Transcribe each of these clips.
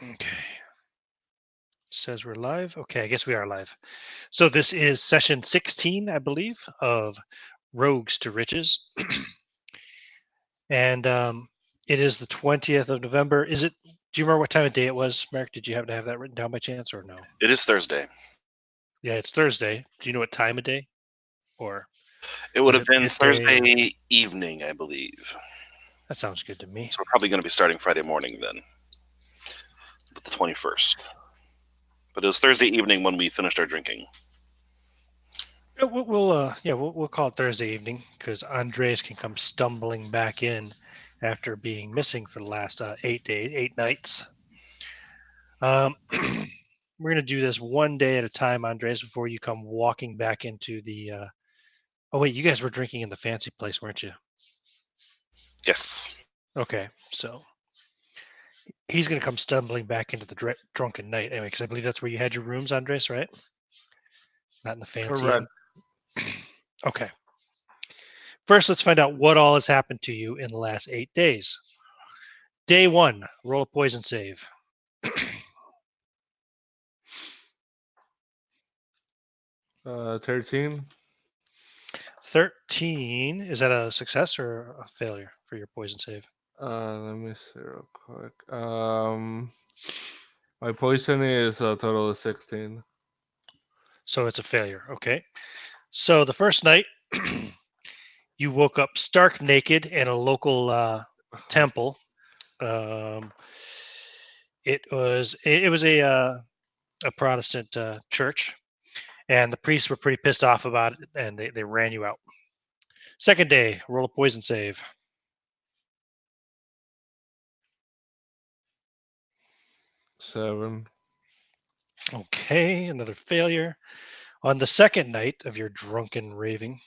Okay. Says we're live. Okay, I guess we are live. So this is session 16, I believe, of Rogues to Riches. And it is the 20th of November. Do you remember what time of day it was, Mark? Did you happen to have that written down by chance or no? It is Thursday. Yeah, it's Thursday. Do you know what time of day? Or It would is have it been midday? Or Thursday evening, I believe. that sounds good to me. So we're probably going to be starting Friday morning then, but the 21st. But it was Thursday evening when we finished our drinking. We'll call it Thursday evening because Andres can come stumbling back in after being missing for the last 8 nights. We're gonna do this one day at a time, Andres, before you come walking back into the. Oh wait, you guys were drinking in the fancy place, weren't you? Yes. Okay, so he's gonna come stumbling back into the drunken night anyway, because I believe that's where you had your rooms, Andres, right? Not in the fancy Correct. inn. Okay. First, let's find out what all has happened to you in the last 8 days. Day one, roll a poison save. 13. 13. Is that a success or a failure for your poison save? Let me see real quick. My poison is a total of 16. So it's a failure. Okay. So the first night, you woke up stark naked in a local temple. Um, it was a Protestant church, and the priests were pretty pissed off about it, and they ran you out. Second day, roll a poison save. 7. Okay, another failure. On the second night of your drunken raving,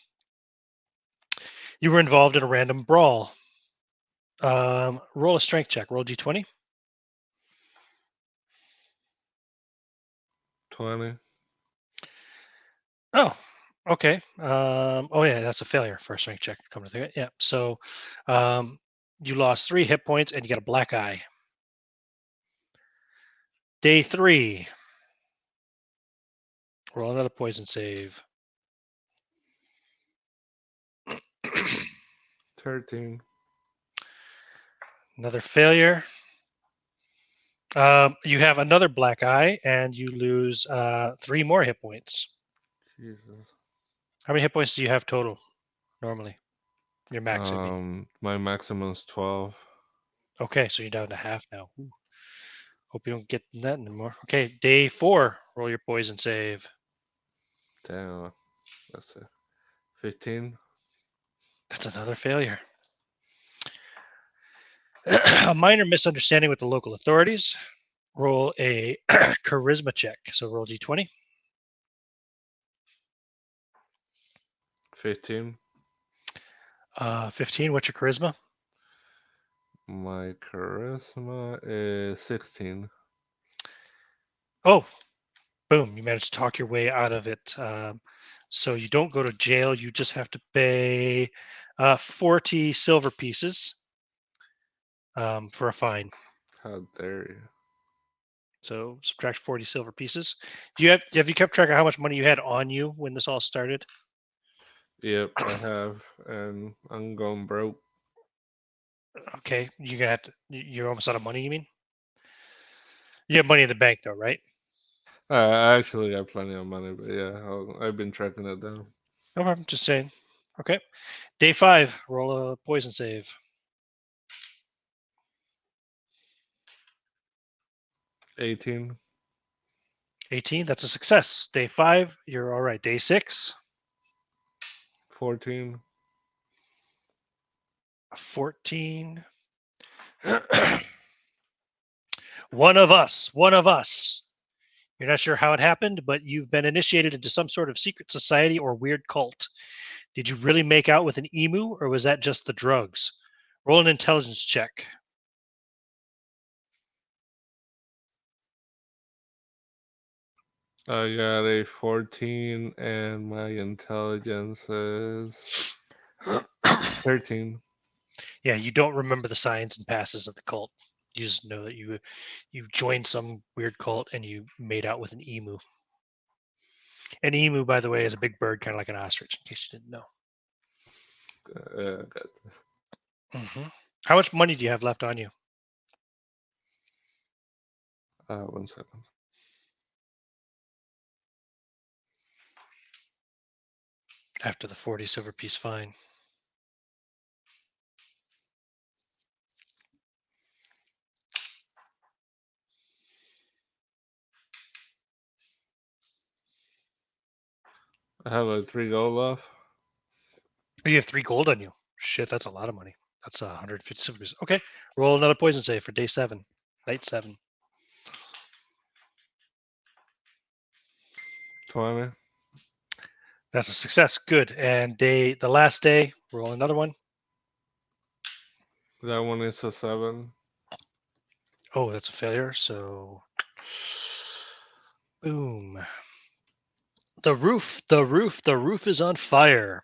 you were involved in a random brawl. Roll a strength check. Roll d20. 20. Oh, okay. Oh yeah, that's a failure for a strength check. Come to think of it, yeah. So, um, you lost 3 hit points and you got a black eye. Day three. Roll another poison save. 13. Another failure. You have another black eye and you lose 3 more hit points. Jesus. How many hit points do you have total normally? Your max, I mean. My maximum is 12. Okay, so you're down to half now. Ooh, hope you don't get that anymore. Okay, day four. Roll your poison save. Damn. That's it. 15. That's another failure. A minor misunderstanding with the local authorities. Roll a charisma check. So roll d20. 15. 15. What's your charisma? My charisma is 16. Oh, boom. You managed to talk your way out of it. So you don't go to jail. You just have to pay 40 silver pieces for a fine. How dare you? So subtract 40 silver pieces. Have you kept track of how much money you had on you when this all started? Yep, I have, and I'm going broke. Okay, you're gonna have to. You're almost out of money. You mean? You have money in the bank though, right? I actually got plenty of money, but yeah, I've been tracking it down. No problem. Just saying. Okay. Day five. Roll a poison save. 18. 18. That's a success. Day five. You're all right. Day six. 14. 14. One of us. One of us. You're not sure how it happened, but you've been initiated into some sort of secret society or weird cult. Did you really make out with an emu, or was that just the drugs? Roll an intelligence check. I got a 14, and my intelligence is 13. Yeah, you don't remember the signs and passes of the cult. You just know that you joined some weird cult and you made out with an emu. An emu, by the way, is a big bird, kind of like an ostrich. In case you didn't know. Got How much money do you have left on you? 1 second. After the 40 silver piece fine. I have like 3 gold left. Oh, you have 3 gold on you. Shit, that's a lot of money. That's 150 silver pieces. Okay, roll another poison save for day 7, night 7. 20. That's a success. Good. And the last day, roll another one. That one is a 7. Oh, that's a failure. So, boom. The roof is on fire.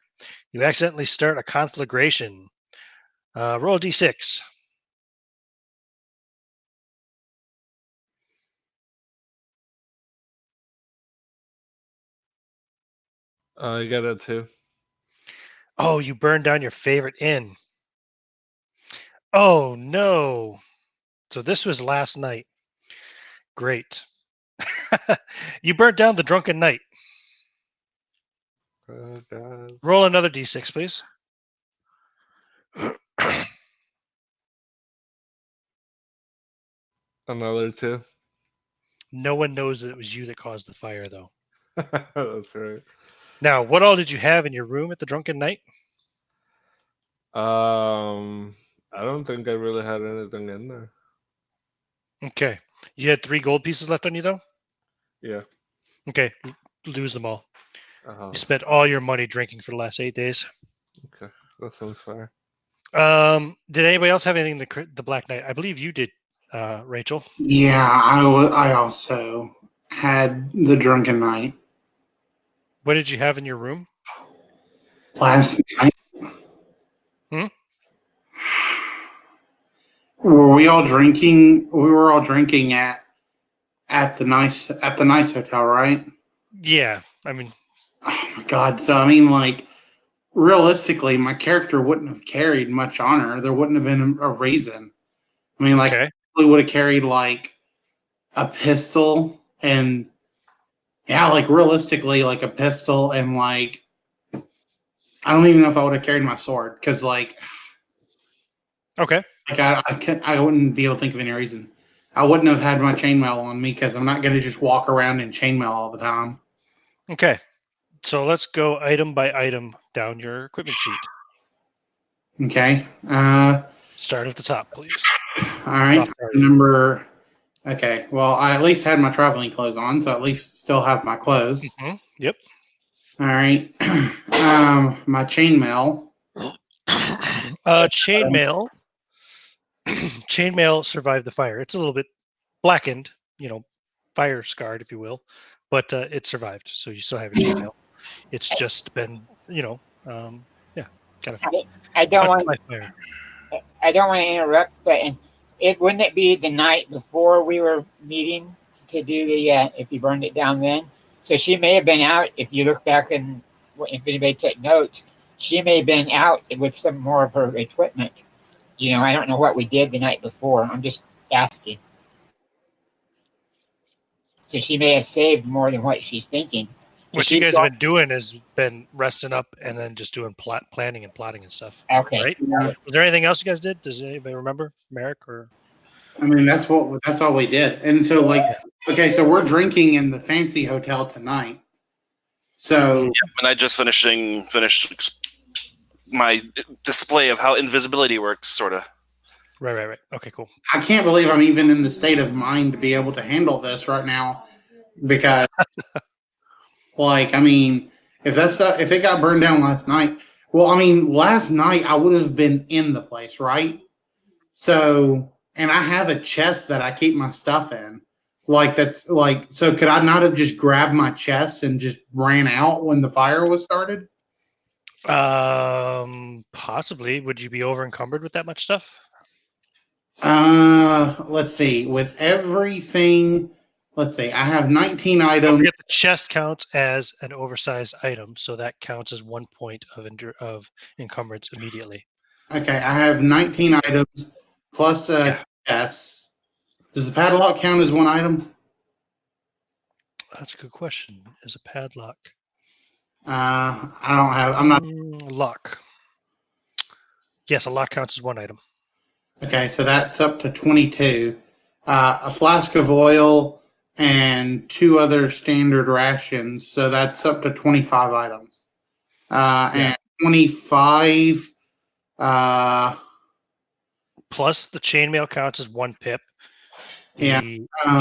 You accidentally start a conflagration. Roll a d6. I got a 2. Oh, you burned down your favorite inn. Oh no. So this was last night. Great. You burnt down the drunken knight. Oh, God. Roll another d6, please. Another 2. No one knows that it was you that caused the fire, though. That's right. Now, what all did you have in your room at the drunken knight? I don't think I really had anything in there. Okay. You had 3 gold pieces left on you, though? Yeah. Okay. Lose them all. Uh-huh. You spent all your money drinking for the last 8 days. Okay, that sounds fair. Did anybody else have anything the Black Knight? I believe you did, Rachel. Yeah, I also had the drunken night What did you have in your room? last night. Hmm? Were we all drinking? We were all drinking at the nice hotel, right? Yeah. I mean, Oh my god! So I mean, like realistically, my character wouldn't have carried much honor. There wouldn't have been a reason. I mean, like okay. we would have carried like a pistol and yeah, like realistically, like a pistol and like I don't even know if I would have carried my sword because Okay. I wouldn't be able to think of any reason. I wouldn't have had my chainmail on me because I'm not going to just walk around in chainmail all the time. Okay. So let's go item by item down your equipment sheet. Okay. Start at the top, please. All right. Off target. Number. Okay. Well, I at least had my traveling clothes on, so at least still have my clothes. Yep. All right. My chainmail. Chainmail. Chainmail survived the fire. It's a little bit blackened, fire scarred, if you will, but it survived. So you still have your chainmail. It's just been, kind of I don't touched want by fire. I don't want to interrupt, but wouldn't it be the night before we were meeting to do the if you burned it down then? So she may have been out. If you look back and if anybody took notes, she may have been out with some more of her equipment. I don't know what we did the night before. I'm just asking. So she may have saved more than what she's thinking. What you guys have been doing has been resting up and then just doing planning and plotting and stuff. Okay. Right? Yeah. Was there anything else you guys did? Does anybody remember, Merrick or? I mean, that's all we did. And so, okay, so we're drinking in the fancy hotel tonight. So, And I just finished my display of how invisibility works, sort of. Right. Okay, cool. I can't believe I'm even in the state of mind to be able to handle this right now because, I mean, if it got burned down last night, well, I mean, last night I would have been in the place, right? So, and I have a chest that I keep my stuff in. So could I not have just grabbed my chest and just ran out when the fire was started? Possibly. Would you be over encumbered with that much stuff? Let's see. With everything, let's see. I have 19 Don't items. forget the chest counts as an oversized item, so that counts as 1 point of encumbrance immediately. Okay, I have 19 items plus a Yeah. chest. Does the padlock count as one item? That's a good question. Is a padlock I don't have. I'm not. lock? Yes, a lock counts as one item. Okay, so that's up to 22. A flask of oil and 2 other standard rations, so that's up to 25 items. Yeah. And 25. Plus the chainmail counts as 1 pip. The Yeah,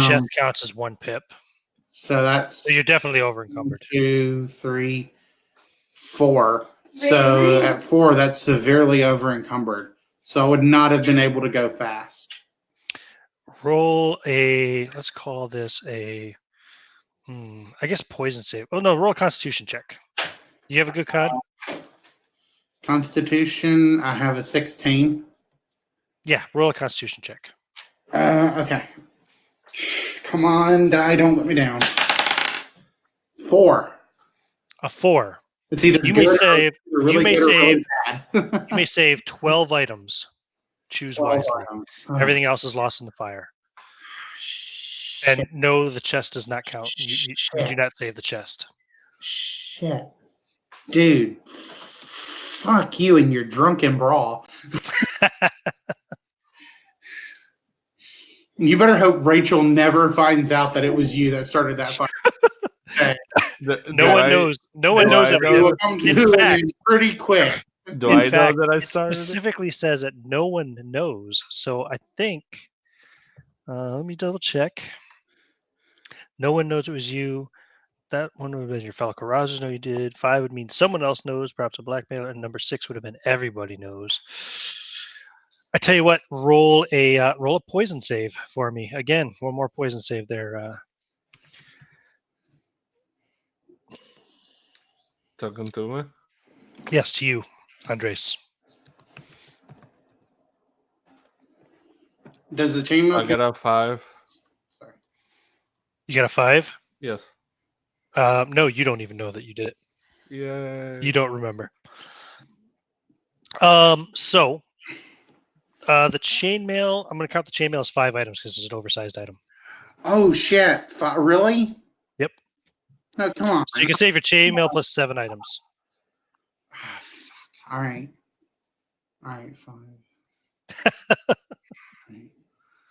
chest counts as 1 pip. So that's So you're definitely over encumbered. 2, 3, 4. So at 4, that's severely over encumbered. So I would not have been able to go fast. Roll a, let's call this a, I guess poison save. Oh no, roll a constitution check. You have a good card? Constitution, I have a 16. Yeah, roll a constitution check. Okay. Come on, die, don't let me down. 4. A 4. It's either You may good or save. really You may good or really save. bad. You may save 12 items. Choose 12 wisely. items. Everything else is lost in the fire. And no, the chest does not count. You do not save the chest. Shit. Dude, fuck you and your drunken brawl. You better hope Rachel never finds out that it was you that started that fight. Okay. No one knows. No one knows it. You will come In to fact- it pretty quick. Do In I fact, know that I it started? specifically says that no one knows. So I think, let me double check. No one knows it was you. That one would have been your fellow carousers know you did. 5 would mean someone else knows, perhaps a blackmailer. And number 6 would have been everybody knows. I tell you what, roll a poison save for me. Again, one more poison save there. Talking to me? Yes, to you, Andres. Does the chainmail I got a 5. Sorry. You got a 5? Yes. No, you don't even know that you did it. Yeah. You don't remember. So the chainmail, I'm going to count the chainmail as 5 items because it's an oversized item. Oh shit! Really? Yep. No, come on. So you can save your chainmail plus 7 items. Ah, fuck. All right. 5.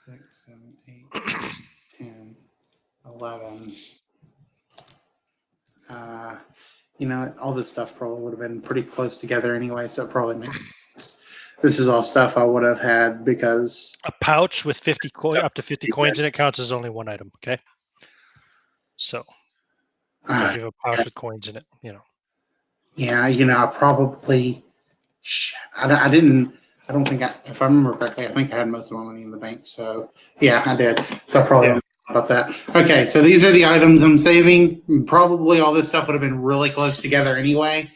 6, 7, 8, 10, 11. You know what? All this stuff probably would have been pretty close together anyway, so it probably makes sense. This is all stuff I would have had because A pouch with 50 up to 50 coins in it counts as only 1 item. Okay. So if you have a pouch with coins in it, you know. Yeah, I probably. Shit, I don't think if I remember correctly, I think I had most of my money in the bank. So yeah, I did. So I probably don't know about that. Okay, so these are the items I'm saving. Probably all this stuff would have been really close together anyway,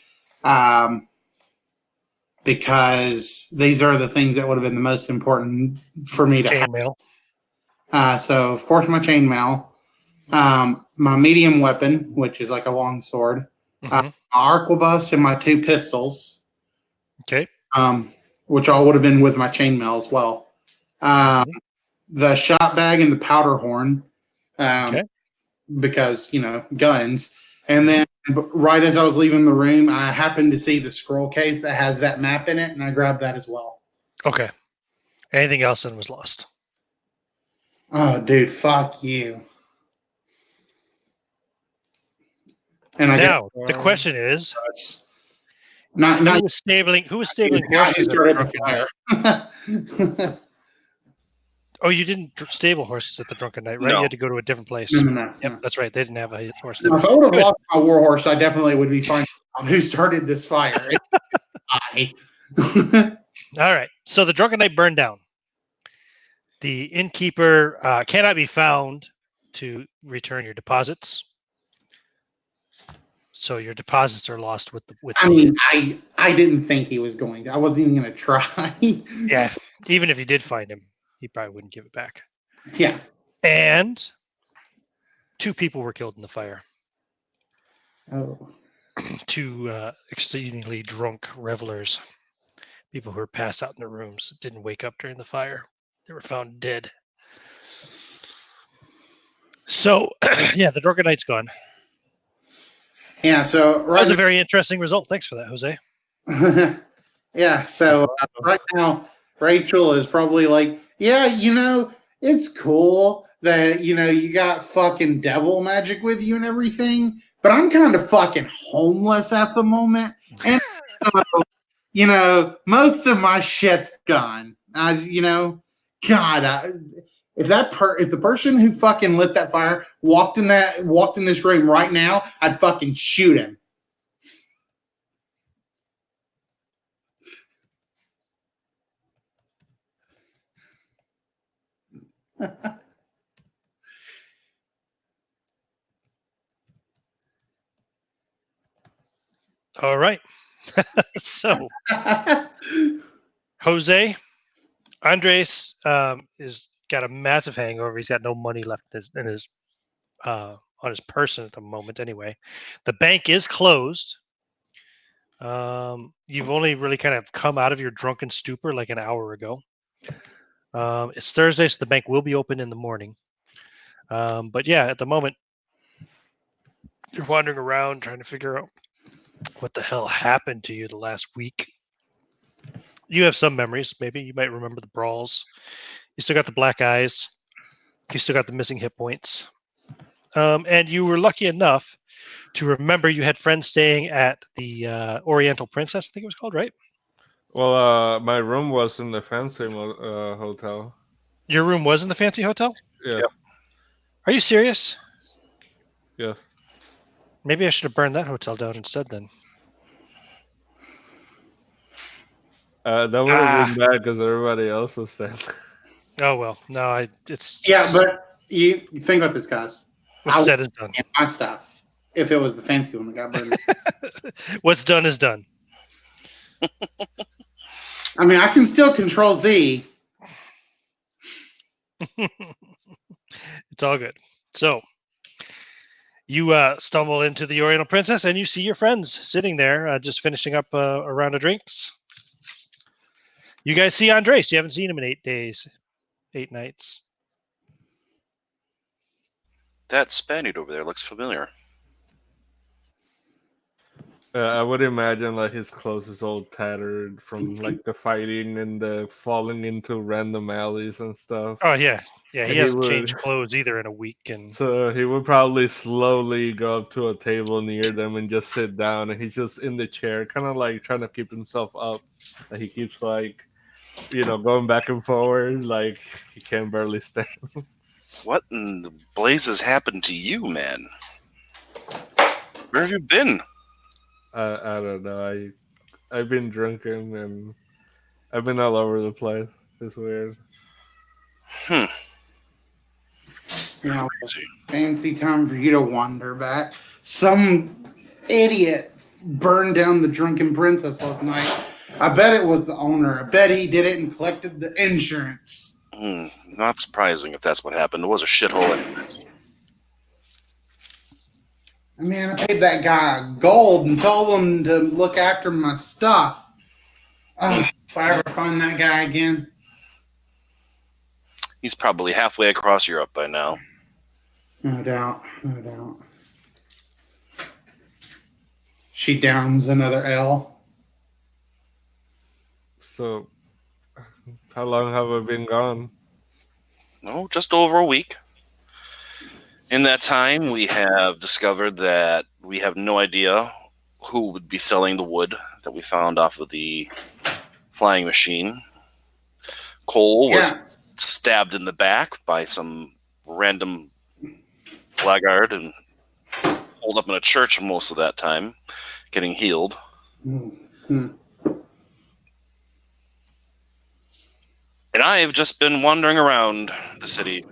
because these are the things that would have been the most important for me to have. Chainmail. So of course my chainmail, my medium weapon, which is like a long sword, my arquebus, and my 2 pistols. Okay. Which all would have been with my chainmail as well. The shot bag and the powder horn, because guns. And then right as I was leaving the room, I happened to see the scroll case that has that map in it, and I grabbed that as well. Okay. Anything else then was lost. Oh, dude, fuck you. And Now the question is, not who was stabling horses at the drunken night? Oh, you didn't stable horses at the drunken night, right? No. You had to go to a different place. No. Yep, that's right. They didn't have a horse. Now, if I would have lost my war horse, I definitely would be finding out who started this fire. I. All right. So the drunken night burned down. The innkeeper cannot be found to return your deposits. So your deposits are lost with the. I didn't think he was going to. I wasn't even going to try. Yeah, even if you did find him, he probably wouldn't give it back. Yeah. And 2 people were killed in the fire. Oh. 2 exceedingly drunk revelers, people who were passed out in their rooms, didn't wake up during the fire. They were found dead. So, yeah, the Drunken Knight's gone. Yeah. So That was right. a very interesting result. Thanks for that, Jose. Yeah. So right now, Rachel is probably like, yeah, it's cool that you got fucking devil magic with you and everything, but I'm kind of fucking homeless at the moment, and most of my shit's gone. God, if the person who fucking lit that fire walked in this room right now, I'd fucking shoot him. All right. So, Jose, Andres is got a massive hangover. He's got no money left in his on his person at the moment. Anyway, the bank is closed. You've only really kind of come out of your drunken stupor like an hour ago. It's Thursday, so the bank will be open in the morning. But yeah, at the moment, you're wandering around trying to figure out what the hell happened to you the last week. You have some memories. Maybe you might remember the brawls. You still got the black eyes. You still got the missing hit points. And you were lucky enough to remember you had friends staying at the Oriental Princess, I think it was called, right? Well, my room was in the fancy hotel. Your room was in the fancy hotel? Yeah. Yep. Are you serious? Yes. Maybe I should have burned that hotel down instead then. That would have been bad because everybody else was staying. Oh well, no, it's But you think about this, guys. what's said is done. My stuff. If it was the fancy one that got burned. What's done is done. I mean, I can still Control Z. It's all good. So you stumble into the Oriental Princess and you see your friends sitting there just finishing up a round of drinks. You guys see Andres. You haven't seen him in 8 days, 8 nights. That Spaniard over there looks familiar. I would imagine like his clothes is all tattered from like the fighting and the falling into random alleys and stuff. Oh yeah, he And hasn't changed clothes either in a week. And so he would probably slowly go up to a table near them and just sit down, and he's just in the chair, kind of like trying to keep himself up. Like he keeps like, going back and forward, like he can barely stand. What in the blazes happened to you, man? Where have you been? I don't know. I've been drinking and I've been all over the place. It's weird. Fancy time for you to wander back. Some idiot burned down the Drunken Princess last night. I bet it was the owner. I bet he did it and collected the insurance. Not surprising if that's what happened. It was a shithole anyways. I mean, I paid that guy gold and told him to look after my stuff. If I ever find that guy again. He's probably halfway across Europe by now. No doubt. She downs another L. So, how long have I been gone? No, just over a week. In that time, we have discovered that we have no idea who would be selling the wood that we found off of the flying machine. Cole was stabbed in the back by some random blackguard and holed up in a church most of that time, getting healed. Mm-hmm. And I have just been wandering around the city.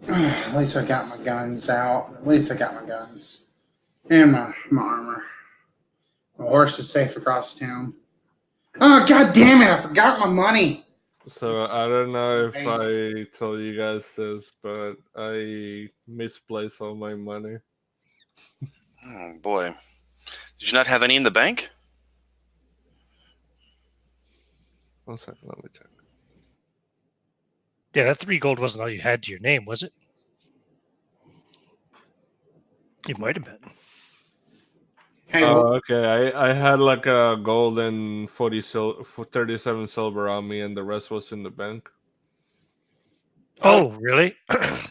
At least I got my guns out. At least I got my guns. And my armor. My horse is safe across town. Oh, god damn it! I forgot my money. So I don't know if I told you guys this, but I misplaced all my money. Oh boy, did you not have any in the bank? 1 second, let me check. Yeah, that 3 gold wasn't all you had to your name, was it? It might have been. Hey, well, Okay. I had like a gold and 37 silver on me, and the rest was in the bank. Oh, really?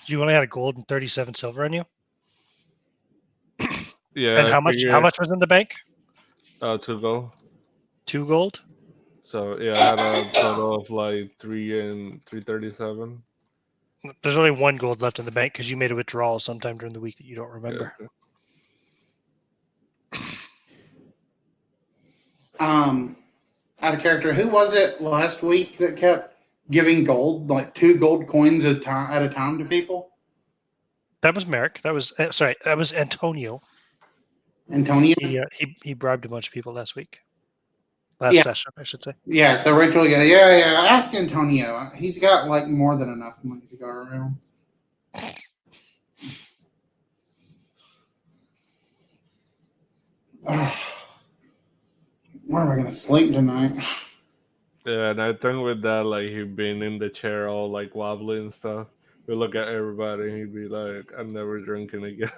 You only had a gold and 37 silver on you? Yeah, And I how much was in the bank? 2 gold. 2 gold? So yeah, I had a total of like 337. There's only 1 gold left in the bank because you made a withdrawal sometime during the week that you don't Yeah, remember. okay. out of character, who was it last week that kept giving gold, like 2 gold coins at a time to people? That was Merrick. That was sorry. That was Antonio. Antonio? He bribed a bunch of people last week. Last Yeah. session, I should say. Yeah, so Rachel, yeah, ask Antonio. He's got like more than enough money to go around. Where am I going to sleep tonight? Yeah, and I think with that, like he being in the chair all like wobbly and stuff, we look at everybody and he'd be like, "I'm never drinking again."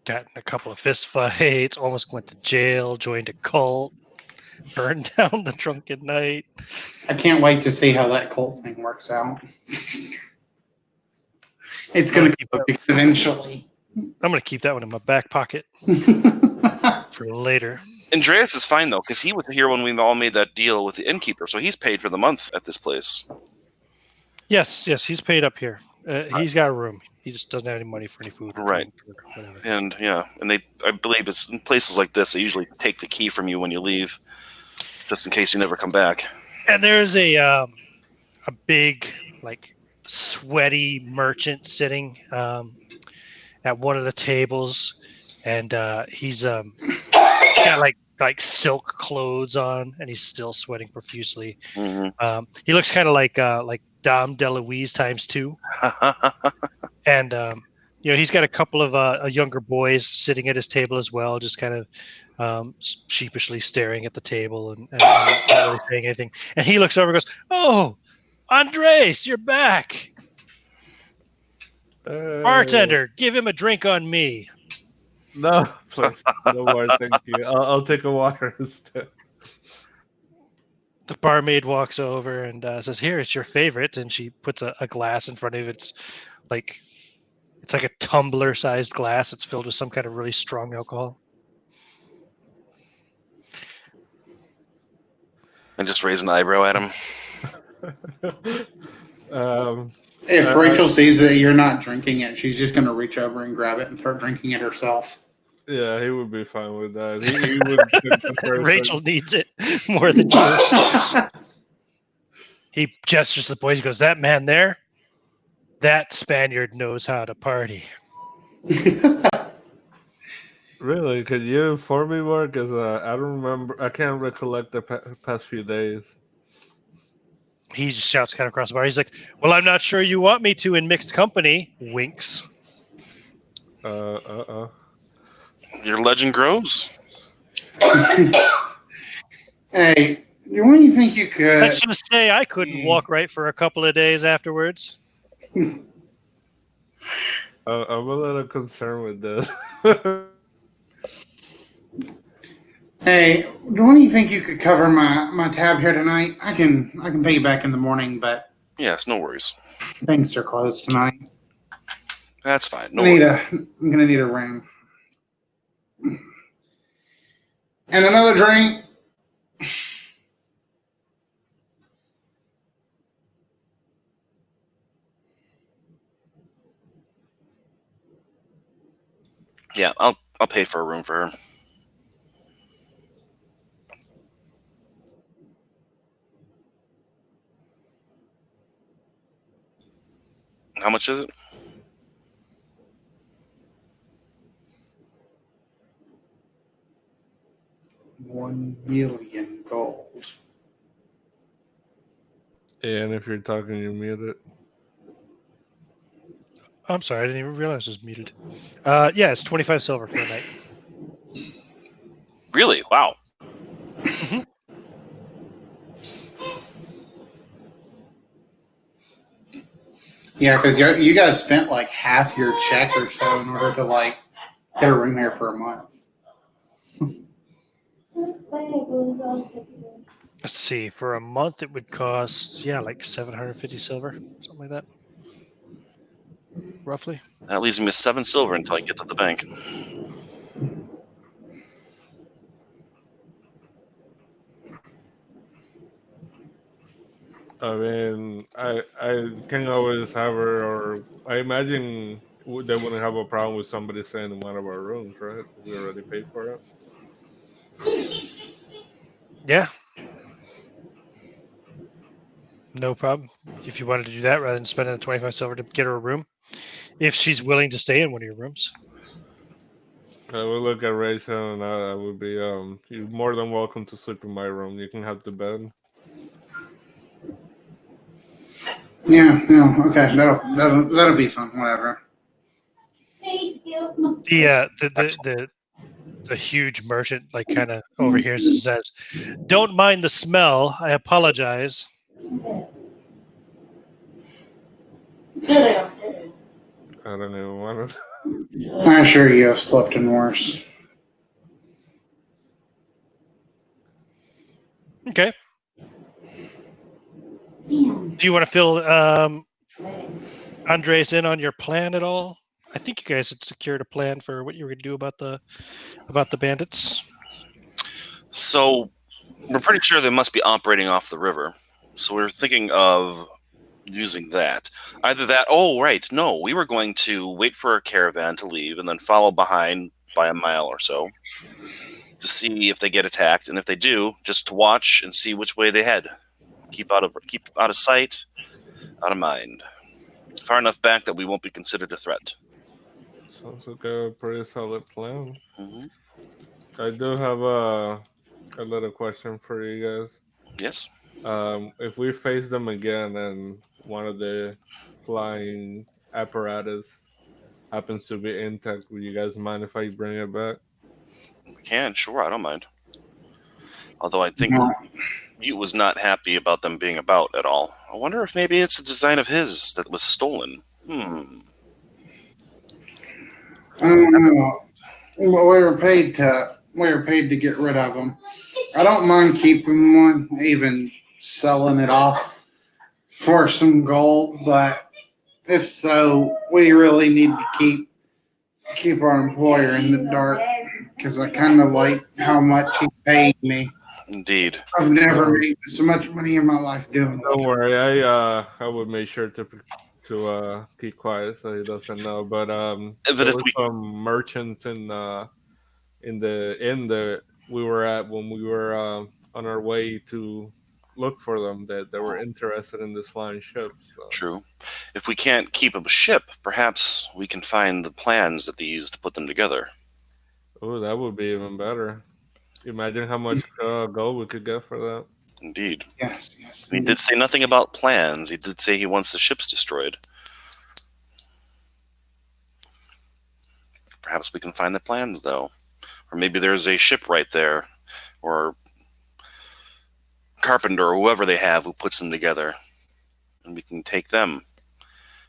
Got in a couple of fist fights, almost went to jail, joined a cult, burned down the drunken night. I can't wait to see how that cult thing works out. It's going to go eventually. I'm gonna keep that one in my back pocket for later. Andreas is fine though, because he was here when we all made that deal with the innkeeper, so he's paid for the month at this place. Yes, he's paid up here. He's got a room. He just doesn't have any money for any food or Right. drink or whatever. And yeah, and I believe it's in places like this they usually take the key from you when you leave, just in case you never come back. And there's a big, like, sweaty merchant sitting at one of the tables, and he's got like silk clothes on, and he's still sweating profusely. Mm-hmm. He looks kind of like Dom DeLuise times 2, and he's got a couple of younger boys sitting at his table as well, just kind of sheepishly staring at the table and not really saying anything. And he looks over and goes, "Oh, Andres, you're back. Bartender, give him a drink on me." No, please, no more. Thank you. I'll take a water instead. The barmaid walks over and says, "Here, it's your favorite." And she puts a glass in front of it. It's like a tumbler-sized glass. It's filled with some kind of really strong alcohol. And just raise an eyebrow at him. If Rachel sees that you're not drinking it, she's just going to reach over and grab it and start drinking it herself. Yeah, he would be fine with that. He would. Rachel needs it more than you. He gestures to the boys. He goes, "That man there, that Spaniard knows how to party." Really? Could you inform me more? Because I don't remember. I can't recollect the past few days. He just shouts kind of across the bar. He's like, "Well, I'm not sure you want me to in mixed company." Winks. Your legend grows. Hey, what do you think you could? Let's just say I couldn't walk right for a couple of days afterwards. I'm a little concerned with this. Hey, what do you think you could cover my tab here tonight? I can pay you back in the morning, but Yes, no worries. banks are closed tonight. That's fine. No I'm worries. gonna need a room and another drink. Yeah, I'll pay for a room for her. How much is it? million gold. And if you're talking, you're muted. I'm sorry, I didn't even realize it was muted. Yeah, it's 25 silver for a night. Really? Wow. Mhm. Yeah, because you guys spent like half your check or so in order to like get a room here for a month. Let's see. For a month, it would cost like 750 silver, something like that, roughly. That leaves me with 7 silver until I get to the bank. I mean, I can always have her, or I imagine they wouldn't have a problem with somebody staying in one of our rooms, right? We already paid for it. Yeah. No problem. If you wanted to do that rather than spending the 25 silver to get her a room, if she's willing to stay in one of your rooms. I would look at Rachel, and I would be you're more than welcome to sleep in my room. You can have the bed. Yeah, okay, that'll be fun. Whatever. The huge merchant kind of overhears and says, "Don't mind the smell. I apologize." I don't even want to. I'm sure you have slept in worse. Okay. Do you want to fill Andres in on your plan at all? I think you guys had secured a plan for what you were going to do about the bandits. So we're pretty sure they must be operating off the river. So we're thinking of using that. Either that, no, we were going to wait for a caravan to leave and then follow behind by a mile or so to see if they get attacked, and if they do, just to watch and see which way they head. Keep out of sight, out of mind. Far enough back that we won't be considered a threat. Sounds like a pretty solid plan. Mm-hmm. I do have a little question for you guys. Yes. If we face them again and one of the flying apparatus happens to be intact, would you guys mind if I bring it back? We can, sure, I don't mind. Although I think No. Mute was not happy about them being about at all. I wonder if maybe it's a design of his that was stolen. I don't know. But we were paid to get rid of them. I don't mind keeping one, even selling it off for some gold. But if so, we really need to keep our employer in the dark because I kind of like how much he paid me. Indeed. I've never made so much money in my life doing it. Don't worry, I would make sure to keep quiet so he doesn't know. But there if were we some merchants in the inn that we were at when we were on our way to look for them that were interested in this flying ship. So. True. If we can't keep a ship, perhaps we can find the plans that they used to put them together. Oh, that would be even better. Imagine how much gold we could get for that. Indeed. Yes. He did say nothing about plans. He did say he wants the ships destroyed. Perhaps we can find the plans, though. Or maybe there's a shipwright there, or carpenter, or whoever they have who puts them together. And we can take them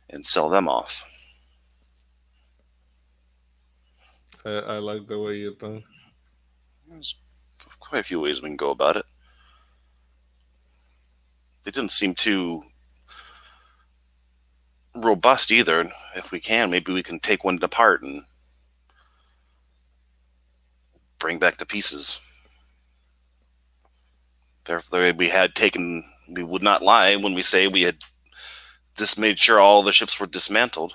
and sell them off. I like the way you think. There's quite a few ways we can go about it. They didn't seem too robust either. If we can, maybe we can take one apart and bring back the pieces. We would not lie when we say we had just made sure all the ships were dismantled.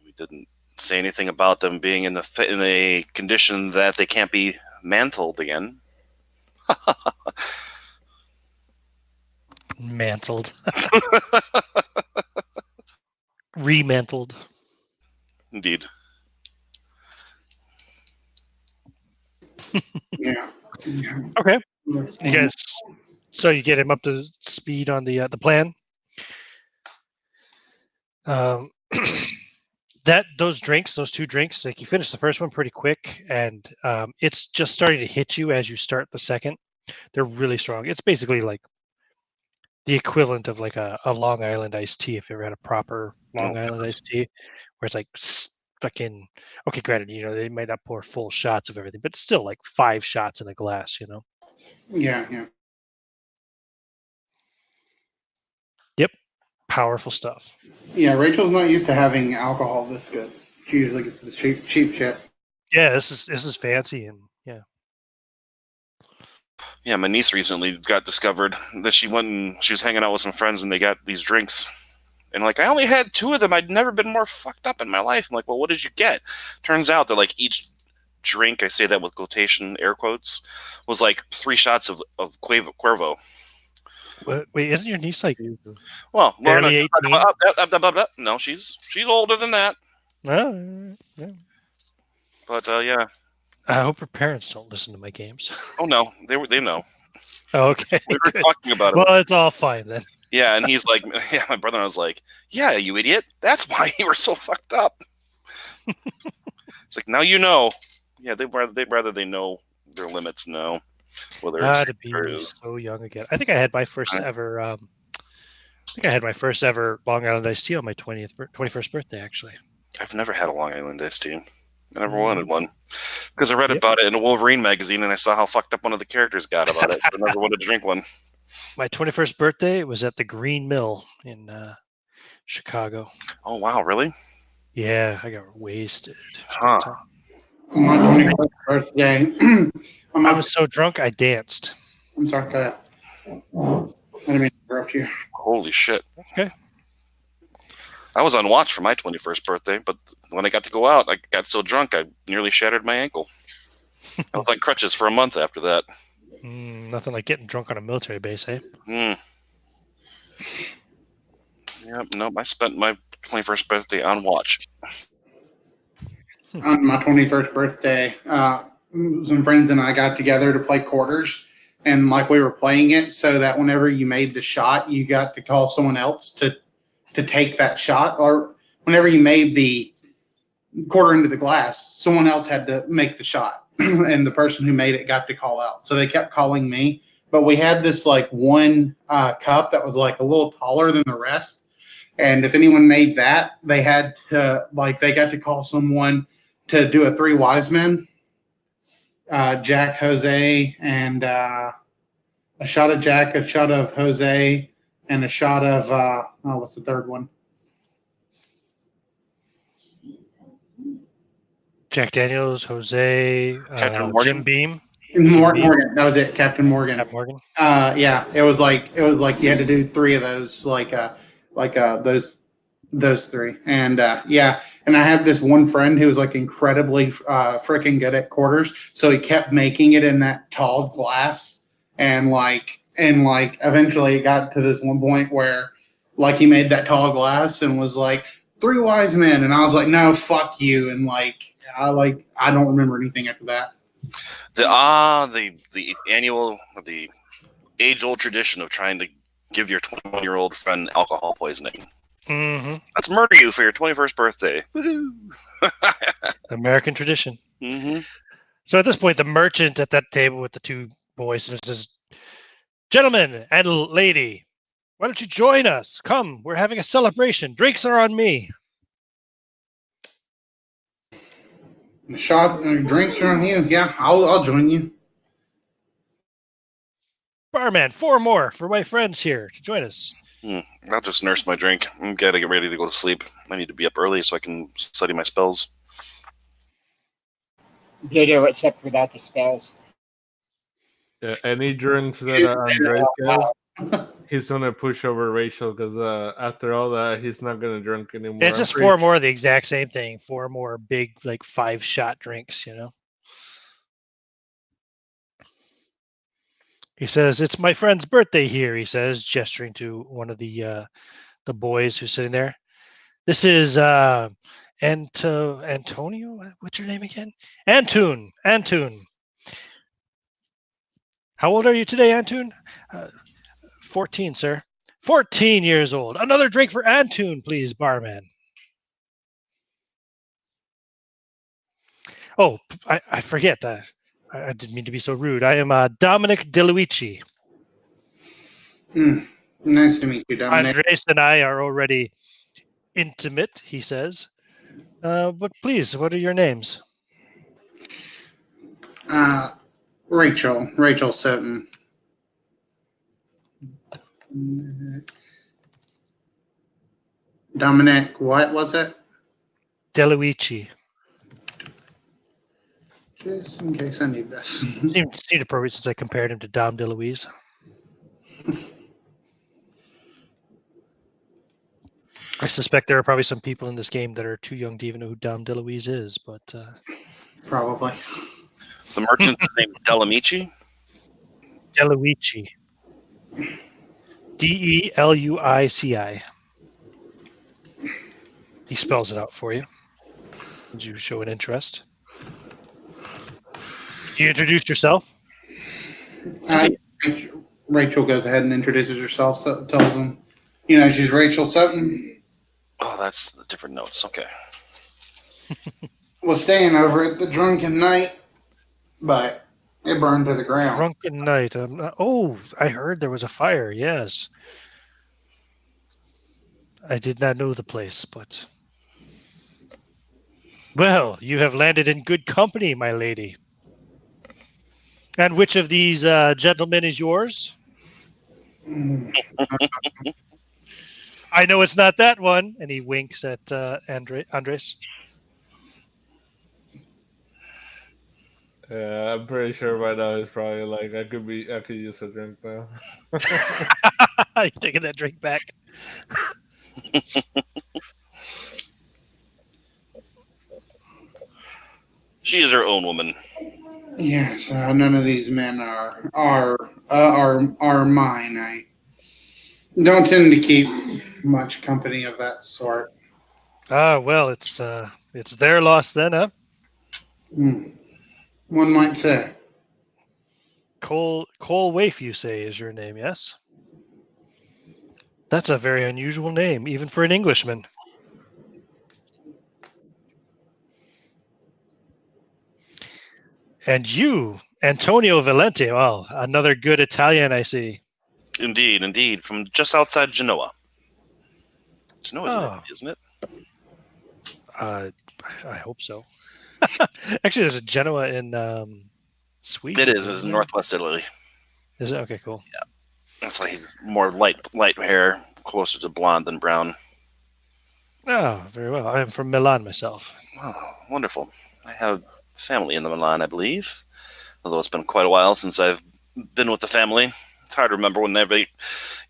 We didn't say anything about them being in a condition that they can't be mantled again. Mantled. Remantled. Indeed. Yeah. You guys, so you get him up to speed on the plan. Those two drinks, like you finish the first one pretty quick, and it's just starting to hit you as you start the second. They're really strong. It's basically like the equivalent of like a Long Island iced tea if you ever had a proper Long Island iced tea, where it's like fucking okay. Granted, they might not pour full shots of everything, but still like 5 shots in a glass. Yeah. Yep, powerful stuff. Yeah, Rachel's not used to having alcohol this good. She usually gets the cheap shit. Yeah, this is fancy, and yeah. Yeah, my niece recently got discovered that she was hanging out with some friends and they got these drinks. And like, I only had 2 of them. I'd never been more fucked up in my life. I'm like, well, what did you get? Turns out that like each drink, I say that with quotation, air quotes, was like 3 shots of Cuervo. Wait, isn't your niece like Well, barely 18? No, she's older than that. No, yeah. But yeah. I hope her parents don't listen to my games. Oh no, they know. Oh, okay. We were talking about it. Well, it's all fine then. Yeah, and he's like, yeah, my brother was like, yeah, you idiot. That's why you were so fucked up. It's like, now you know. Yeah, they'd rather they know their limits now. Whether it's to be so young again. I think I had my first ever. Long Island iced tea on my 21st birthday. Actually, I've never had a Long Island iced tea. I never wanted one because I read about it in a Wolverine magazine and I saw how fucked up one of the characters got about it. I never wanted to drink one. My 21st birthday was at the Green Mill in Chicago. Oh wow, really? Yeah, I got wasted. Huh. On my 21st birthday, I was so drunk I danced. I'm sorry, go ahead. I didn't mean to interrupt you. Holy shit. Okay. I was on watch for my 21st birthday, but when I got to go out, I got so drunk I nearly shattered my ankle. I was on crutches for a month after that. Nothing like getting drunk on a military base, eh? Yep, nope. I spent my 21st birthday on watch. On my 21st birthday, some friends and I got together to play quarters, and like we were playing it so that whenever you made the shot, you got to call someone else to take that shot, or whenever you made the quarter into the glass, someone else had to make the shot, and the person who made it got to call out. So they kept calling me, but we had this like one cup that was like a little taller than the rest, and if anyone made that, they got to call someone to do a 3 wise men, Jack, Jose, and a shot of Jack, a shot of Jose, and a shot of what's the third one? Jack Daniels, Jose, Jim Beam. Morgan. That was it, Captain Morgan. Captain Morgan. Yeah, it was like you had to do 3 of those, those 3, and and I had this one friend who was like incredibly freaking good at quarters, so he kept making it in that tall glass, and eventually it got to this one point where like he made that tall glass and was like 3 wise men, and I was like, no, fuck you, and I don't remember anything after that. The age-old tradition of trying to give your 21-year-old friend alcohol poisoning. Mm-hmm. Let's murder you for your 21st birthday. Woohoo! American tradition. Mm-hmm. So at this point, the merchant at that table with the 2 boys says, "Gentlemen and lady, why don't you join us? Come, we're having a celebration. Drinks are on me." Drinks are on you. Yeah, I'll join you. Barman, 4 more for my friends here to join us. I'll just nurse my drink. I'm gotta get ready to go to sleep. I need to be up early so I can study my spells. Ditto, except without the spells. Yeah, any drinks that Andres gets, he's gonna push over Rachel because after all that, he's not gonna drink anymore. It's just 4 more of the exact same thing. 4 more big, like 5-shot drinks, He says, "It's my friend's birthday here," he says, gesturing to one of the boys who's sitting there. "This is Antonio. What's your name again? Antoon. How old are you today, Antoon? 14, sir. 14 years old. Another drink for Antoon, please, barman. Oh, I forget. I didn't mean to be so rude. I am Dominic DeLuigi. Nice to meet you, Dominic. Andres and I are already intimate, he says. But please, what are your names? Rachel Sutton. Dominic, what was it? DeLuigi. Just in case I need this. Seemed appropriate since I compared him to Dom DeLuise. I suspect there are probably some people in this game that are too young to even know who Dom DeLuise is, but Probably. The merchant is named Delamici. DeLuigi. DeLuici. He spells it out for you. Did you show an interest? Do you introduce yourself? Rachel goes ahead and introduces herself, so tells him, she's Rachel Sutton. Oh, that's the different notes. Okay. Was staying over at the Drunken Knight, but it burned to the ground. Drunken Knight. I heard there was a fire. Yes. I did not know the place, but... Well, you have landed in good company, my lady. And which of these gentlemen is yours? I know it's not that one. And he winks at Andres. Yeah, I'm pretty sure by now he's probably like, I could use a drink now. You're taking that drink back. She is her own woman. Yes, none of these men are mine. I don't tend to keep much company of that sort. Well, it's their loss then, huh? One might say. Cole Waif, you say, is your name, yes? That's a very unusual name, even for an Englishman. And you, Antonio Valente, well, another good Italian, I see. Indeed, from just outside Genoa. Genoa's Italy, isn't it? I hope so. Actually, there's a Genoa in Sweden. It is. It's northwest Italy. Is it? Okay, cool. Yeah. That's why he's more light hair, closer to blonde than brown. Oh, very well. I'm from Milan myself. Oh, wonderful. I have family in the Milan, I believe. Although it's been quite a while since I've been with the family. It's hard to remember when every,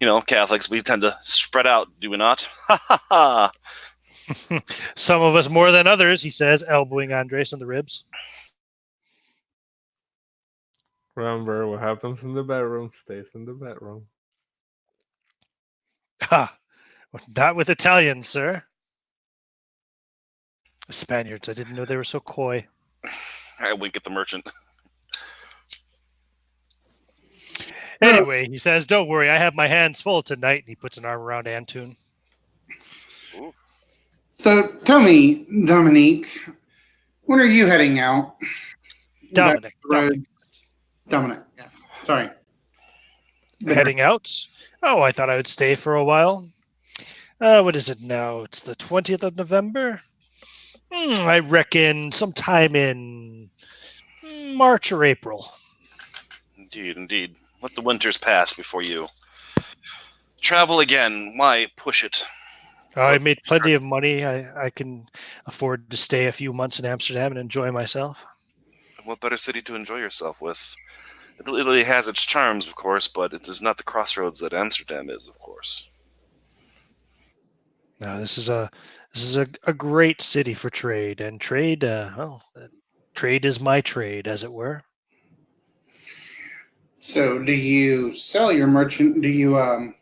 Catholics, we tend to spread out, do we not? Ha ha ha. Some of us more than others, he says, elbowing Andres in the ribs. Remember, what happens in the bedroom stays in the bedroom. Ha! Not with Italians, sir. Spaniards, I didn't know they were so coy. I wink at the merchant. Anyway, he says, don't worry, I have my hands full tonight, and he puts an arm around Antoon. Ooh. So tell me, Dominique, when are you heading out? Dominic, yes. Sorry. Heading out? Oh, I thought I would stay for a while. What is it now? It's the 20th of November? I reckon sometime in March or April. Indeed. Let the winters pass before you travel again. Why push it? I made plenty of money. I can afford to stay a few months in Amsterdam and enjoy myself. What better city to enjoy yourself with? Italy has its charms, of course, but it is not the crossroads that Amsterdam is, of course. No, this is a great city for trade, and trade trade is my trade, as it were. So, do you sell your merchant? Do you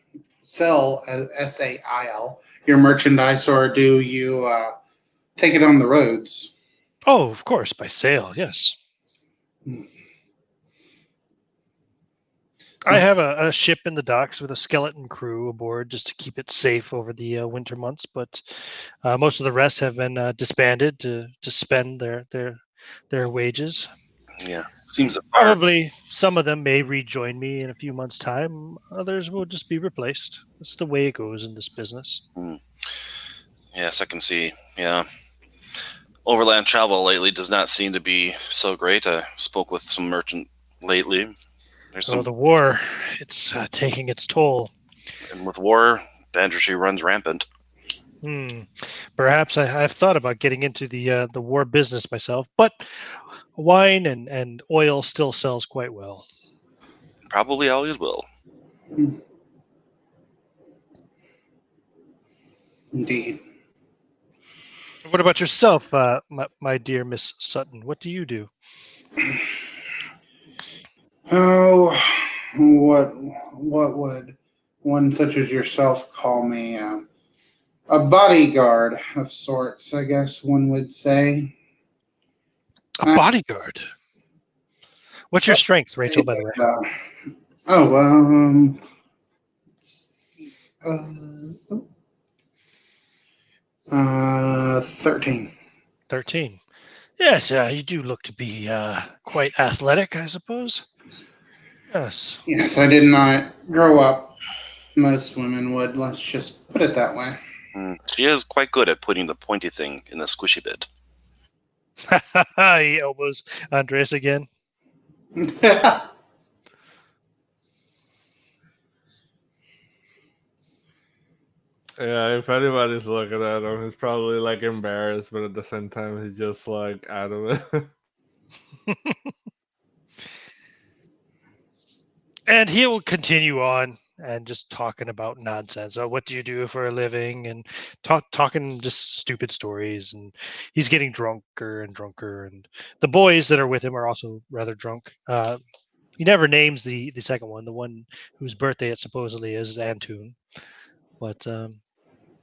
sell SAIL your merchandise, or do you take it on the roads? Oh, of course, by sale, yes. I have a ship in the docks with a skeleton crew aboard just to keep it safe over the winter months, but most of the rest have been disbanded to spend their wages. Yeah, seems a far. Probably some of them may rejoin me in a few months' time. Others will just be replaced. That's the way it goes in this business. Yes, I can see. Yeah. Overland travel lately does not seem to be so great. I spoke with some merchant lately. There's So some, the war, it's taking its toll. and with war, banditry runs rampant. Perhaps I've thought about getting into the war business myself, but wine and oil still sells quite well. Probably always will. Indeed. What about yourself, my dear Miss Sutton? What do you do? Oh, what would one such as yourself call me? A bodyguard of sorts, I guess one would say. A bodyguard. What's your strength, Rachel, by the way? Oh, 13. 13. Yes, you do look to be quite athletic, I suppose. Yes. Yes, I did not grow up. Most women would. Let's just put it that way. She is quite good at putting the pointy thing in the squishy bit. He elbows Andres again. Yeah, if anybody's looking at him, he's probably like embarrassed, but at the same time, he's just like out of it. And he will continue on and just talking about nonsense. Oh, what do you do for a living? And talking just stupid stories. And he's getting drunker and drunker. And the boys that are with him are also rather drunk. He never names the second one, the one whose birthday it supposedly is Antoon. But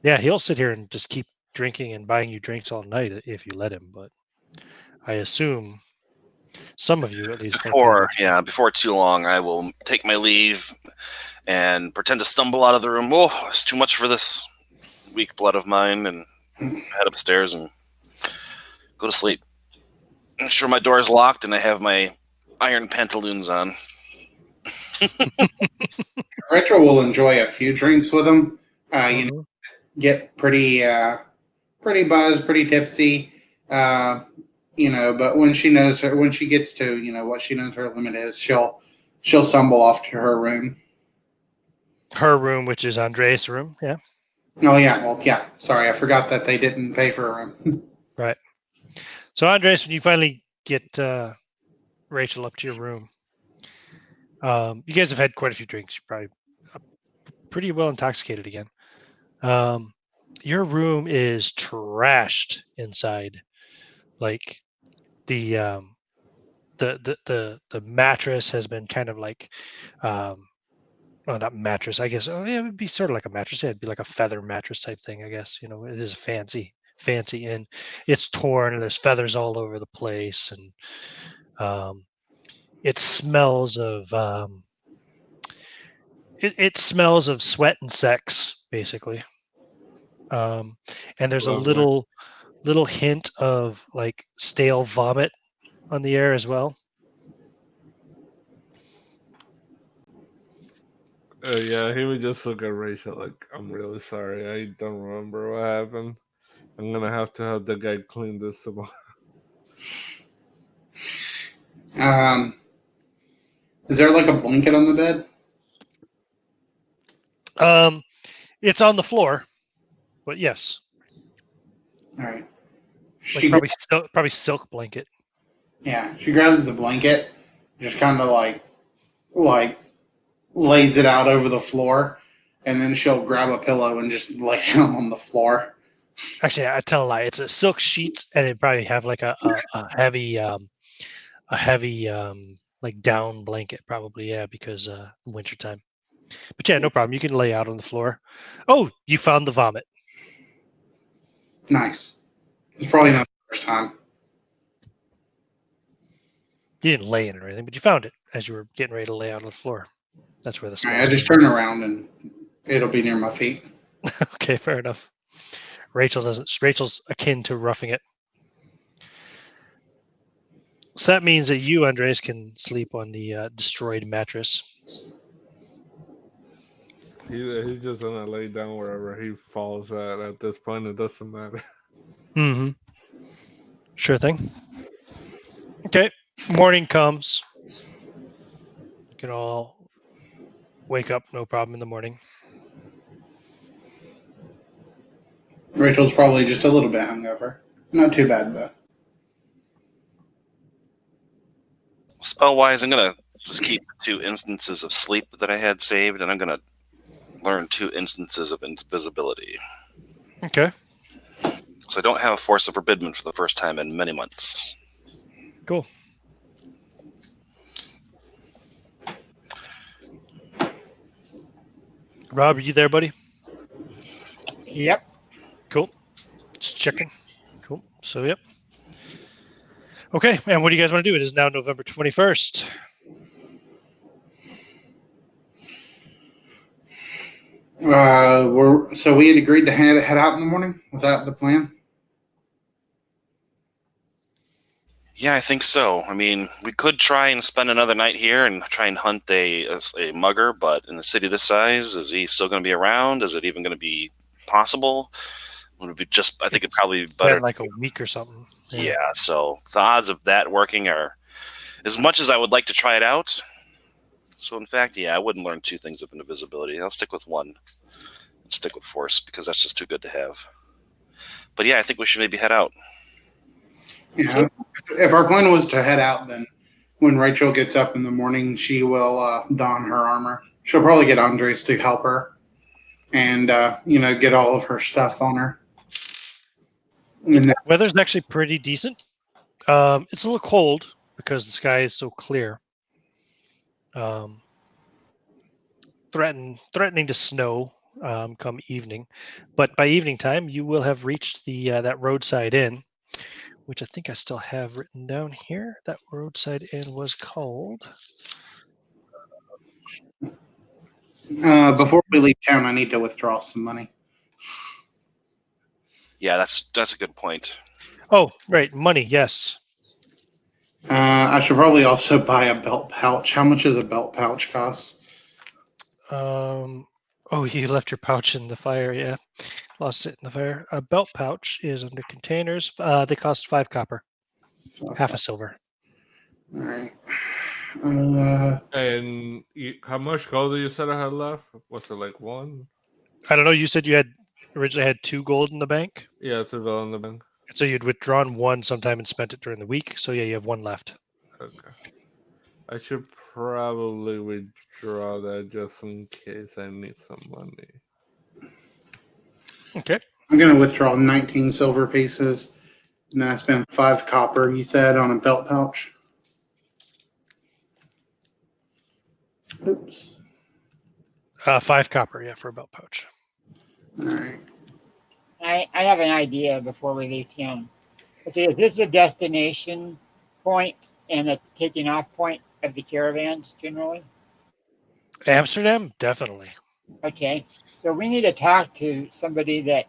yeah, he'll sit here and just keep drinking and buying you drinks all night if you let him. But I assume some of you at least. Before too long, I will take my leave and pretend to stumble out of the room. Oh, it's too much for this weak blood of mine, and head upstairs and go to sleep. I'm sure my door is locked and I have my iron pantaloons on. Retro will enjoy a few drinks with him. Get pretty buzzed, pretty tipsy. But when she gets to what she knows her limit is, she'll stumble off to her room. Her room, which is Andres' room, yeah. Oh yeah, well yeah. Sorry, I forgot that they didn't pay for a room. Right. So Andres, when you finally get Rachel up to your room, you guys have had quite a few drinks. You're probably pretty well intoxicated again. Your room is trashed inside. Like the mattress has been kind of like well, not mattress, I guess. Oh yeah, it would be sort of like a mattress. Yeah, it'd be like a feather mattress type thing, I guess. It is fancy and it's torn and there's feathers all over the place, and it smells of it smells of sweat and sex, basically. And there's a little hint of like stale vomit on the air as well. Yeah, he would just look at Rachel like, "I'm really sorry. I don't remember what happened. I'm gonna have to have the guy clean this tomorrow." Is there like a blanket on the bed? It's on the floor, but yes. All right. Like probably silk blanket. Yeah, she grabs the blanket, just kind of like lays it out over the floor, and then she'll grab a pillow and just lay down on the floor. Actually, I tell a lie. It's a silk sheet, and it probably have like a heavy like down blanket, probably. Yeah, because wintertime. But yeah, no problem. You can lay out on the floor. Oh, you found the vomit. Nice. It's probably not the first time. You didn't lay in it or anything, but you found it as you were getting ready to lay out on the floor. That's where the All right, I smells just come turn around and it'll be near my feet. from. Okay, fair enough. Rachel doesn't. Rachel's akin to roughing it. So that means that you, Andres, can sleep on the destroyed mattress. He's just gonna lay down wherever he falls at this point. It doesn't matter. Mm-hmm. Sure thing. Okay. Morning comes. You can all wake up, no problem in the morning. Rachel's probably just a little bit hungover. Not too bad though. Spell wise, I'm gonna just keep 2 instances of sleep that I had saved, and I'm gonna learn 2 instances of invisibility. Okay. So I don't have a force of forbidden for the first time in many months. Cool. Rob, are you there, buddy? Yep. Cool. Just checking. Cool. So, yep. Okay. And what do you guys want to do? It is now November 21st. We had agreed to head out in the morning. Was that the plan? Yeah, I think so. I mean, we could try and spend another night here and try and hunt a mugger, but in a city this size, is he still going to be around? Is it even going to be possible? Would it be just? I think it'd probably be better. Been like a week or something. Yeah. So the odds of that working are, as much as I would like to try it out. So in fact, yeah, I wouldn't learn 2 things of invisibility. I'll stick with 1. Stick with force because that's just too good to have. But yeah, I think we should maybe head out. Yeah. If our plan was to head out, then when Rachel gets up in the morning, she will don her armor. She'll probably get Andres to help her, and get all of her stuff on her. And Weather's actually pretty decent. It's a little cold because the sky is so clear. Threatening to snow come evening, but by evening time you will have reached the that roadside inn, which I think I still have written down here. That roadside inn was called. before we leave town, I need to withdraw some money. Yeah, that's a good point. Oh, right, money. Yes. I should probably also buy a belt pouch. How much does a belt pouch cost? Oh, you left your pouch in the fire. Yeah, lost it in the fire. A belt pouch is under containers. They cost 5 copper, half a silver. All right. And how much gold do you said I had left? Was it like 1? I don't know. You said you had originally had 2 gold in the bank. Yeah, it's a gold in the bank. So you'd withdrawn 1 sometime and spent it during the week. So yeah, you have 1 left. Okay. I should probably withdraw that just in case I need some money. Okay. I'm going to withdraw 19 silver pieces, and then I spent 5 copper, you said, on a belt pouch. Oops. 5 copper, yeah, for a belt pouch. All right. I have an idea before we leave town. Okay, is this a destination point and a taking off point of the caravans generally? Amsterdam, definitely. Okay, so we need to talk to somebody that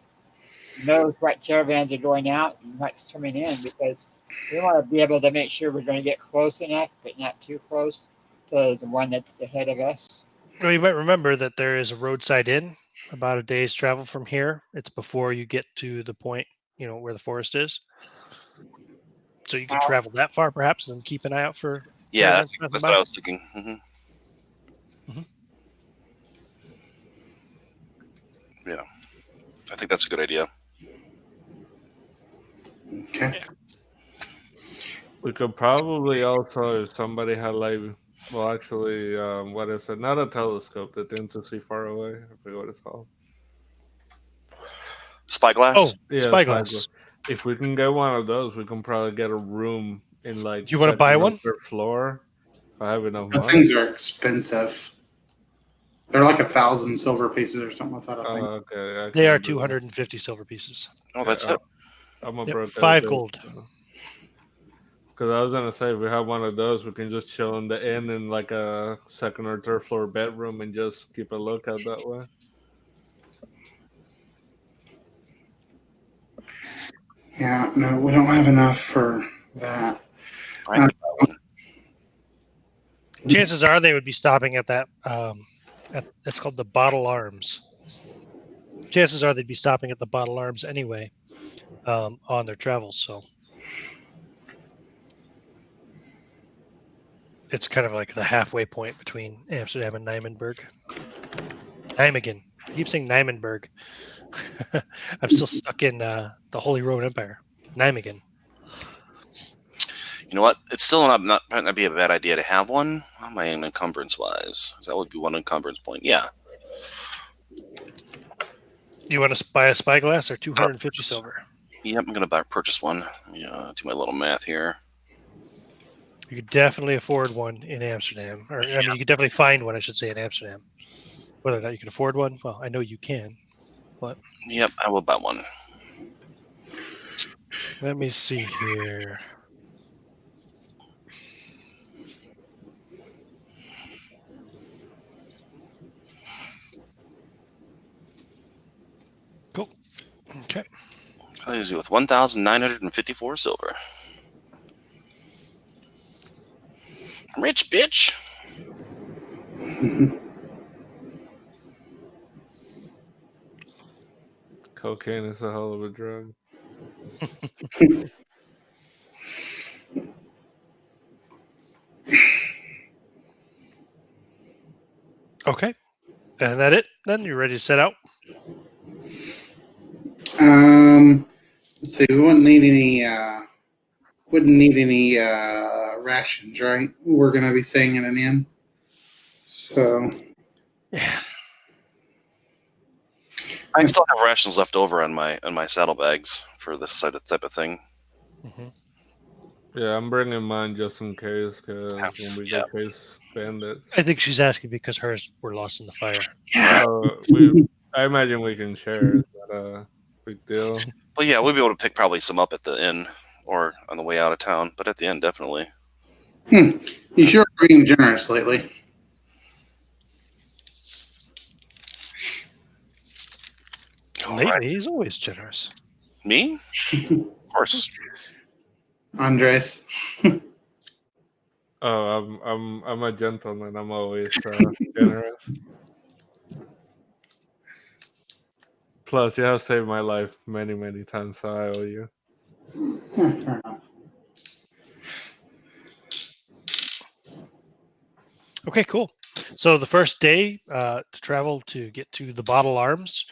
knows what caravans are going out and what's coming in, because we want to be able to make sure we're going to get close enough, but not too close to the one that's ahead of us. Well, you might remember that there is a roadside inn about a day's travel from here. It's before you get to the point, where the forest is. So you could travel that far, perhaps, and keep an eye out for. Yeah, that's what I was thinking. Mm-hmm. Yeah, I think that's a good idea. Okay. Yeah. We could probably also, if somebody had actually, what is it? Not a telescope, the thing to see far away. I forget what it's called. Spyglass? Oh, Yeah, spyglass. If we can get one of those, we can probably get a room in Do you want to buy one? Third floor. If I have enough Those money. things are expensive. They're like 1,000 silver pieces or something like that, I think. Okay. They are 250 silver pieces. Oh, that's it. I'm a Yep, broke 5 dude, gold. so. Because I was gonna say, if we have one of those, we can just chill in the inn in like a second or third floor bedroom and just keep a lookout that way. Yeah, no, we don't have enough for that. I could buy one. Chances are they would be stopping at that. It's called the Bottle Arms. Chances are they'd be stopping at the Bottle Arms anyway on their travels. So it's kind of like the halfway point between Amsterdam and Nijmegen. Nijmegen. I keep saying Nijmegen. I'm still stuck in the Holy Roman Empire. Nijmegen. You know what? It's still might not be a bad idea to have one. How am I in encumbrance wise? That would be one encumbrance point. Yeah. You want to buy a spyglass or 250 silver? Yep, I'm gonna purchase one. Yeah, do my little math here. You could definitely afford one in Amsterdam, or I mean, you could definitely find one. I should say in Amsterdam. Whether or not you can afford one, well, I know you can. But Yep, I will buy one. let me see here. Cool. Okay. That leaves you with 1,954 silver. Rich bitch. Cocaine is a hell of a drug. Okay. And that it? Then you're ready to set out? Let's see, we wouldn't need any rations, right? We're gonna be staying in an inn. So Yeah. I still have rations left over on my saddlebags for this type of thing. Mm-hmm. Yeah, I'm bringing mine just in case, because when we Yeah. go chase bandits, I think she's asking because hers were lost in the fire. yeah. I imagine we can share. It's not a big deal. Well, yeah, we'll be able to pick probably some up at the inn or on the way out of town, but at the end, definitely. You sure are being generous lately. Lately, he's always generous. Me? Of course. Andres. Oh, I'm a gentleman. I'm always generous. Plus, you have saved my life many, many times, so I owe you. Fair enough. Okay, cool. So the first day to travel to get to the Bottle Arms,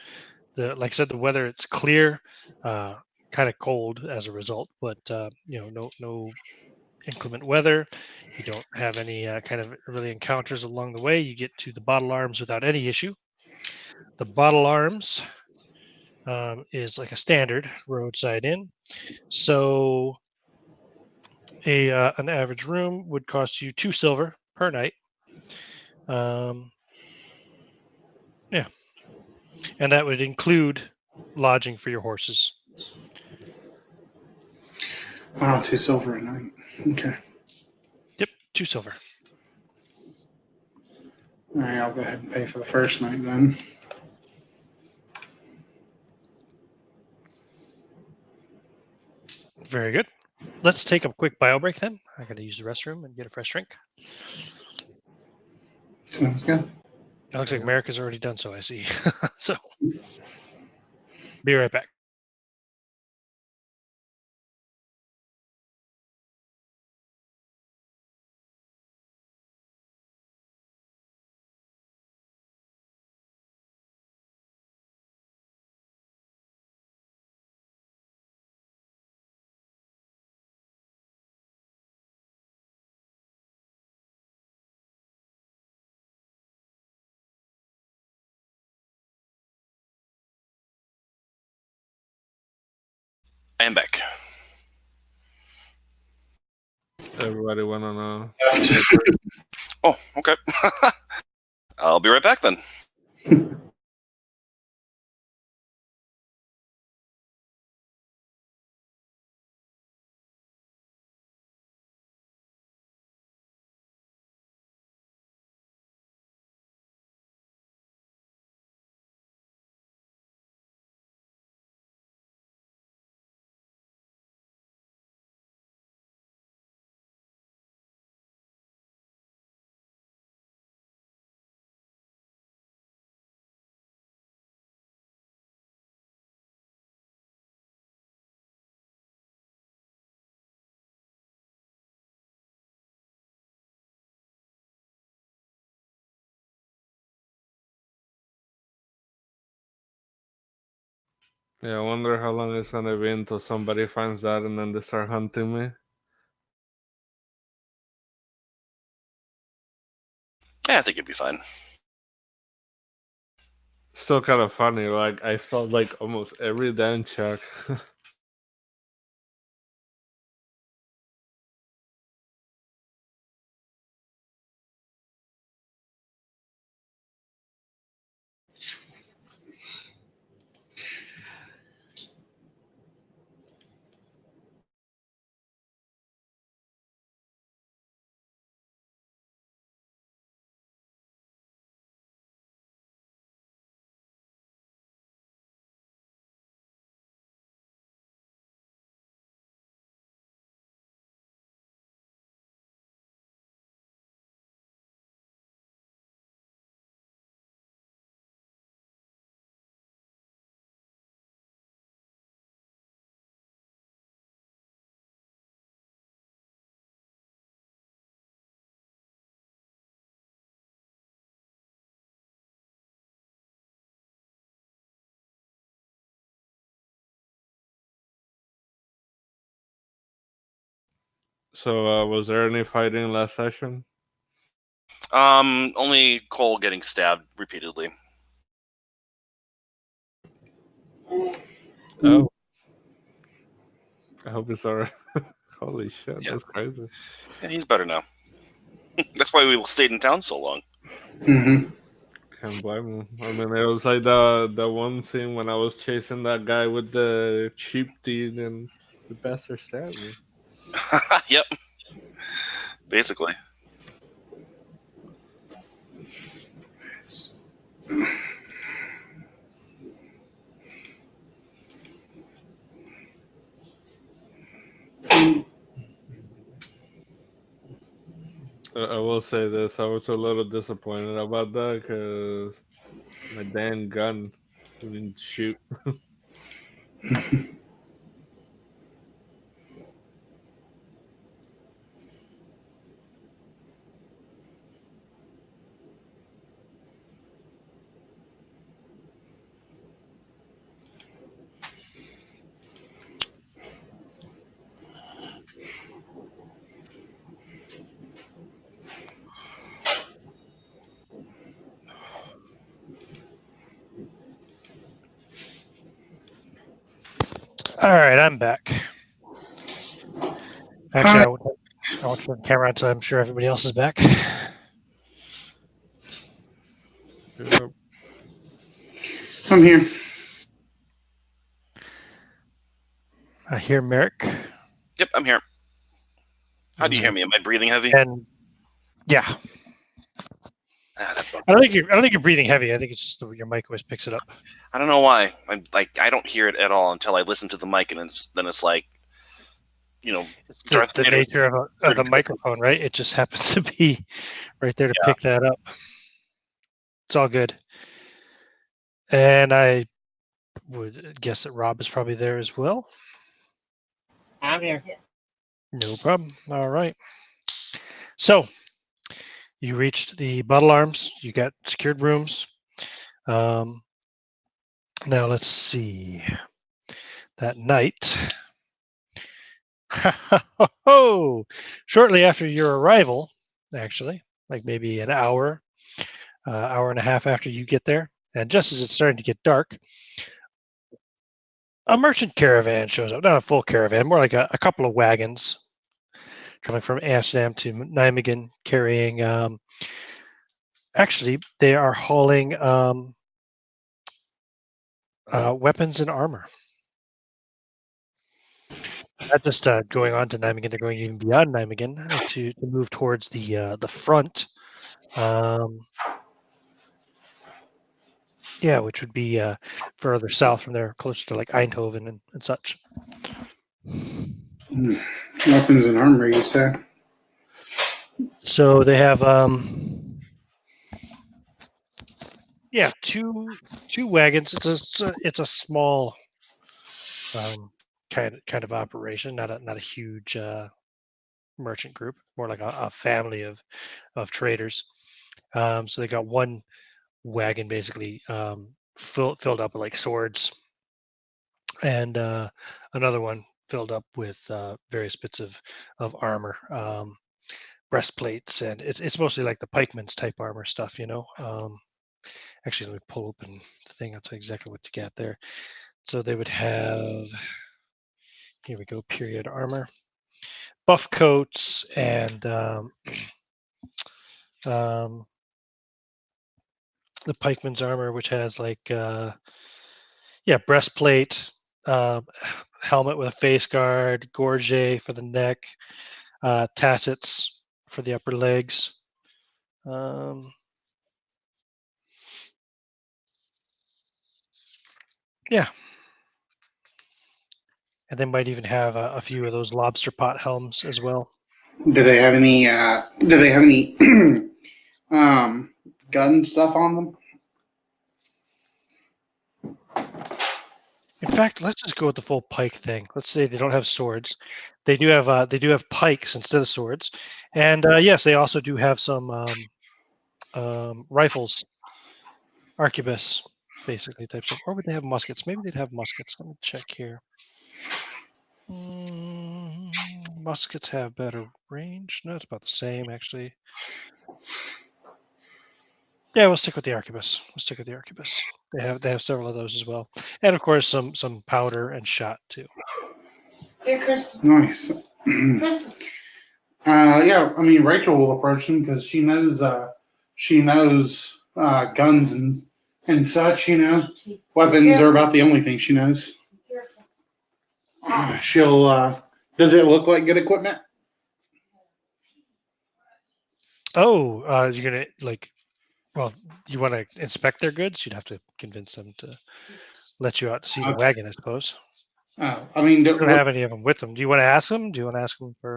like I said, the weather it's clear, kind of cold as a result, but no inclement weather. You don't have any kind of really encounters along the way. You get to the Bottle Arms without any issue. The Bottle Arms is like a standard roadside inn. So an average room would cost you 2 silver per night. Yeah, and that would include lodging for your horses. Wow, 2 silver a night. Okay. Yep, 2 silver. All right, I'll go ahead and pay for the first night then. Very good. Let's take a quick bio break then. I gotta use the restroom and get a fresh drink. Sounds good. It looks like America's already done so, I see. So, be right back. I am back. Everybody went on a. Oh, okay. I'll be right back then. Yeah, I wonder how long it's gonna be until somebody finds that and then they start hunting me. Yeah, I think you'd be fine. Still kind of funny. Like I felt like almost every damn check. So, was there any fighting last session? Only Cole getting stabbed repeatedly. Oh, I hope it's alright. Holy shit, Yeah. that's crazy. Yeah, he's better now. That's why we stayed in town so long. Mm-hmm. Can't blame him. I mean, it was like the one scene when I was chasing that guy with the cheap teeth and the bastard stabbed me. Yep. Basically. I will say this: I was a little disappointed about that because my damn gun wouldn't shoot. All right, I'm back. Actually, I won't turn the camera on until I'm sure everybody else is back. Yep. I'm here. I hear Merrick. Yep, I'm here. How do you hear me? Am I breathing heavy? And yeah, That bugged I me. don't think you're breathing heavy. I think it's just your mic always picks it up. I don't know why. I don't hear it at all until I listen to the mic, and then it's like, It's Darth the Vader. nature of the microphone, right? It just happens to be right there to pick that up. It's all good. And I would guess that Rob is probably there as well. I'm here. No problem. All right. So you reached the Battle Arms. You got secured rooms. Now let's see. That night, shortly after your arrival, actually, like maybe an hour, hour and a half after you get there, and just as it's starting to get dark, a merchant caravan shows up. Not a full caravan, more like a couple of wagons traveling from Amsterdam to Nijmegen, carrying. Actually, they are hauling weapons and armor. Not just going on to Nijmegen, they're going even beyond Nijmegen to move towards the front. Yeah, which would be further south from there, closer to like Eindhoven and such. Weapons and armor, you say? So they have two wagons. It's a small kind of operation, not a huge merchant group, more like a family of traders. So they got one wagon basically filled up with like swords and another one filled up with various bits of armor, breastplates, and it's mostly like the pikeman's type armor stuff, actually, let me pull open the thing. I'll tell you exactly what you got there. So they would have, here we go, period armor, buff coats, and um, the pikeman's armor, which has like, breastplate, uh, helmet with a face guard, gorget for the neck, tassets for the upper legs. Yeah. And they might even have a few of those lobster pot helms as well. Do they have any? Do they have any gun stuff on them? In fact, let's just go with the full pike thing. Let's say they don't have swords. They do have pikes instead of swords, and yes, they also do have some rifles, arquebus, basically type stuff. Or would they have muskets? Maybe they'd have muskets. Let me check here. Muskets have better range. No, it's about the same actually. Yeah, we'll stick with the arquebus. They have several of those as well, and of course some powder and shot too. Here, Crystal. Nice. Crystal. Yeah, I mean Rachel will approach them because she knows guns and such. Weapons are about the only thing she knows. Careful. She'll. Does it look like good equipment? Oh, you're gonna well, you want to inspect their goods? You'd have to convince them to let you out to see the Okay. wagon, I suppose. Oh, I mean, You don't have any of them with them. Do you want to ask them? Do you want to ask them for?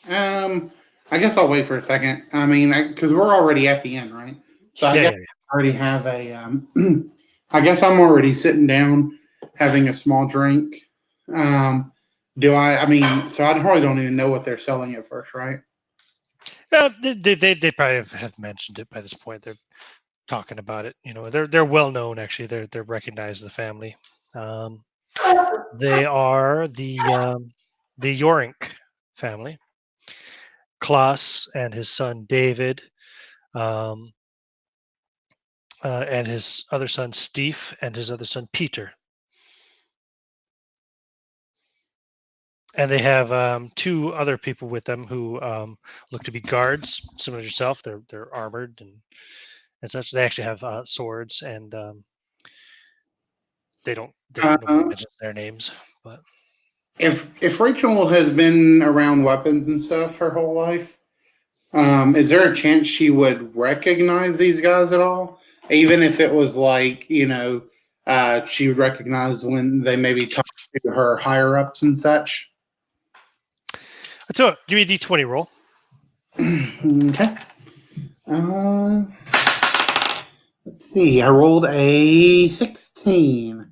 I guess I'll wait for a second. I mean, because we're already at the end, right? So I Yeah, guess I already have a. I guess I'm already sitting down, having a small drink. Do I? I mean, so I probably don't even know what they're selling at first, right? They probably have mentioned it by this point. They're talking about it. They're well known actually. They're recognized as the family. They are the Yorink family. Klaus and his son David, and his other son Steve, and his other son Peter. And they have two other people with them who look to be guards, similar to yourself. They're armored and such. They actually have swords, and nobody mentions their names. But If Rachel has been around weapons and stuff her whole life, is there a chance she would recognize these guys at all? Even if it was like, she would recognize when they maybe talk to her higher ups and such. so give me a D20 roll. Okay. Let's see. I rolled a 16.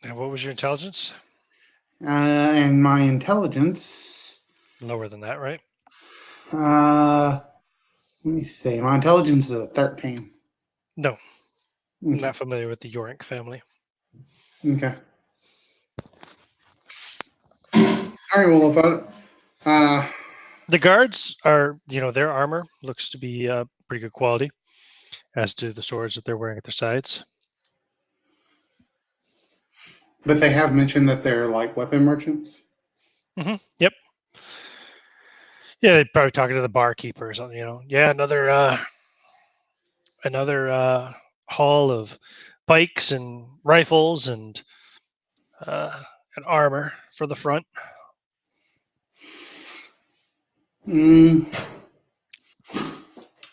And what was your intelligence? And my intelligence. Lower than that, right? Let me see. My intelligence is a 13. No, I'm Okay. not familiar with the Yorink family. Okay. All right. Well, if The guards are, their armor looks to be pretty good quality, as do the swords that they're wearing at their sides. but they have mentioned that they're like weapon merchants. Yep. Yeah, they're probably talking to the barkeeper or something. Yeah, another haul of pikes and rifles and armor for the front.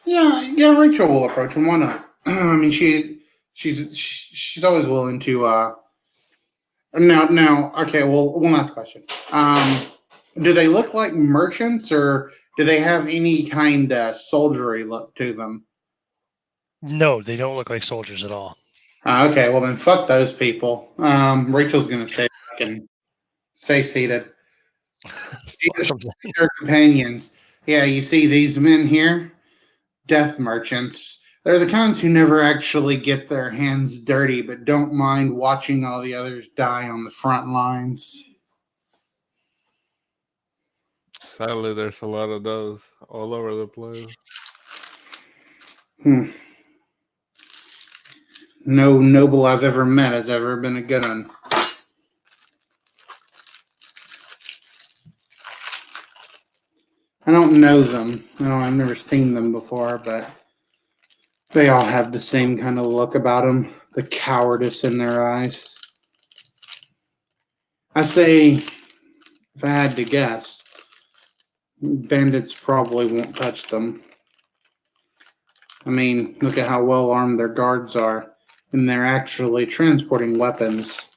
Yeah. Rachel will approach him. Why not? I mean, she's always willing to. Now. Okay. Well, one last question. Do they look like merchants, or do they have any kind of soldiery look to them? No, they don't look like soldiers at all. Okay. Well, then fuck those people. Rachel's gonna say, "Fucking stay seated." Her companions. Yeah, you see these men here, death merchants. They're the kinds who never actually get their hands dirty, but don't mind watching all the others die on the front lines. Sadly, there's a lot of those all over the place. No noble I've ever met has ever been a good one. I don't know them. I've never seen them before, but they all have the same kind of look about them, the cowardice in their eyes. I say, if I had to guess, bandits probably won't touch them. I mean, look at how well armed their guards are, and they're actually transporting weapons.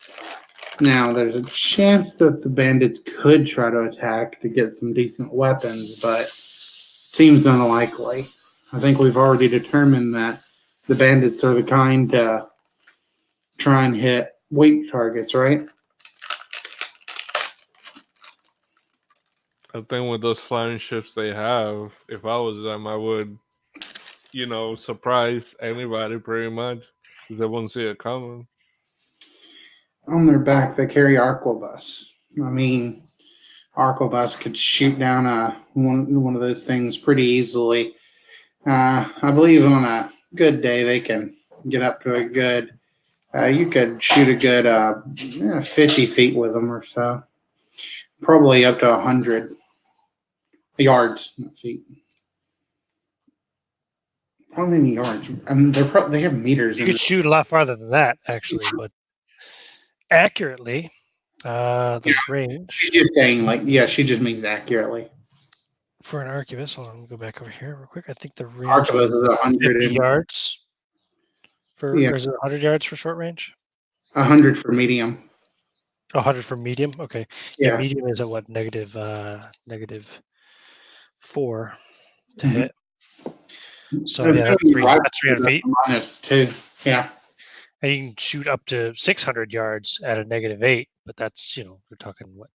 Now, there's a chance that the bandits could try to attack to get some decent weapons, but seems unlikely. I think we've already determined that the bandits are the kind to try and hit weak targets, right? I think with those flying ships they have, if I was them, I would, surprise anybody pretty much because they won't see it coming. On their back, they carry arquebus. I mean, arquebus could shoot down one of those things pretty easily. I believe on a good day they can get up to a good. You could shoot a good 50 feet with them or so. Probably up to 100 yards, not feet. How many yards? I mean, they have meters. You could shoot a lot farther than that, actually, but accurately, the range. She's just saying, she just means accurately. For an arquebus, hold on, let me go back over here real quick. I think the range Arquebus is 100 yards. Or is it 100 yards for short range? 100 for medium. 100 for medium? Okay. Yeah. Medium is at what? Negative 4 to hit. So that's 300 feet. -2. Yeah. And you can shoot up to 600 yards at a -8, but that's, we're talking what?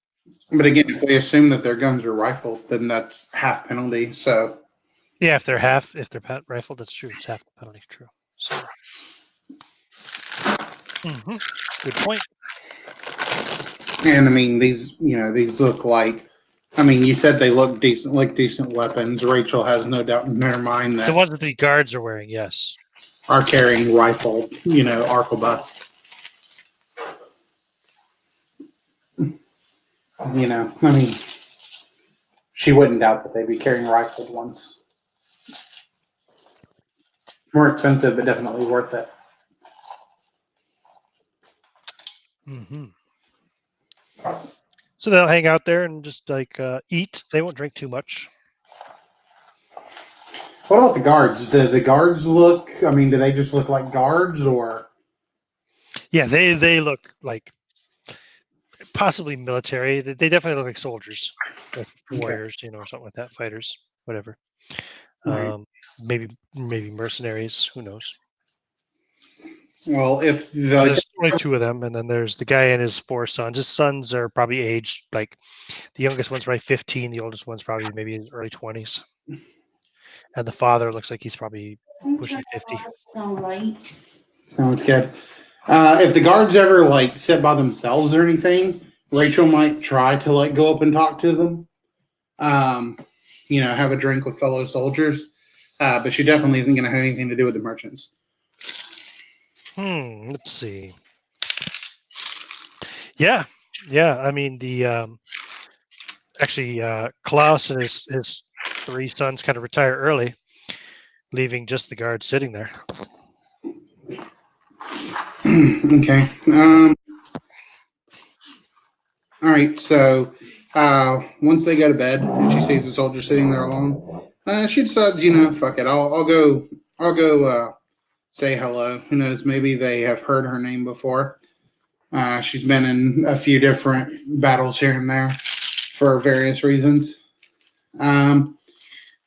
But again, if we assume that their guns are rifled, then that's half penalty. So yeah, if they're rifled, that's true. It's half the penalty. True. So good point. And I mean, these look like. I mean, you said they look decent, like decent weapons. Rachel has no doubt in her mind that the ones that the guards are wearing, yes, are carrying rifle, arquebus. I mean, she wouldn't doubt that they'd be carrying rifled ones. More expensive, but definitely worth it. So they'll hang out there and just eat. They won't drink too much. What about the guards? Do the guards look? I mean, do they just look like guards, or? Yeah, they look like possibly military. They definitely look like soldiers, like warriors, or something like that, fighters, whatever. Right. Maybe mercenaries. Who knows? Well, if there's only 2 of them, and then there's the guy and his 4 sons. His sons are probably aged like the youngest one's probably 15, the oldest one's probably maybe in his early 20s, and the father looks like he's probably pushing 50. All right. Sounds good. If the guards ever sit by themselves or anything, Rachel might try to go up and talk to them. Have a drink with fellow soldiers, but she definitely isn't going to have anything to do with the merchants. Let's see. Yeah. I mean, the Klaus and his 3 sons kind of retire early, leaving just the guards sitting there. Okay. All right. So once they go to bed and she sees the soldier sitting there alone, she decides, fuck it. I'll go say hello. Who knows? Maybe they have heard her name before. She's been in a few different battles here and there for various reasons.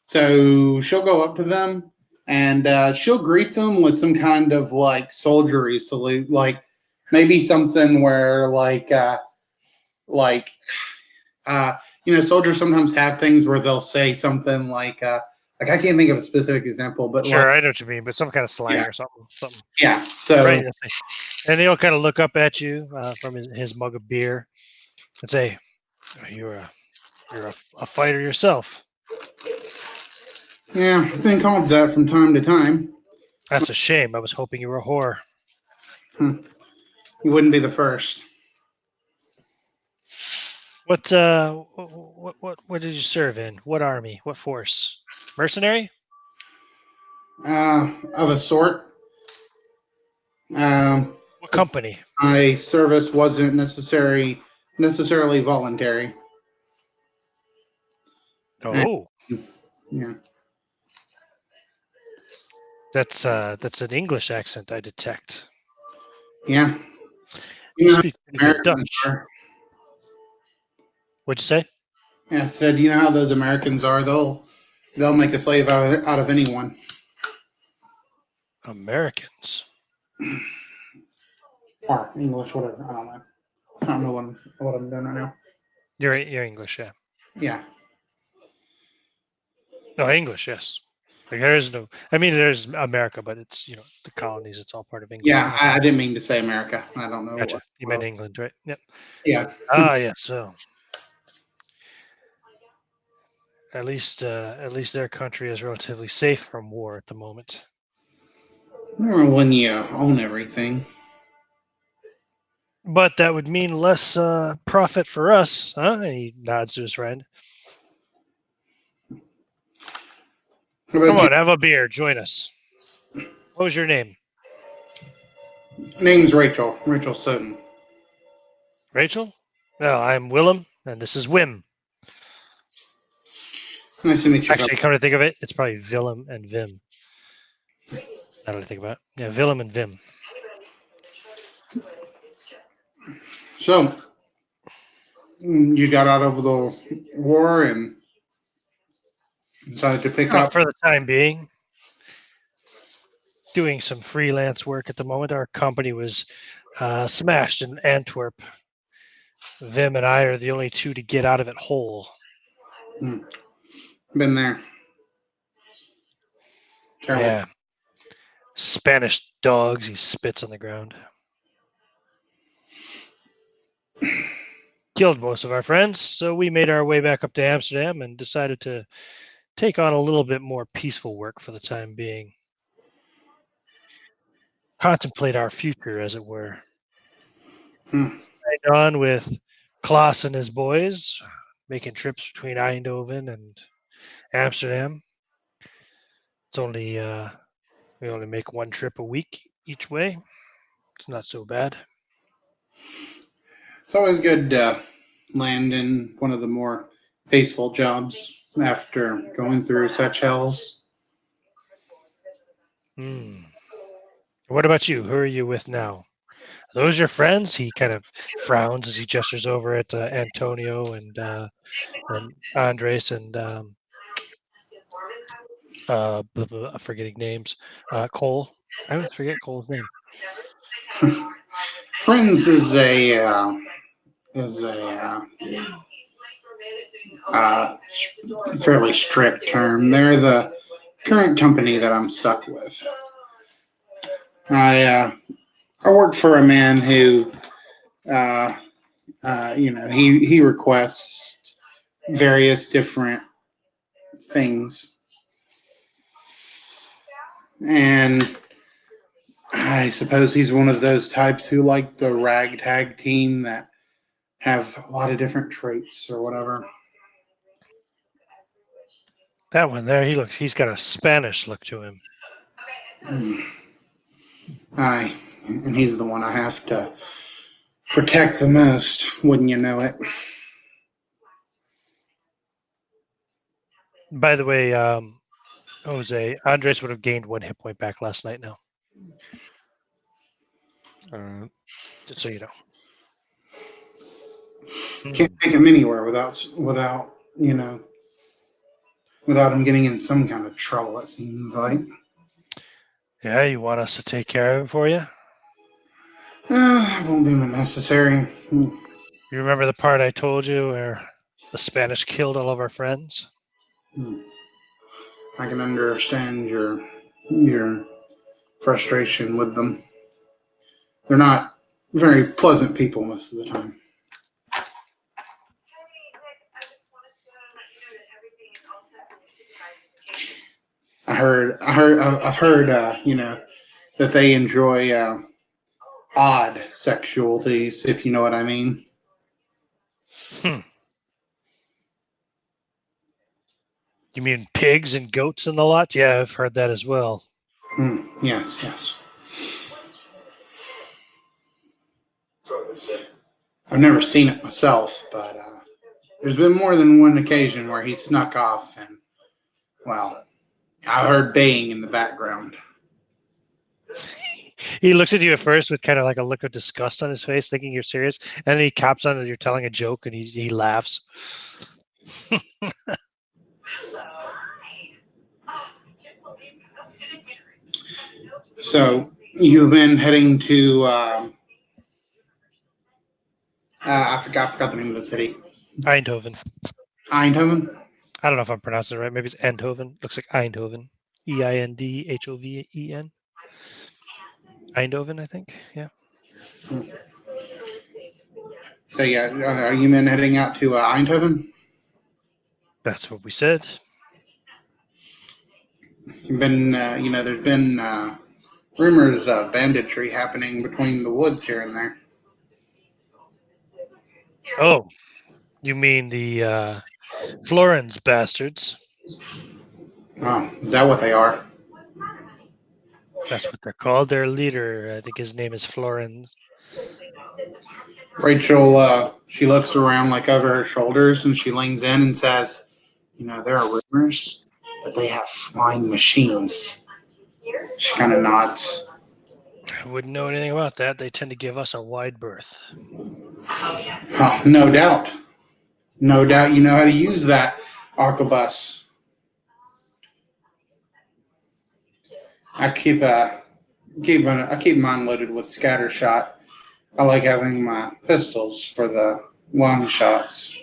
So she'll go up to them and she'll greet them with some kind of soldiery salute, maybe something where soldiers sometimes have things where they'll say something like Like I can't think of a specific example, but Sure, like I know what you mean, but some kind of slang Yeah. or something. yeah. So Right. And he'll kind of look up at you from his mug of beer and say, "You're a fighter yourself." yeah, I've been called that from time to time. That's a shame. I was hoping you were a whore. You wouldn't be the first. What did you serve in? What army? What force? Mercenary? Of a sort. What company? My service wasn't necessarily voluntary. Oh, Yeah. that's an English accent I detect. Yeah. You You know speak pretty how good Americans Dutch. are. What'd you say? Yeah, I said, you know how those Americans are. They'll make a slave out of anyone. Americans. Or English, whatever. I don't know. I don't know what I'm doing right now. You're English, yeah. Yeah. No, English, yes. Like there's no. I mean, there's America, but it's the colonies. It's all part of England. Yeah, I didn't mean to say America. I don't know. Gotcha. You meant England, right? Yep. Yeah. Ah, yes. So at least their country is relatively safe from war at the moment. Well, when you own everything. But that would mean less profit for us, huh? And he nods to his friend. How about Come you? on, have a beer. Join us. What was your name? Name's Rachel. Rachel Soden. Rachel? No, I'm Willem, and this is Wim. Nice to meet you. Actually, come to think of it, it's probably Willem and Vim. Now that I think about it. Yeah, Willem and Vim. So, you got out of the war and decided to pick up. For the time being, doing some freelance work at the moment. Our company was smashed in Antwerp. Vim and I are the only two to get out of it whole. Been there. Terrible. Yeah. Spanish dogs, he spits on the ground. Killed most of our friends, so we made our way back up to Amsterdam and decided to take on a little bit more peaceful work for the time being. Contemplate our future, as it were. Stayed on with Klaas and his boys, making trips between Eindhoven and Amsterdam. It's only we only make one trip a week each way. It's not so bad. It's always good to land in one of the more peaceful jobs after going through such hells. What about you? Who are you with now? Are those your friends? He kind of frowns as he gestures over at Antonio and Andres and I'm forgetting names. Cole. I always forget Cole's name. Friends is a fairly strict term. They're the current company that I'm stuck with. I work for a man who, he requests various different things, and I suppose he's one of those types who like the ragtag team that have a lot of different traits or whatever. That one there, he's got a Spanish look to him. Aye, and he's the one I have to protect the most, wouldn't you know it? By the way, Jose, Andres would have gained 1 hit point back last night now. All right. Just so you know. Can't take him anywhere without him getting in some kind of trouble, it seems like. Yeah, you want us to take care of him for you? Won't be necessary. You remember the part I told you where the Spanish killed all of our friends? I can understand your frustration with them. They're not very pleasant people most of the time. I've heard, that they enjoy odd sexualties, if you know what I mean. Hmm. You mean pigs and goats and the lot? Yeah, I've heard that as well. Yes, yes. I've never seen it myself, but there's been more than one occasion where he snuck off, and well, I heard baying in the background. He looks at you at first with kind of like a look of disgust on his face, thinking you're serious, and then he cops on that you're telling a joke, and he laughs. So you've been heading to I forgot the name of the city. Eindhoven. Eindhoven. I don't know if I'm pronouncing it right. Maybe it's Eindhoven. Looks like Eindhoven. Eindhoven. Eindhoven, I think. Yeah. So yeah, are you men heading out to Eindhoven? That's what we said. Been there's been rumors of banditry happening between the woods here and there. Oh, you mean the Florence bastards? Oh, is that what they are? That's what they're called. Their leader, I think his name is Florence. Rachel, she looks around like over her shoulders and she leans in and says, there are rumors that they have flying machines. She kind of nods. I wouldn't know anything about that. They tend to give us a wide berth. Oh, no doubt. No doubt you know how to use that arquebus. I keep mine loaded with scatter shot. I like having my pistols for the long shots.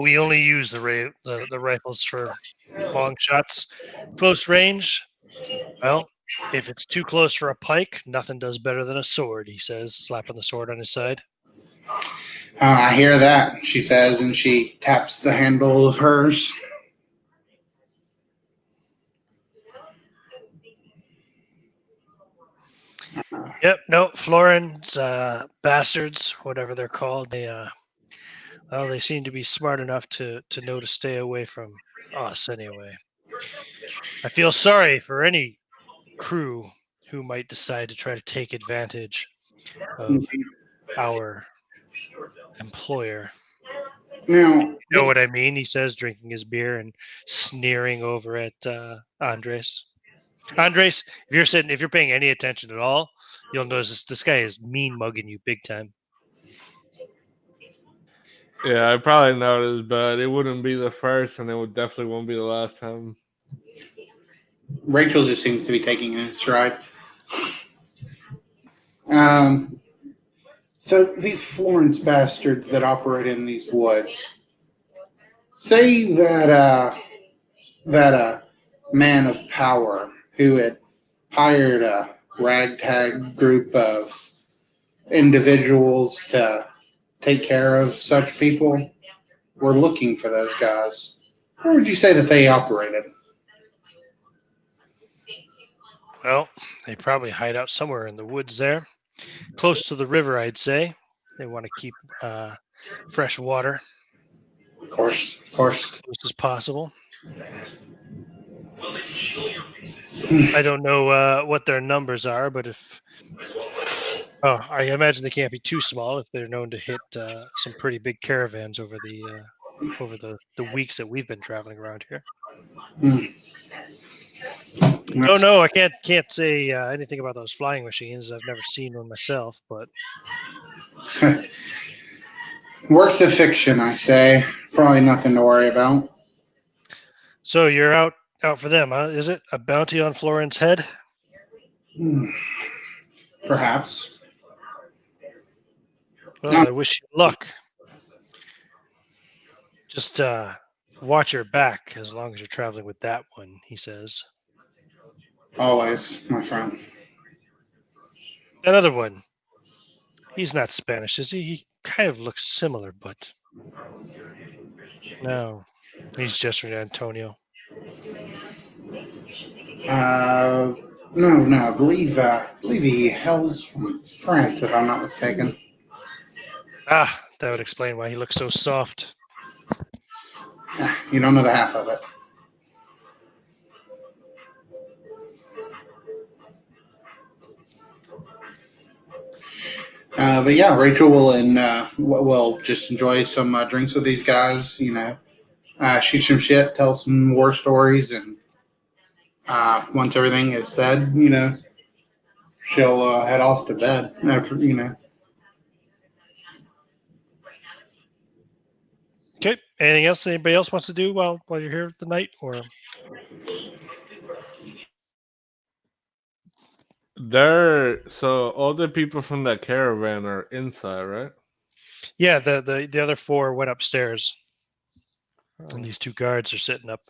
We only use the rifles for long shots. Close range, well, if it's too close for a pike, nothing does better than a sword, he says, slapping the sword on his side. I hear that, she says, and she taps the handle of hers. Yep, no, Florence bastards, whatever they're called, they seem to be smart enough to know to stay away from us anyway. I feel sorry for any crew who might decide to try to take advantage of our employer. Now, You know what I mean? He says, drinking his beer and sneering over at Andres. Andres, if you're paying any attention at all, you'll notice this guy is mean mugging you big time. Yeah, I probably noticed, but it wouldn't be the first, and it definitely won't be the last time. Rachel just seems to be taking it in stride. Um, so these Florence bastards that operate in these woods, say that man of power who had hired a ragtag group of individuals to take care of such people were looking for those guys. Where would you say that they operated? Well, they probably hide out somewhere in the woods there, close to the river, I'd say. They want to keep fresh water Of course, of as course. close as possible. I don't know what their numbers are, but I imagine they can't be too small if they're known to hit some pretty big caravans over the weeks that we've been traveling around here. Oh no, I can't say anything about those flying machines. I've never seen one myself, but Works of fiction, I say. Probably nothing to worry about. so you're out for them, huh? Is it a bounty on Florence's head? Perhaps. Well, I wish you luck. Just watch your back as long as you're traveling with that one, he says. Always, my friend. That other one, he's not Spanish, is he? He kind of looks similar, but no, he's gesturing to Antonio. No, I believe he hails from France, if I'm not mistaken. Ah, that would explain why he looks so soft. You don't know the half of it. But yeah, Rachel will just enjoy some drinks with these guys. Shoot some shit, tell some war stories, and once everything is said, she'll head off to bed. After. Okay. Anything else anybody else wants to do while you're here tonight, or So all the people from that caravan are inside, right? yeah, the other four went upstairs, Oh. and these two guards are sitting up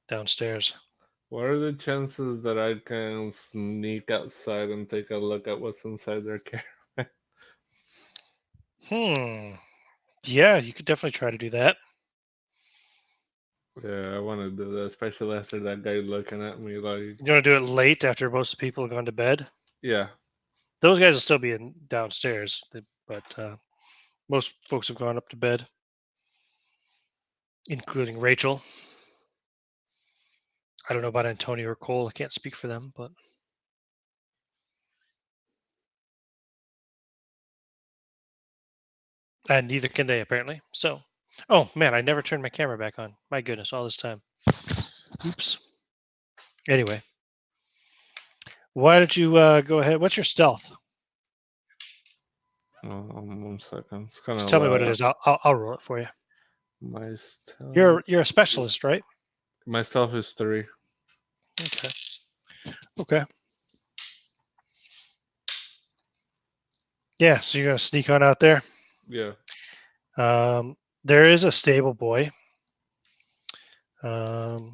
downstairs. What are the chances that I can sneak outside and take a look at what's inside their caravan? Yeah, you could definitely try to do that. Yeah, I want to do that, especially after that guy looking at me like, You want to do it late after most people have gone to bed? yeah. Those guys will still be downstairs, but most folks have gone up to bed, including Rachel. I don't know about Antonio or Cole. I can't speak for them, but and neither can they apparently. So, oh man, I never turned my camera back on. My goodness, all this time. Oops. Anyway, why don't you go ahead? What's your stealth? 1 second. It's kind Just of tell me what it is. I'll roll it for you. My stealth. You're a specialist, right? My stealth is 3. Okay. Okay. Yeah, so you're gonna sneak on out there. Yeah. There is a stable boy. But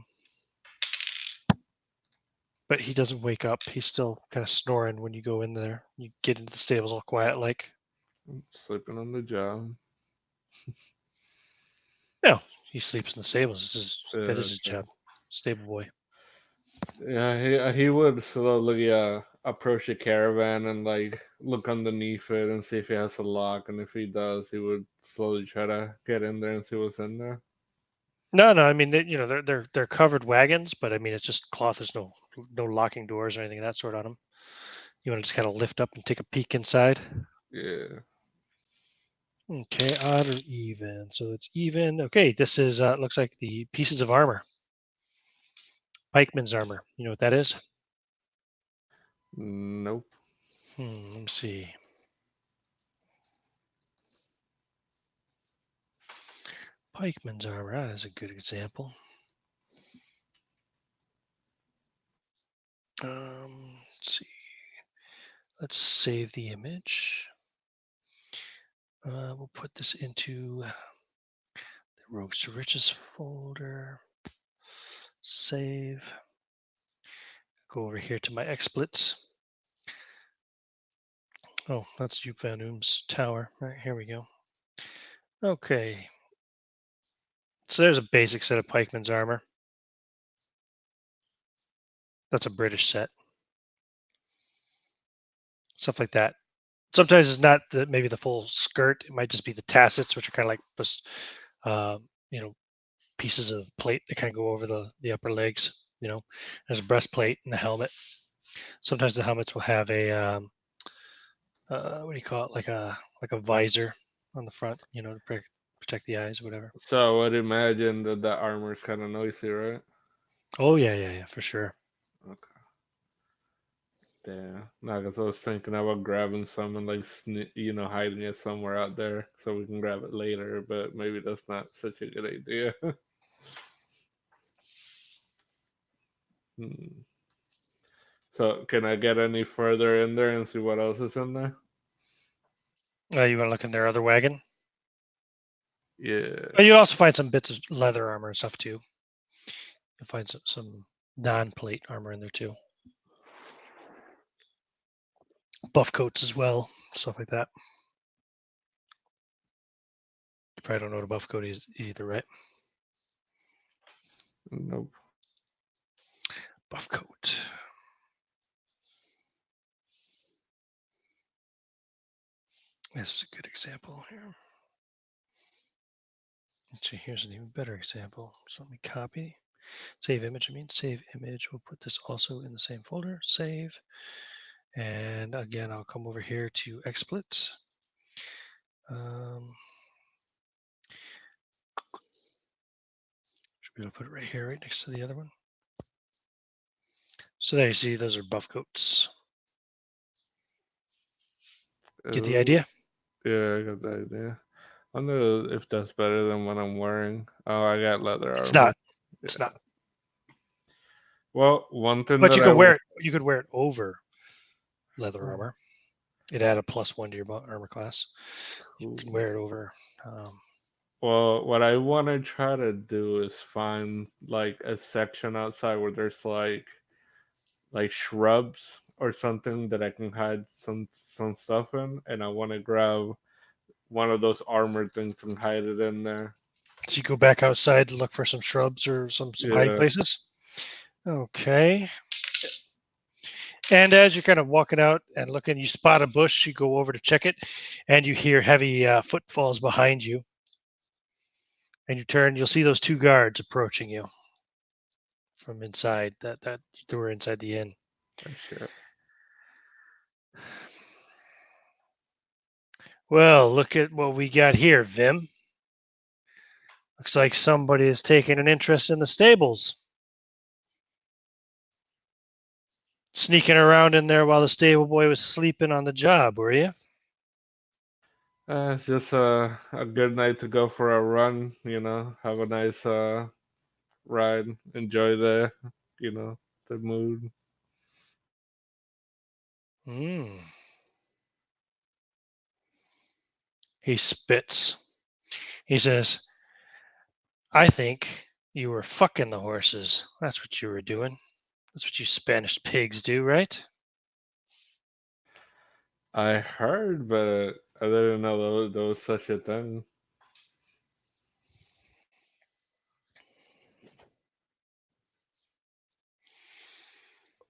he doesn't wake up. He's still kind of snoring when you go in there. You get into the stables all quiet, like. I'm sleeping on the job. No, he sleeps in the stables. That is his Okay. job. Stable boy. Yeah, he would slowly approach the caravan and like look underneath it and see if he has a lock, and if he does, he would slowly try to get in there and see what's in there. No. I mean, they're covered wagons, but I mean, it's just cloth. There's no locking doors or anything of that sort on them. You want to just kind of lift up and take a peek inside. Yeah. Okay, odd or even. So it's even. Okay, this is looks like the pieces of armor. Pikeman's armor. You know what that is? Nope. Let me see. Pikeman's armor. That is a good example. Let's see. Let's save the image. We'll put this into the Rogues to Riches folder. Save. Go over here to my XSplits. Oh, that's Juke Van Oom's tower. All right, here we go. Okay. So there's a basic set of Pikeman's armor. That's a British set. Stuff like that. Sometimes it's not maybe the full skirt. It might just be the tassets, which are kind of like just, pieces of plate that kind of go over the upper legs. There's a breastplate and a helmet. Sometimes the helmets will have a what do you call it, like a visor on the front, to protect the eyes or whatever. So I would imagine that armor is kind of noisy, right? Oh yeah, for sure. Okay. Yeah. No, because I was thinking about grabbing some and like hiding it somewhere out there so we can grab it later, but maybe that's not such a good idea. So can I get any further in there and see what else is in there? You want to look in their other wagon? Yeah. But you'll also find some bits of leather armor and stuff too. You'll find some non-plate armor in there too. Buff coats as well, stuff like that. You probably don't know what a buff coat is either, right? Nope. Buff coat. This is a good example here. Actually, here's an even better example. So let me copy. Save image, save image. We'll put this also in the same folder. Save. And again, I'll come over here to XSplit. Should be able to put it right here, right next to the other one. So there you see, those are buff coats. Get the idea? Yeah, I got the idea. I wonder if that's better than what I'm wearing. Oh, I got leather It's armor. not. It's not. Well, one thing But that you could wear it. You could wear it over leather Oh. armor. It add a +1 to your armor class. You can Cool. wear it over. Well, what I want to try to do is find like a section outside where there's like shrubs or something that I can hide some stuff in, and I want to grab one of those armored things and hide it in there. So you go back outside to look for some shrubs or some hiding Yeah. places. Okay. And as you're kind of walking out and looking, you spot a bush. You go over to check it, and you hear heavy footfalls behind you. And you turn. You'll see those 2 guards approaching you from inside that were inside the inn. Oh, shit. Well, look at what we got here, Vim. Looks like somebody is taking an interest in the stables. Sneaking around in there while the stable boy was sleeping on the job, were you? It's just a good night to go for a run, have a nice ride, enjoy the mood. He spits. He says, I think you were fucking the horses. That's what you were doing. That's what you Spanish pigs do, right? I heard, but I didn't know there was such a thing.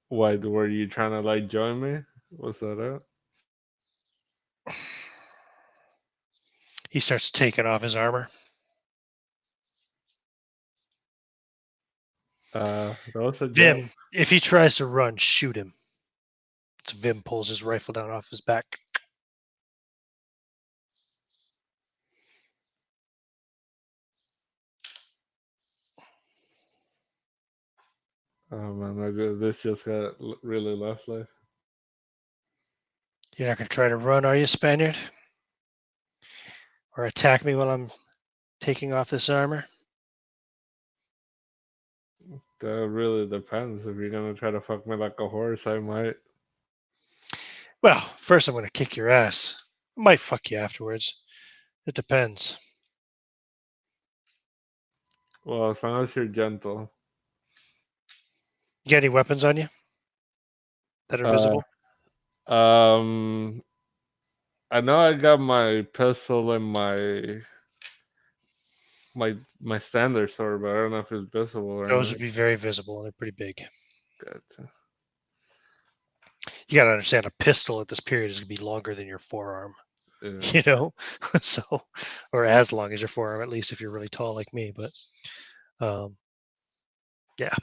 Why were you trying to like join me? Was that it? He starts taking off his armor. That was a Vim, joke. if he tries to run, shoot him. So Vim pulls his rifle down off his back. Oh man, this just got really lovely. You're not going to try to run, are you, Spaniard? Or attack me while I'm taking off this armor? That really depends. If you're gonna try to fuck me like a horse, I might. Well, first I'm going to kick your ass. I might fuck you afterwards. It depends. Well, as long as you're gentle. You got any weapons on you that are visible? I know I got my pistol and my standard sword, but I don't know if it's visible or Those not. would be very visible. They're pretty big. Gotcha. You got to understand a pistol at this period is going to be longer than your forearm. Yeah. So, or as long as your forearm, at least if you're really tall like me. But yeah.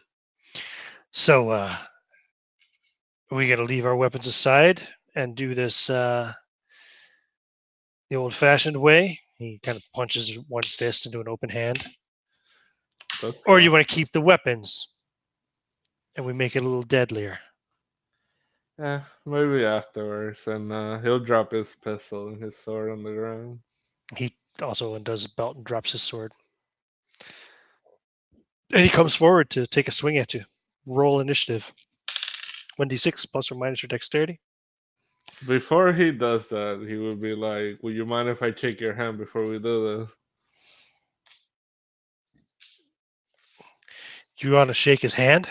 So we got to leave our weapons aside and do this the old-fashioned way. He kind of punches one fist into an open hand. Okay. Or you want to keep the weapons and we make it a little deadlier. Yeah, maybe afterwards, and he'll drop his pistol and his sword on the ground. He also undoes his belt and drops his sword. And he comes forward to take a swing at you. Roll initiative. 1d6 plus or minus your dexterity. Before he does that, he would be like, "Would you mind if I shake your hand before we do this?" You want to shake his hand?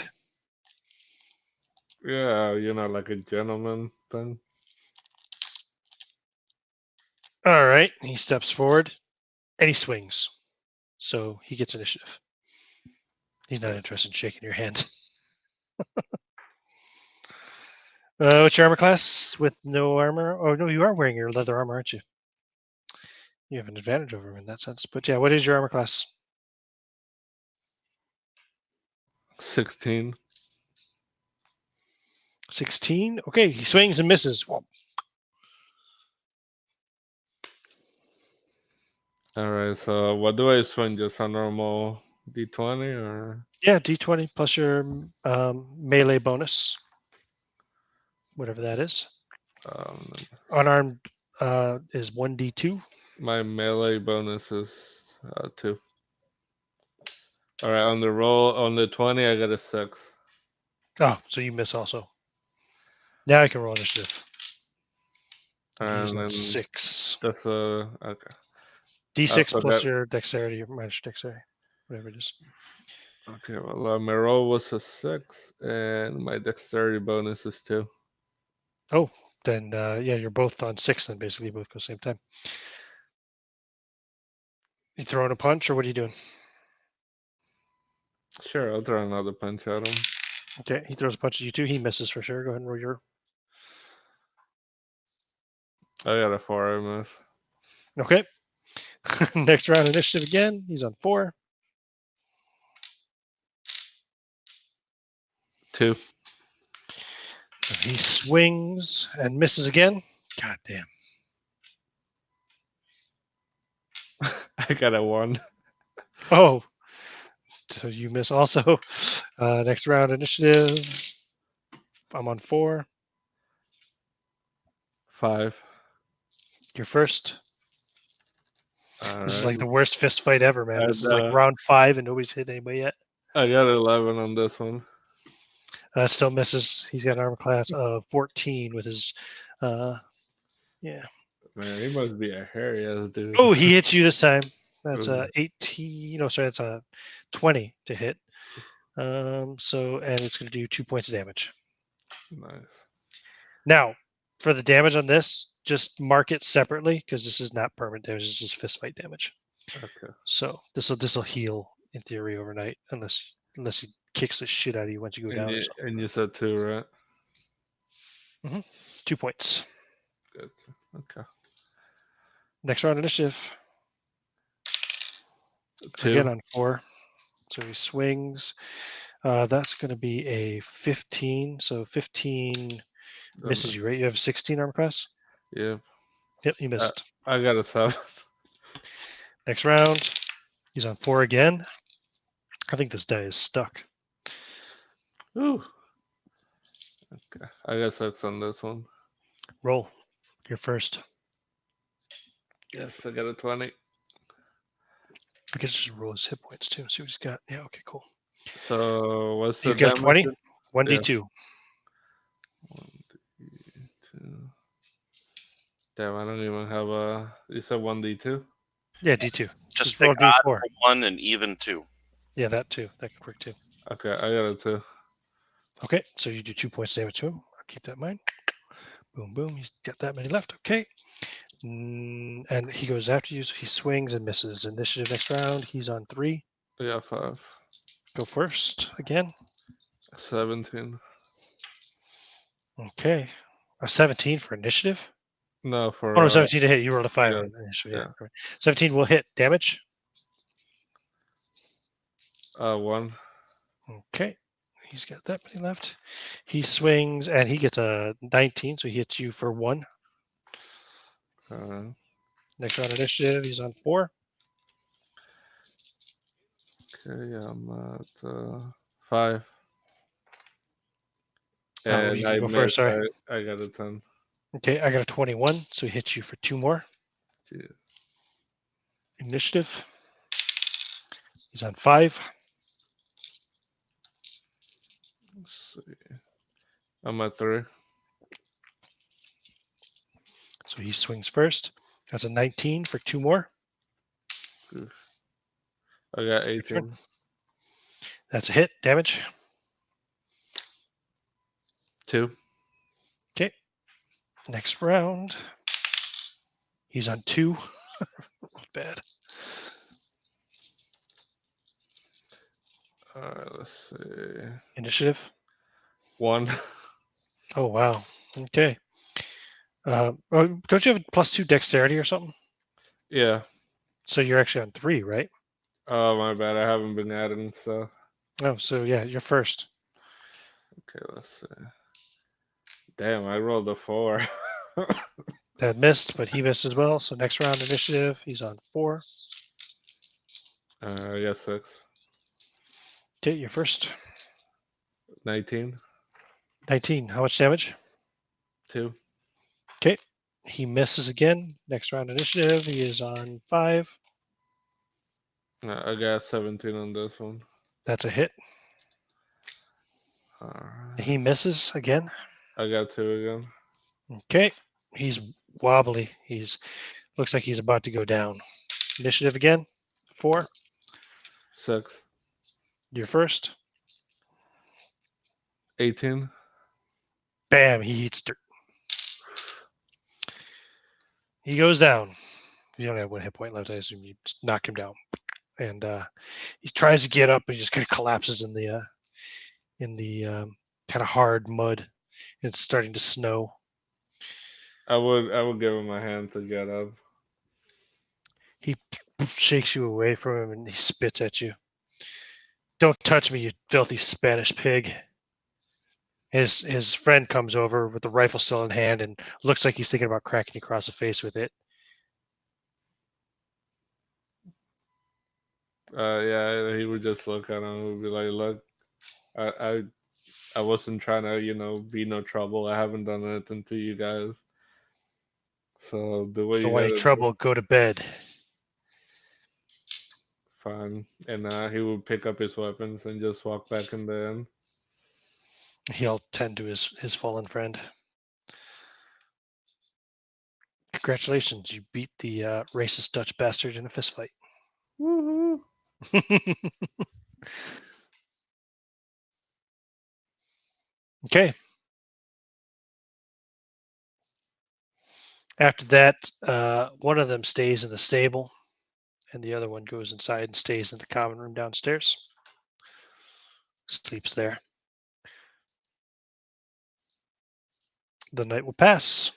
Yeah, like a gentleman thing. All right. He steps forward and he swings. So he gets initiative. He's not interested in shaking your hand. What's your armor class with no armor? Oh, no, you are wearing your leather armor, aren't you? You have an advantage over him in that sense. But yeah, what is your armor class? 16. 16. Okay, he swings and misses. All right, so what do I swing? Just a normal D20 or? Yeah, D20 plus your melee bonus, whatever that is. Unarmed is 1d2. My melee bonus is 2. All right, on the roll, on the 20, I got a 6. Oh, so you miss also. Now I can roll initiative. And he's And on then 6. that's okay. D6 so plus that- your dexterity or minus dexterity, whatever it is. Okay, well, my roll was a 6, and my dexterity bonus is 2. Oh, then yeah, you're both on 6 then basically. You both go same time. You throwing a punch or what are you doing? Sure, I'll throw another punch at him. Okay, he throws a punch at you too. He misses for sure. Go ahead and roll your. I got a 4, I miss. Okay. Next round initiative again. He's on 4. 2. And he swings and misses again. God damn. I got a 1. Oh, so you miss also. Next round initiative. I'm on 4. 5. You're first. All This is right. like the worst fist fight ever, man. This is like And, round 5 and nobody's hit anybody yet. I got 11 on this one. Still misses. He's got an armor class of 14 with his. Yeah. Man, he must be a hairy ass dude. Oh, he hits you this time. That's Ooh. a 18. No, sorry, that's a 20 to hit. So and it's going to do 2 points of damage. Nice. Now, for the damage on this, just mark it separately because this is not permanent damage. It's just fist fight damage. Okay. So this will heal in theory overnight, unless he kicks the shit out of you once you go down. And you said 2, right? 2 points. Good. Okay. Next round initiative. 2. Again on 4. So he swings. That's going to be a 15. So 15 misses you, right? You have 16 armor class? Yeah. Yep, you missed. I got a 7. Next round. He's on 4 again. I think this die is stuck. Ooh. Okay. I got 6 on this one. Roll. You're first. Yes, I got a 20. I guess just roll his hit points too. See what he's got. Yeah, okay, cool. So what's the You got damage? 20? 1d2. 1d2. Damn, I don't even have a. You said 1d2? Yeah, d2. Just roll pick odd d4. for 1 and even 2. Yeah, that too. That can work too. Okay, I got a 2. Okay, so you do 2 points of damage to him. I'll keep that in mind. Boom, boom. He's got that many left. Okay. And he goes after you. So he swings and misses. Initiative next round. He's on 3. Yeah, 5. Go first again. 17. Okay. A 17 for initiative. No, for. Oh, no, 17 to hit. You rolled a 5 yeah, on initiative. Yeah. yeah. 17 will hit. Damage. 1. Okay. He's got that many left. He swings and he gets a 19, so he hits you for 1. Next round initiative, he's on 4. Okay, I'm at 5. You And can I go first, missed. sorry. I got a 10. Okay, I got a 21, so he hits you for 2 more. Yeah. Initiative. He's on 5. Let's see. I'm at 3. So he swings first. That's a 19 for 2 more. I got 18. That's a hit. Damage. 2. Okay. Next round. He's on 2. Not bad. Let's see. Initiative. 1. Oh, wow. Okay. Don't you have a +2 dexterity or something? Yeah. So you're actually on 3, right? Oh, my bad. I haven't been adding stuff. Oh, so yeah, you're first. Okay, let's see. Damn, I rolled a 4. That missed, but he missed as well. So next round initiative, he's on 4. I got 6. Okay, you're first. 19. 19. How much damage? 2. Okay. He misses again. Next round initiative, he is on 5. I got 17 on this one. That's a hit. Alright. He misses again. I got 2 again. Okay. He's wobbly. Looks like he's about to go down. Initiative again. 4. 6. You're first. 18. Bam, he eats dirt. He goes down. You only have 1 hit point left. I assume you just knock him down. And he tries to get up, but he just kind of collapses in the kind of hard mud. It's starting to snow. I would give him a hand to get up. He shakes you away from him and he spits at you. Don't touch me, you filthy Spanish pig. His friend comes over with the rifle still in hand and looks like he's thinking about cracking you across the face with it. Yeah, he would just look at him and be like, "Look, I wasn't trying to, be no trouble. I haven't done anything to you guys. So do what Don't you want any gotta do. trouble, go to bed. Fine." And he would pick up his weapons and just walk back in the inn. He'll tend to his fallen friend. Congratulations, you beat the racist Dutch bastard in a fistfight. Woohoo! Okay. After that, one of them stays in the stable, and the other one goes inside and stays in the common room downstairs. Sleeps there. The night will pass.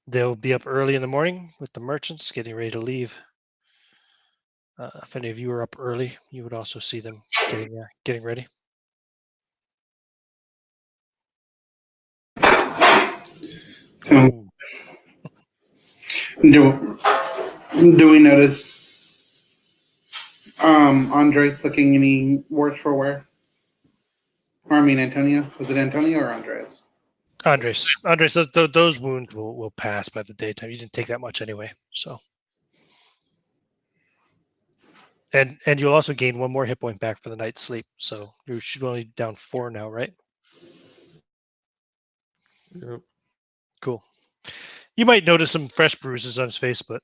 They'll be up early in the morning with the merchants getting ready to leave. If any of you are up early, you would also see them getting ready. So, do we notice Andres looking any worse for wear? Or I mean, Antonio. Was it Antonio or Andres? Andres, those wounds will pass by the daytime. You didn't take that much anyway, so. And you'll also gain 1 more hit point back for the night's sleep. So you should only down 4 now, right? Yep. Cool. You might notice some fresh bruises on his face, but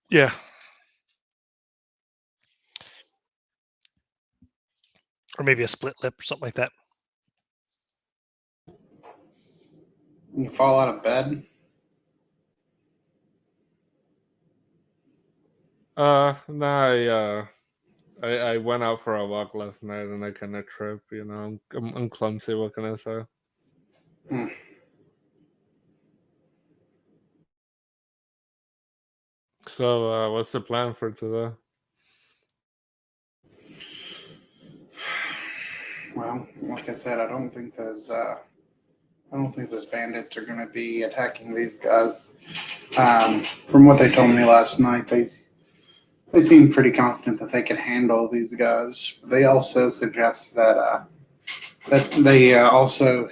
yeah. Or maybe a split lip or something like that. You fall out of bed. No, I went out for a walk last night and I kind of tripped. I'm clumsy. What can I say? So, what's the plan for today? Well, like I said, I don't think those bandits are going to be attacking these guys. From what they told me last night, they seem pretty confident that they can handle these guys. They also suggest that they also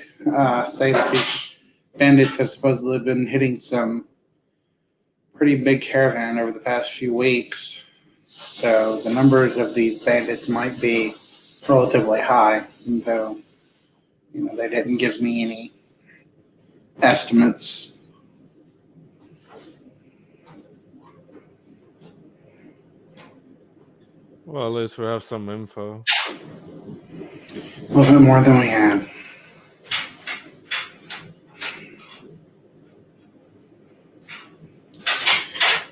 say that these bandits have supposedly been hitting some pretty big caravan over the past few weeks. So the numbers of these bandits might be relatively high, though they didn't give me any estimates. Well, at least we have some info. A little bit more than we had.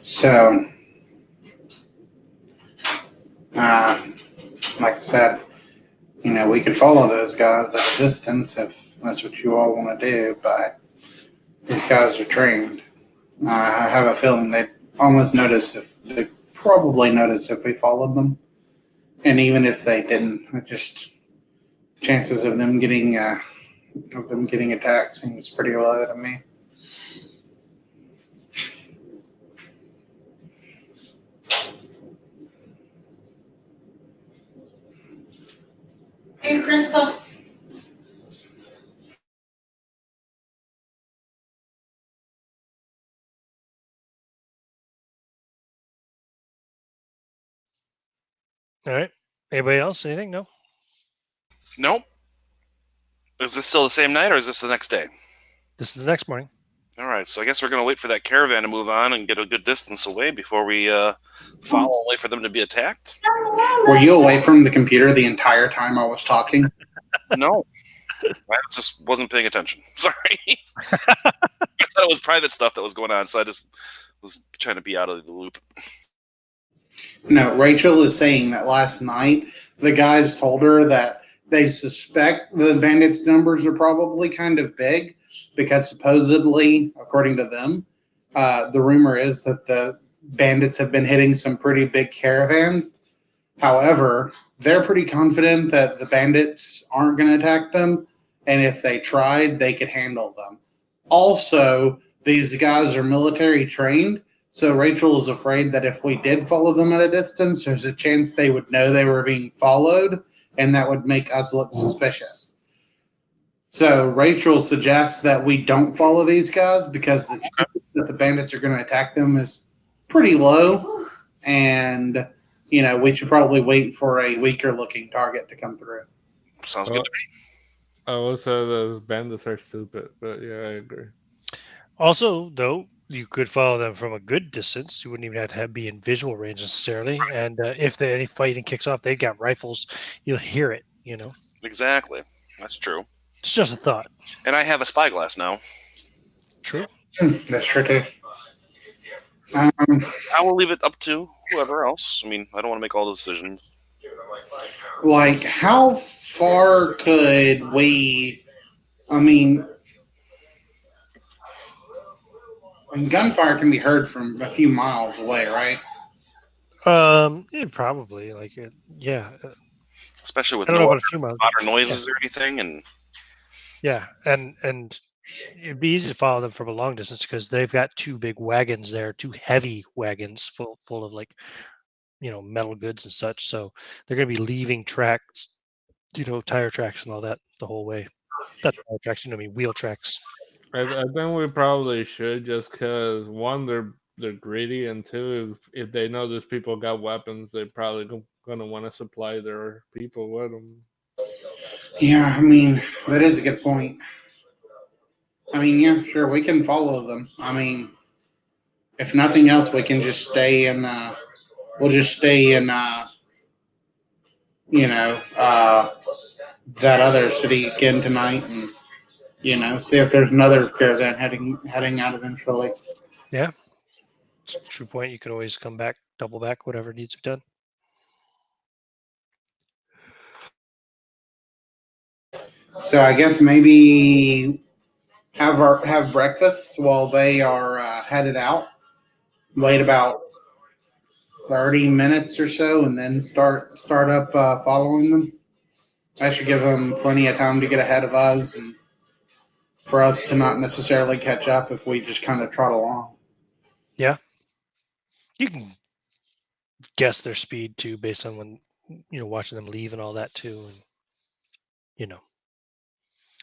So, like I said, we could follow those guys at a distance if that's what you all want to do, but these guys are trained. I have a feeling they'd almost notice they probably notice if we followed them. And even if they didn't, just the chances of them getting attacked seems pretty low to me. Hey, Crystal. All right. Anybody else? Anything? No. Nope. Is this still the same night, or is this the next day? This is the next morning. All right, so I guess we're going to wait for that caravan to move on and get a good distance away before we follow and wait for them to be attacked. Were you away from the computer the entire time I was talking? No. I just wasn't paying attention. Sorry. I thought it was private stuff that was going on, so I just was trying to be out of the loop. No, Rachel is saying that last night the guys told her that they suspect the bandits' numbers are probably kind of big because supposedly, according to them, the rumor is that the bandits have been hitting some pretty big caravans. However, they're pretty confident that the bandits aren't going to attack them, and if they tried, they could handle them. Also, these guys are military trained, so Rachel is afraid that if we did follow them at a distance, there's a chance they would know they were being followed, and that would make us look suspicious. So Rachel suggests that we don't follow these guys because the chance that the bandits are going to attack them is pretty low, and we should probably wait for a weaker looking target to come through. Sounds good to me. I will say those bandits are stupid, but yeah, I agree. Also, though, you could follow them from a good distance. You wouldn't even have to be in visual range necessarily. And if any fighting kicks off, they've got rifles. You'll hear it. Exactly. That's true. It's just a thought. And I have a spyglass now. True. That's true too. I will leave it up to whoever else. I mean, I don't want to make all the decisions. Like, how far could we? I mean, gunfire can be heard from a few miles away, right? Yeah, probably. Yeah. Especially with I don't know no about a few miles. modern noises or anything. And Yeah, and it'd be easy to follow them from a long distance because they've got two big wagons there, two heavy wagons full of metal goods and such. So they're going to be leaving tracks, tire tracks and all that the whole way. Not tire tracks, wheel tracks. I think we probably should, just because one, they're greedy, and two, if they know these people got weapons, they're probably gonna want to supply their people with them. Yeah, I mean, that is a good point. I mean, yeah, sure, we can follow them. I mean, if nothing else, we can just stay in. We'll just stay in. That other city again tonight, and see if there's another caravan heading out eventually. Yeah, it's a true point. You could always come back, double back, whatever needs to be done. So I guess maybe have breakfast while they are headed out. Wait about 30 minutes or so, and then start up following them. That should give them plenty of time to get ahead of us, and for us to not necessarily catch up if we just kind of trot along. Yeah, you can guess their speed too based on when watching them leave and all that too, and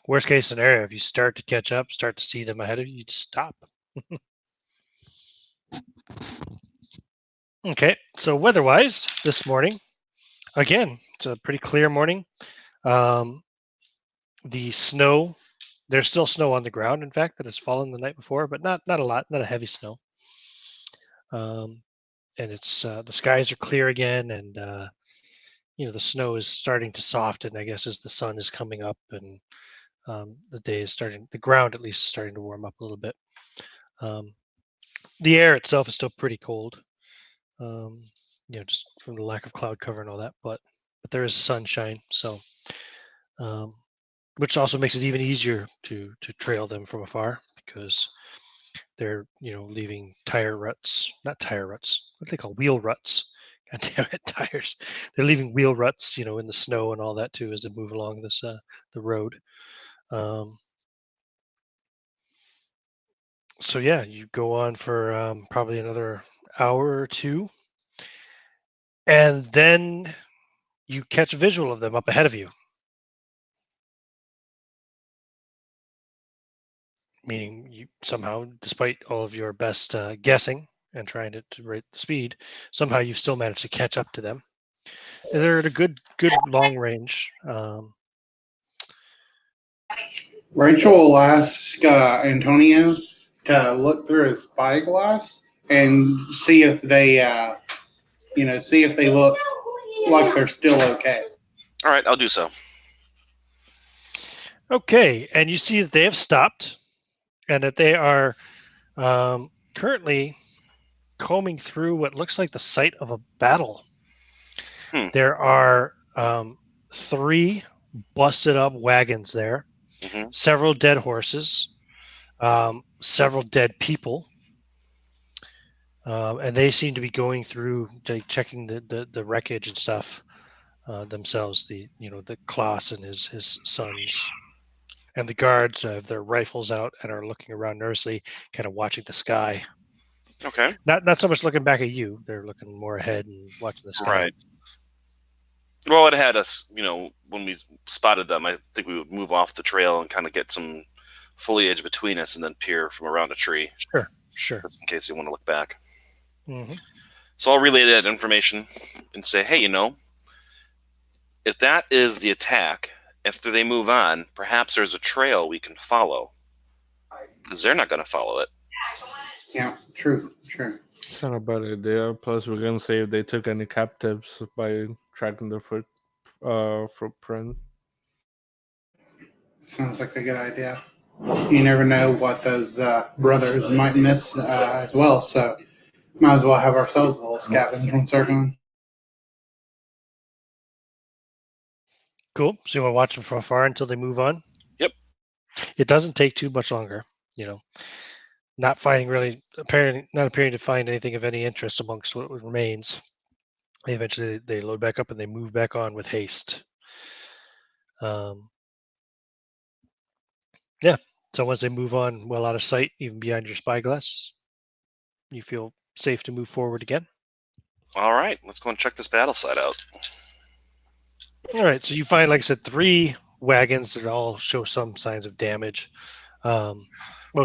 worst case scenario, if you start to catch up, start to see them ahead of you, you just stop. Okay, so weather-wise, this morning, again, it's a pretty clear morning. The snow, there's still snow on the ground, in fact, that has fallen the night before, but not a lot, not a heavy snow. And it's the skies are clear again, and the snow is starting to soften, I guess, as the sun is coming up and the day is starting. The ground, at least, is starting to warm up a little bit. The air itself is still pretty cold. Just from the lack of cloud cover and all that, but there is sunshine, so which also makes it even easier to trail them from afar because they're leaving tire ruts, not tire ruts, what do they call wheel ruts? God damn it, tires! They're leaving wheel ruts, in the snow and all that too as they move along this the road. So yeah, you go on for probably another hour or two, and then you catch a visual of them up ahead of you. Meaning you somehow, despite all of your best guessing and trying to rate the speed, somehow you've still managed to catch up to them. And they're at a good long range. Rachel will ask Antonio to look through his spyglass and see if they, see if they look like they're still okay. All right, I'll do so. Okay, and you see that they have stopped, and that they are currently combing through what looks like the site of a battle. There are 3 busted up wagons there, several dead horses, several dead people, and they seem to be going through, checking the wreckage and stuff themselves. The Klaus and his sons, and the guards have their rifles out and are looking around nervously, kind of watching the sky. Okay. Not so much looking back at you; they're looking more ahead and watching the sky. Right. Well, it had us, when we spotted them, I think we would move off the trail and kind of get some foliage between us and then peer from around a tree. Sure. Just in case you want to look back. Mm-hmm. So I'll relay that information and say, hey, if that is the attack, after they move on, perhaps there's a trail we can follow. Because they're not going to follow it. Yeah, true. It's not a bad idea. Plus, we're gonna see if they took any captives by tracking their footprint. Sounds like a good idea. You never know what those brothers might miss as well, so might as well have ourselves a little scavenger circle. Cool. So you want to watch them from afar until they move on? Yep. It doesn't take too much longer. Not finding really not appearing to find anything of any interest amongst what remains. Eventually, they load back up and they move back on with haste. Yeah. So once they move on well out of sight, even behind your spyglass, you feel safe to move forward again. All right, let's go and check this battle site out. All right. So you find, like I said, 3 wagons that all show some signs of damage. Mostly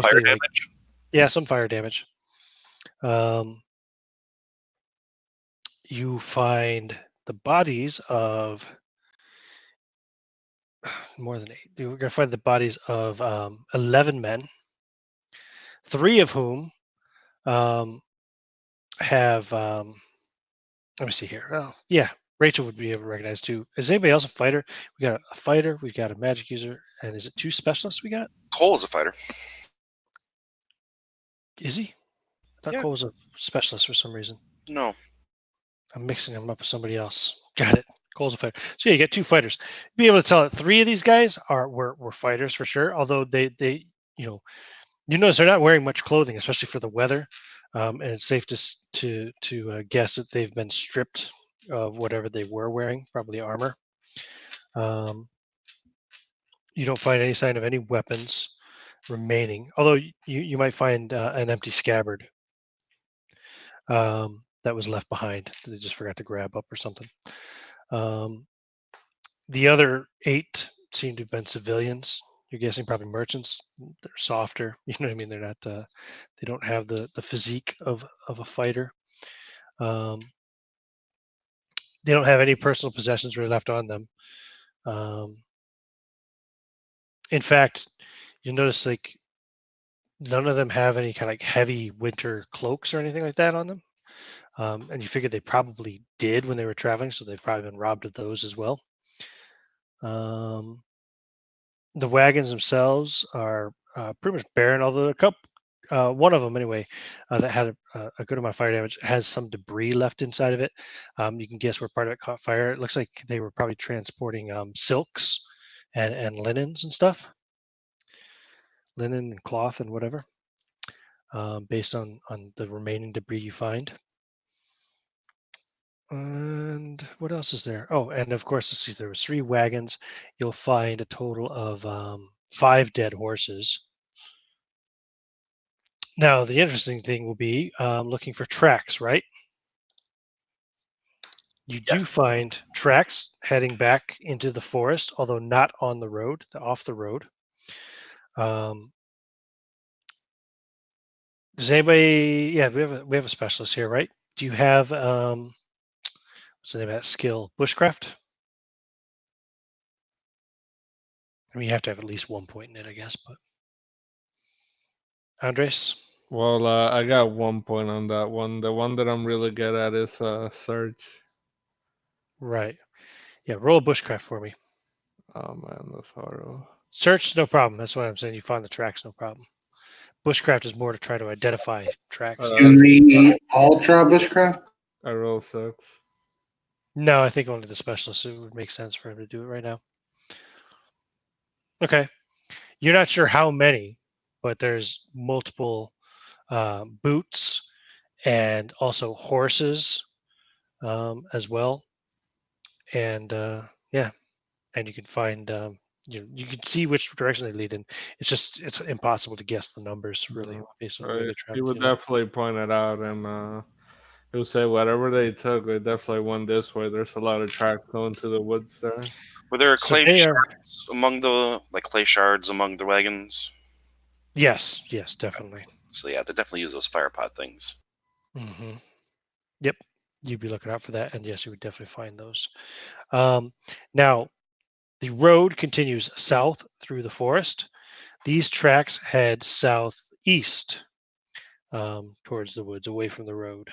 Fire damage? Yeah, some fire damage. You find the bodies of more than 8. You're going to find the bodies of 11 men, 3 of whom have. Let me see here. Oh, yeah, Rachel would be able to recognize too. Is anybody else a fighter? We got a fighter. We've got a magic user, and is it 2 specialists we got? Cole is a fighter. Is he? I thought Yeah. Cole was a specialist for some reason. No. I'm mixing him up with somebody else. Got it. Cole's a fighter. So yeah, you get 2 fighters. Be able to tell that 3 of these guys were fighters for sure. Although they you notice they're not wearing much clothing, especially for the weather, and it's safe to guess that they've been stripped of whatever they were wearing, probably armor. You don't find any sign of any weapons remaining, although you might find an empty scabbard that was left behind that they just forgot to grab up or something. The other 8 seem to have been civilians. You're guessing probably merchants. They're softer. You know what I mean? They're not. They don't have the physique of a fighter. They don't have any personal possessions really left on them. In fact, you notice like none of them have any kind of like heavy winter cloaks or anything like that on them. And you figure they probably did when they were traveling, so they've probably been robbed of those as well. The wagons themselves are pretty much barren, although one of them anyway, that had a good amount of fire damage has some debris left inside of it. You can guess where part of it caught fire. It looks like they were probably transporting silks and linens and stuff, linen and cloth and whatever, based on the remaining debris you find. And what else is there? Oh, and of course, let's see, there was 3 wagons. You'll find a total of 5 dead horses. Now, the interesting thing will be looking for tracks, right? You do Yes. find tracks heading back into the forest, although not on the road, off the road. Does anybody? Yeah, we have a specialist here, right? Do you have what's the name of that skill? Bushcraft. I mean, you have to have at least 1 point in it, I guess. But Andres, Well, I got 1 point on that one. The one that I'm really good at is search. right? Yeah, roll a bushcraft for me. Oh man, that's horrible. Search, no problem. That's what I'm saying. You find the tracks, no problem. Bushcraft is more to try to identify tracks. Can we all try bushcraft? I roll 6. No, I think only the specialist. It would make sense for him to do it right now. Okay. You're not sure how many, but there's multiple boots and also horses as well. And yeah, and you can find you can see which direction they lead in. It's impossible to guess the numbers really based on the way Right. they He travel. would definitely point it out, and he would say whatever they took, they definitely went this way. There's a lot of tracks going to the woods there. Were there So clay they are shards among the clay shards among the wagons? yes, definitely. So yeah, they definitely use those fire pot things. hmm Yep, you'd be looking out for that, and yes, you would definitely find those. Now, the road continues south through the forest. These tracks head southeast towards the woods, away from the road.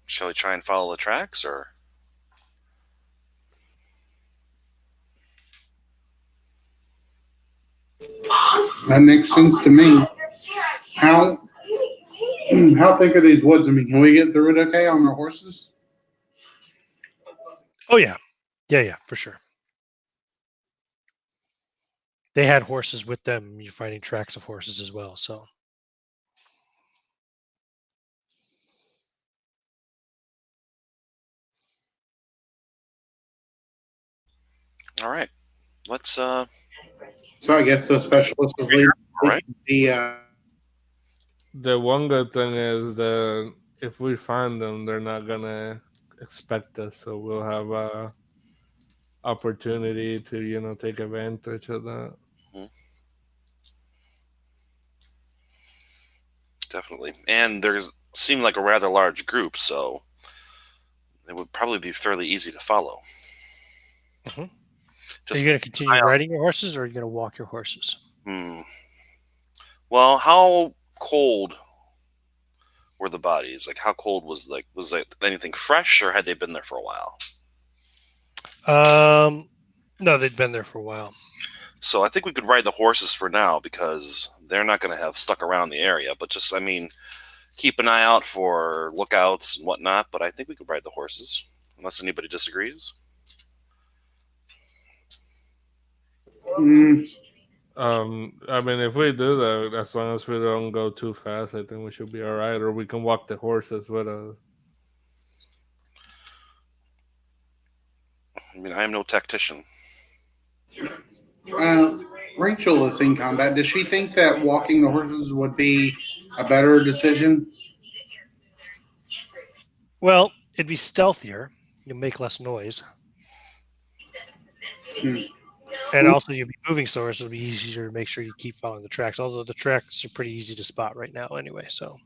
Shall we try and follow the tracks, or That makes sense to me. How how thick are these woods? I mean, can we get through it okay on our horses? Oh yeah, for sure. They had horses with them. You're finding tracks of horses as well. So all right? Let's So I guess the specialist is leading right. The one good thing is that if we find them, they're not gonna expect us, so we'll have a opportunity to take advantage of that. Definitely. And there's seemed like a rather large group, so it would probably be fairly easy to follow. are Just you going to continue riding your horses, or are you going to walk your horses? Well, how cold were the bodies? Like, how cold was anything fresh, or had they been there for a while? No, they'd been there for a while. So I think we could ride the horses for now because they're not going to have stuck around the area. But just, I mean, keep an eye out for lookouts and whatnot. But I think we could ride the horses, unless anybody disagrees. I mean, if we do that, as long as we don't go too fast, I think we should be all right. Or we can walk the horses with us. I mean, I am no tactician. Rachel is in combat. Does she think that walking the horses would be a better decision? Well, it'd be stealthier. You'll make less noise. And also, you'll be moving slower, so it'll be easier to make sure you keep following the tracks. Although the tracks are pretty easy to spot right now, anyway. So.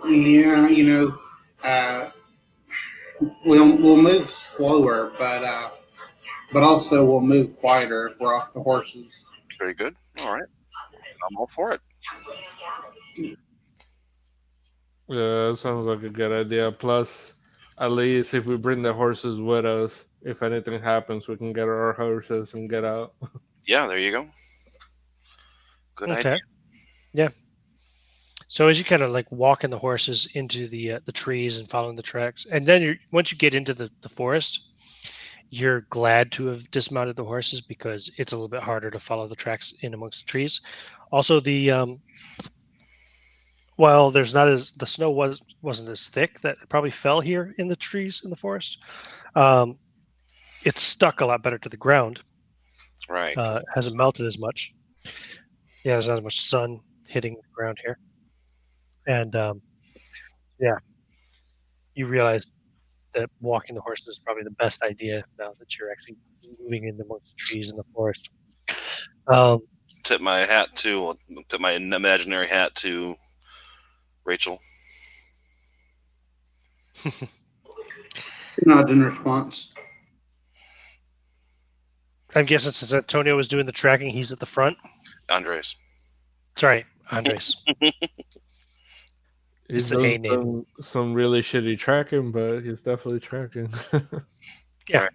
Yeah, we'll move slower, but also we'll move quieter if we're off the horses. Very good. All right. I'm all for it. Yeah, that sounds like a good idea. Plus, at least if we bring the horses with us, if anything happens, we can get our horses and get out. Yeah, there you go. Good idea. Okay. Yeah. So as you kind of like walking the horses into the trees and following the tracks, and then once you get into the forest, you're glad to have dismounted the horses because it's a little bit harder to follow the tracks in amongst the trees. Also, while there's not as the snow wasn't as thick that it probably fell here in the trees in the forest, um, it's stuck a lot better to the ground. Right. Hasn't melted as much. Yeah, there's not as much sun hitting the ground here, and yeah, you realize that walking the horses is probably the best idea now that you're actually moving in amongst the trees in the forest. Tip my imaginary hat to Rachel. Not in response. I'm guessing since Antonio was doing the tracking, he's at the front. Andres. Sorry, Andres. He's It's an A done name. some really shitty tracking, but he's definitely tracking. Yeah. Right.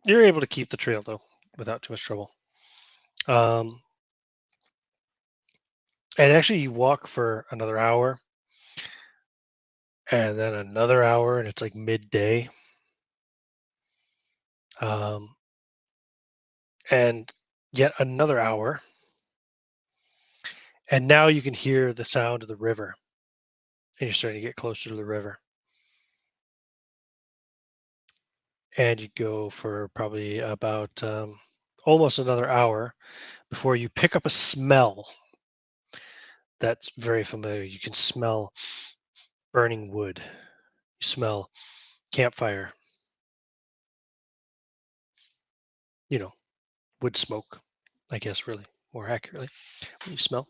You're able to keep the trail though without too much trouble. And actually, you walk for another hour, and then another hour, and it's like midday. And yet another hour, and now you can hear the sound of the river, and you're starting to get closer to the river. And you go for probably about almost another hour before you pick up a smell that's very familiar. You can smell burning wood. You smell campfire. Wood smoke, I guess, really more accurately. What you smell?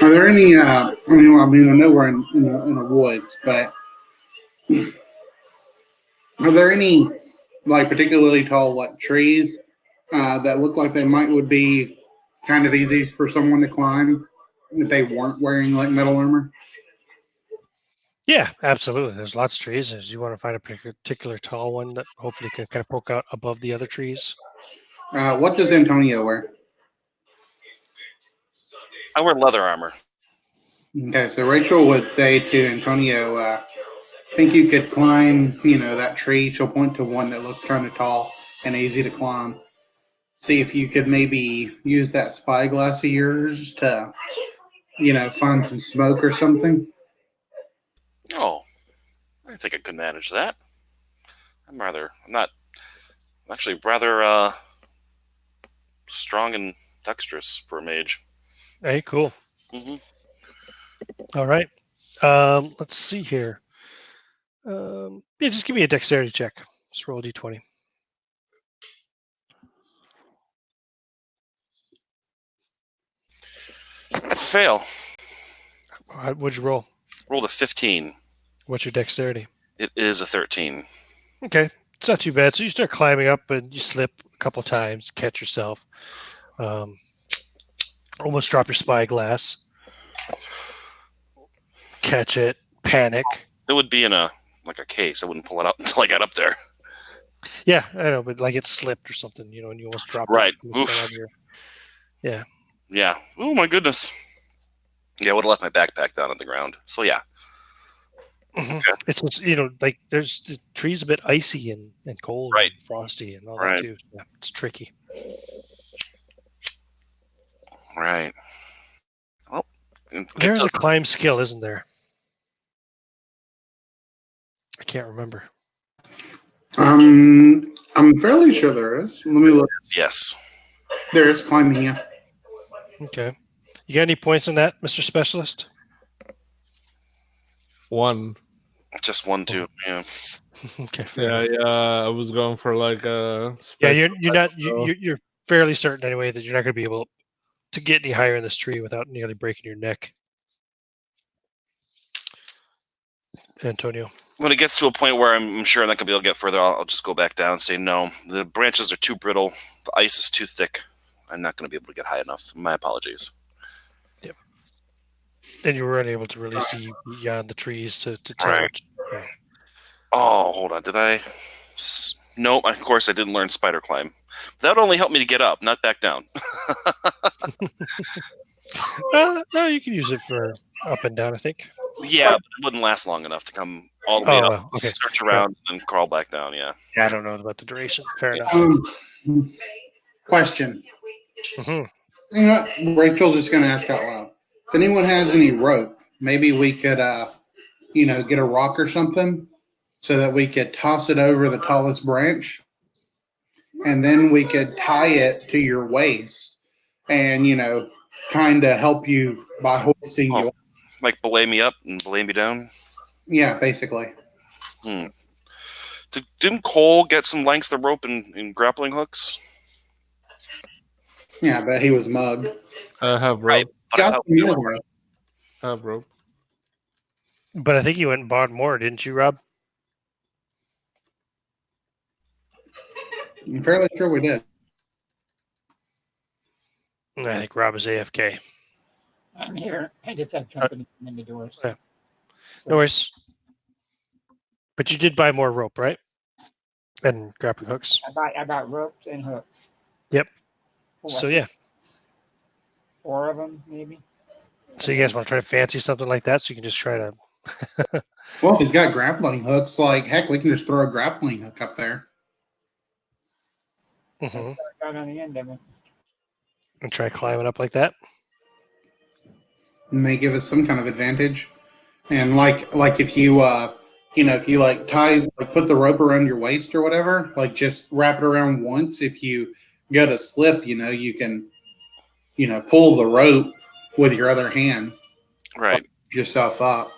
Are there any? I know we're in a woods, but are there any like particularly tall like trees that look like they would be kind of easy for someone to climb if they weren't wearing like metal armor? Yeah, absolutely. There's lots of trees. As you want to find a particular tall one that hopefully can kind of poke out above the other trees. What does Antonio wear? I wear leather armor. Okay, so Rachel would say to Antonio, think you could climb, that tree. She'll point to one that looks kind of tall and easy to climb. See if you could maybe use that spyglass of yours to, find some smoke or something. Oh, I think I could manage that. I'm actually rather strong and dexterous for a mage. Hey, cool. Mm-hmm. All right. Let's see here. Yeah, just give me a dexterity check. Just roll a d20. That's a fail. What'd you roll? Rolled a 15. What's your dexterity? It is a 13. Okay, it's not too bad. So you start climbing up and you slip a couple times, catch yourself, almost drop your spyglass, catch it, panic. It would be in a case. I wouldn't pull it out until I got up there. Yeah, I know, but like it slipped or something, and you almost dropped Right. it. Oof. Yeah. Yeah. Oh my goodness. Yeah, I would have left my backpack down on the ground. So yeah. Okay. It's like there's the trees a bit icy and cold, right, and frosty, and all right. that too. Yeah, it's tricky. Right. Well, there's a climb skill, isn't there? I can't remember. I'm fairly sure there is. Let me look. Yes. There is climbing, yeah. Okay. You got any points in that, Mr. Specialist? One. Just one, too. Yeah. Okay. Yeah. I was going for like a. Yeah, you're fairly certain anyway that you're not going to be able to get any higher in this tree without nearly breaking your neck, Antonio. when it gets to a point where I'm sure I'm not going to be able to get further, I'll just go back down and say, no, the branches are too brittle. The ice is too thick. I'm not going to be able to get high enough. My apologies. Yep. And you weren't able to really see beyond the trees to tell Right. what. Yeah. Oh, hold on. Did I? No, of course I didn't learn spider climb. That would only help me to get up, not back down. No, you can use it for up and down, I think. Yeah, but it wouldn't last long enough to come all the way Oh, up, well, okay. search Sure. around, and crawl back down. Yeah. Yeah, I don't know about the duration. Fair enough. Question. Hmm. You know what? Rachel's just going to ask out loud. If anyone has any rope, maybe we could, get a rock or something so that we could toss it over the tallest branch, and then we could tie it to your waist, and kind of help you by hoisting you. Like belay me up and belay me down. Yeah, basically. Didn't Cole get some lengths of rope in grappling hooks? Yeah, I bet he was mugged. I have Right. rope. But I Got thought the military. I have rope. But I think you went and bought more, didn't you, Rob? I'm fairly sure we did. I think Rob is AFK. I'm here. I just have company in the doors. Yeah. No worries. But you did buy more rope, right? And grappling hooks. I bought ropes and hooks. Yep. Four, So yeah. 4 of them, maybe. So you guys want to try to fancy something like that? So you can just try to. Well, if he's got grappling hooks, like heck, we can just throw a grappling hook up there. Mhm. Right on the end of it. And try climbing up like that. And they give us some kind of advantage. And like if you if you like tie put the rope around your waist or whatever, like just wrap it around once. If you go to slip, you can pull the rope with your other hand. right. Yourself up.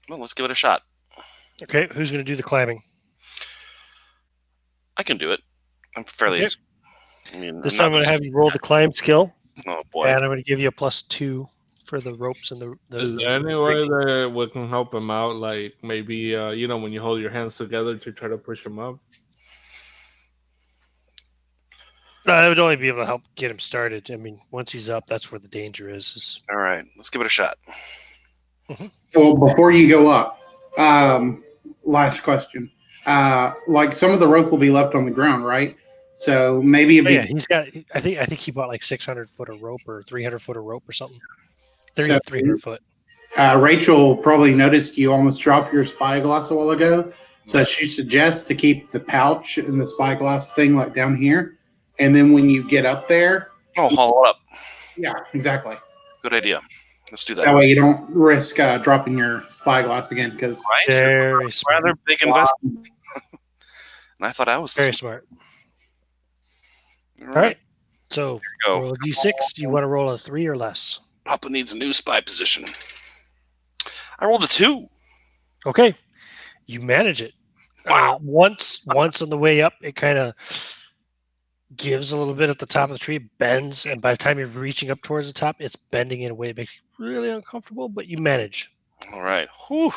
Well, let's give it a shot. Okay, who's going to do the climbing? I can do it. I'm fairly. Okay. I mean, This time I'm going to have you roll the climb skill, Oh boy. and I'm going to give you a +2 for the ropes and the Is there any way that we can help him out? Like maybe when you hold your hands together to try to push him up. I would only be able to help get him started. I mean, once he's up, that's where the danger is. All right, let's give it a shot. Well, before you go up, last question. Like some of the rope will be left on the ground, right? So maybe Oh, yeah, he's got. I think he bought like 600 foot of rope or 300 foot of rope or something. 300 foot. Rachel probably noticed you almost dropped your spyglass a while ago, so she suggests to keep the pouch and the spyglass thing like down here, and then when you get up there, Haul it up. yeah, exactly. Good idea. Let's do That that. way you don't risk dropping your spyglass again, because Right? Very smart. Rather big investment. And I thought I was Very smart. All right. So Go. roll a d6. Do you want to roll a 3 or less? Papa needs a new spy position. I rolled a 2. Okay. You manage it. Wow. Once on the way up, it kind of gives a little bit at the top of the tree, bends, and by the time you're reaching up towards the top, it's bending in a way that makes you really uncomfortable, but you manage. All right. Whew.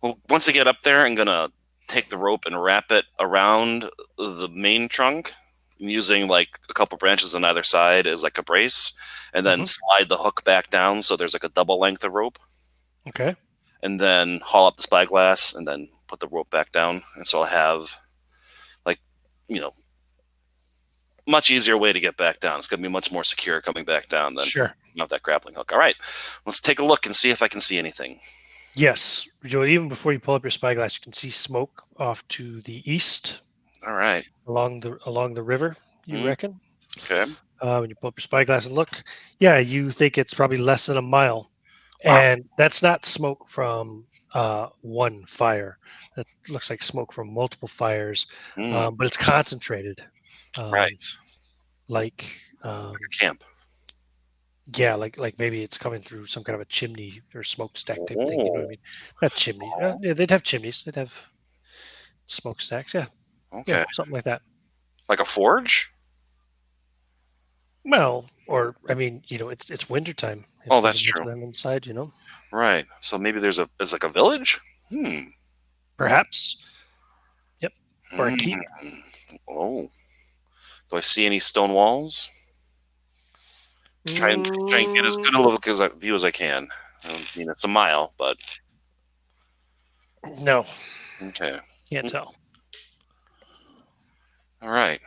Well, once I get up there, I'm going to take the rope and wrap it around the main trunk using like a couple branches on either side as like a brace, and then slide the hook back down so there's like a double length of rope. Okay. And then haul up the spyglass and then put the rope back down. And so I'll have much easier way to get back down. It's going to be much more secure coming back down than not that grappling hook. All right, let's take a look and see if I can see anything. Yes, Joe. Even before you pull up your spyglass, you can see smoke off to the east. All right, along the river. You reckon? Okay. When you pull up your spyglass and look, yeah, you think it's probably less than a mile, and that's not smoke from one fire. That looks like smoke from multiple fires, but it's concentrated. Right. Like camp. Yeah, like maybe it's coming through some kind of a chimney or smokestack type thing. You know what I mean? Not chimney. Yeah, they'd have chimneys. They'd have smokestacks. Yeah. Okay. Yeah, something like that. Like a forge? Well, or I mean, it's wintertime. If Oh, there's that's a bunch true. of them inside, Right. So maybe there's like a village. perhaps. Yep. Or a keep. Hmm. Oh. Do I see any stone walls? Try and get as good a look as view as I can. I mean, it's a mile, but No, okay. can't tell. All right.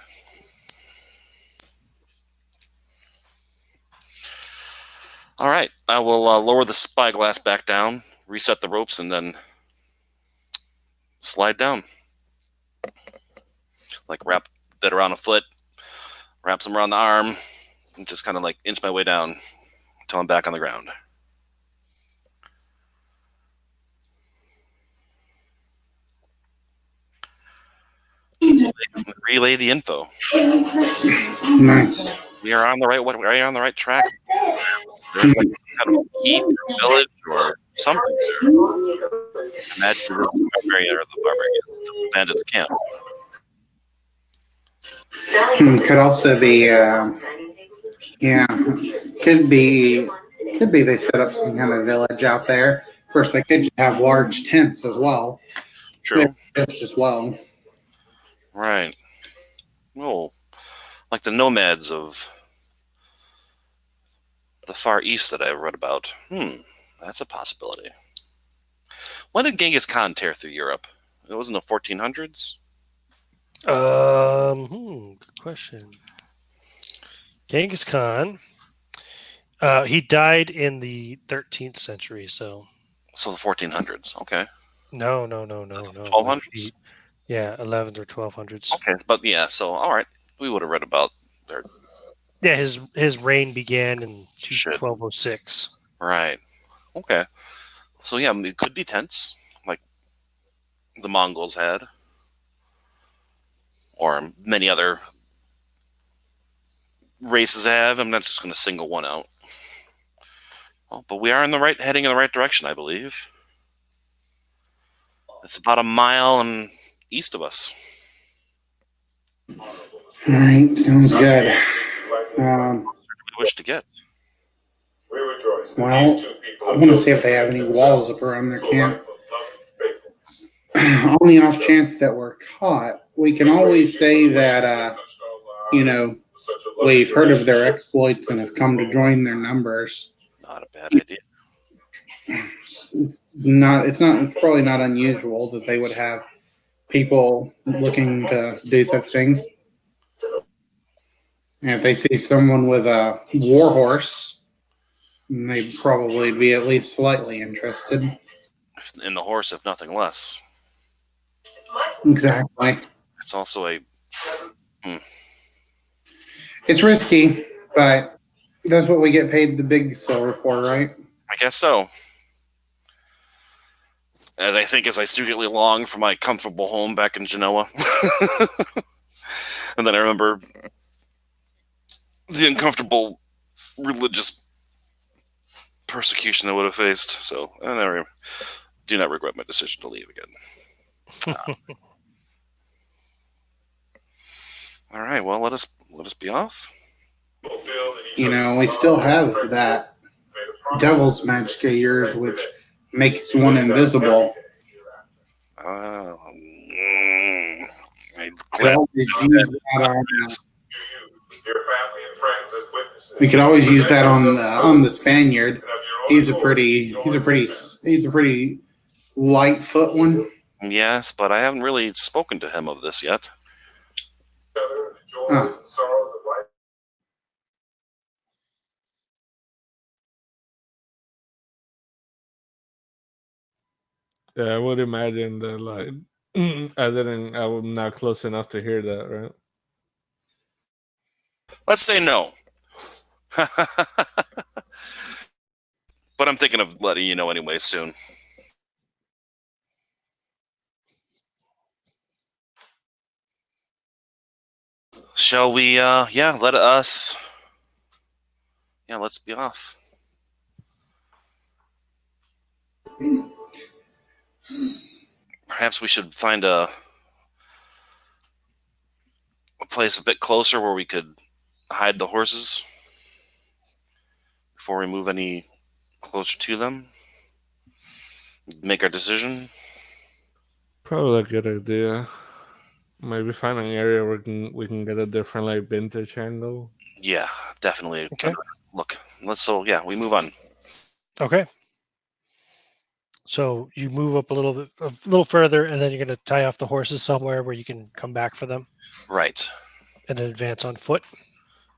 All right. I will lower the spyglass back down, reset the ropes, and then slide down. Like wrap that around a foot, wrap some around the arm, and just kind of like inch my way down until I'm back on the ground. Relay the info. Nice. We are on the right. We are on the right track. There's like some kind of keep or village or something there. Imagine this barbarian or the barbarian bandits camp. Could also be, yeah, could be they set up some kind of village out there. Of course, they could have large tents as well. True. Just as well. Right. Well, like the nomads of the Far East that I read about. That's a possibility. When did Genghis Khan tear through Europe? It was in the 1400s? Good question. Genghis Khan. He died in the 13th century, so. So the 1400s. Okay. No. 1200s? Yeah, 11th or 1200s. Okay, but yeah, so all right. We would have read about their. Yeah, his reign began in Shit. 1206. Right. Okay. So yeah, it could be tents, like the Mongols had, or many other races have. I'm not just going to single one out. Well, but we are heading in the right direction, I believe. It's about a mile and east of us. All right, sounds good. Where do we wish to get? Well, I want to see if they have any walls up around their camp. On the off chance that we're caught, we can always say that, we've heard of their exploits and have come to join their numbers. Not a bad idea. It's probably not unusual that they would have people looking to do such things. And if they see someone with a war horse, they'd probably be at least slightly interested. In the horse, if nothing less. Exactly. It's also a. It's risky, but that's what we get paid the big silver for, right? I guess so. And I think as I secretly long for my comfortable home back in Genoa. And then I remember the uncomfortable religious persecution I would have faced. So I do not regret my decision to leave again. All right, well, let us be off. We still have that devil's magic of yours, which makes one invisible. We could always use that on the Spaniard. He's a pretty lightfoot one. Yes, but I haven't really spoken to him of this yet. Huh. Yeah, I would imagine that, like, I'm not close enough to hear that, right? Let's say no. But I'm thinking of letting you know anyway soon. Shall we, let's be off. Perhaps we should find a place a bit closer where we could hide the horses. before we move any closer to them? Make our decision? Probably a good idea. Maybe find an area where we can get a different like vintage angle. Yeah, definitely. Okay. Look, we move on. Okay. So you move up a little further, and then you're going to tie off the horses somewhere where you can come back for them, Right. and then advance on foot.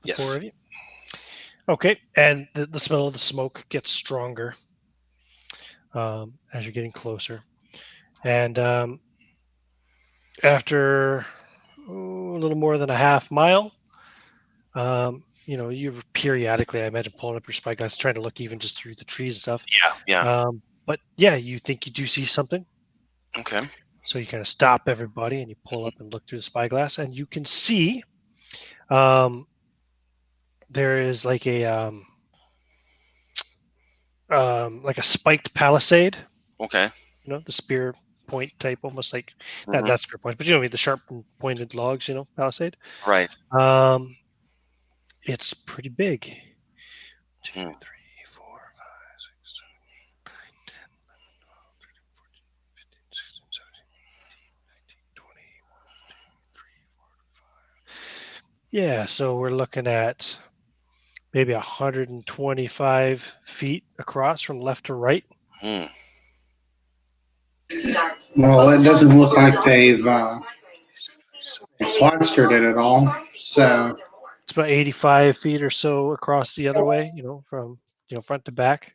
The Yes. 4 of you. Okay, and the smell of the smoke gets stronger as you're getting closer, and after a little more than a half mile, you're periodically, I imagine, pulling up your spyglass, trying to look even just through the trees and stuff. Yeah. But yeah, you think you do see something. Okay. So you kind of stop everybody and you pull up and look through the spyglass, and you can see there is like a spiked palisade. Okay. The spear point type, almost like Mhm. not spear point, but the sharp and pointed logs. Palisade. Right. It's pretty big. 2, 3, Hmm. 4, 5, 6, 7, 8, 9, 10, 11, 12, 13, 14, 15, 16, 17, 18, 19, 20, 1, 2, 3, 4, 5. Yeah, so we're looking at maybe 125 feet across from left to right. Hmm. Well, it doesn't look like they've plastered it at all. So, It's about 85 feet or so across the other way, from front to back.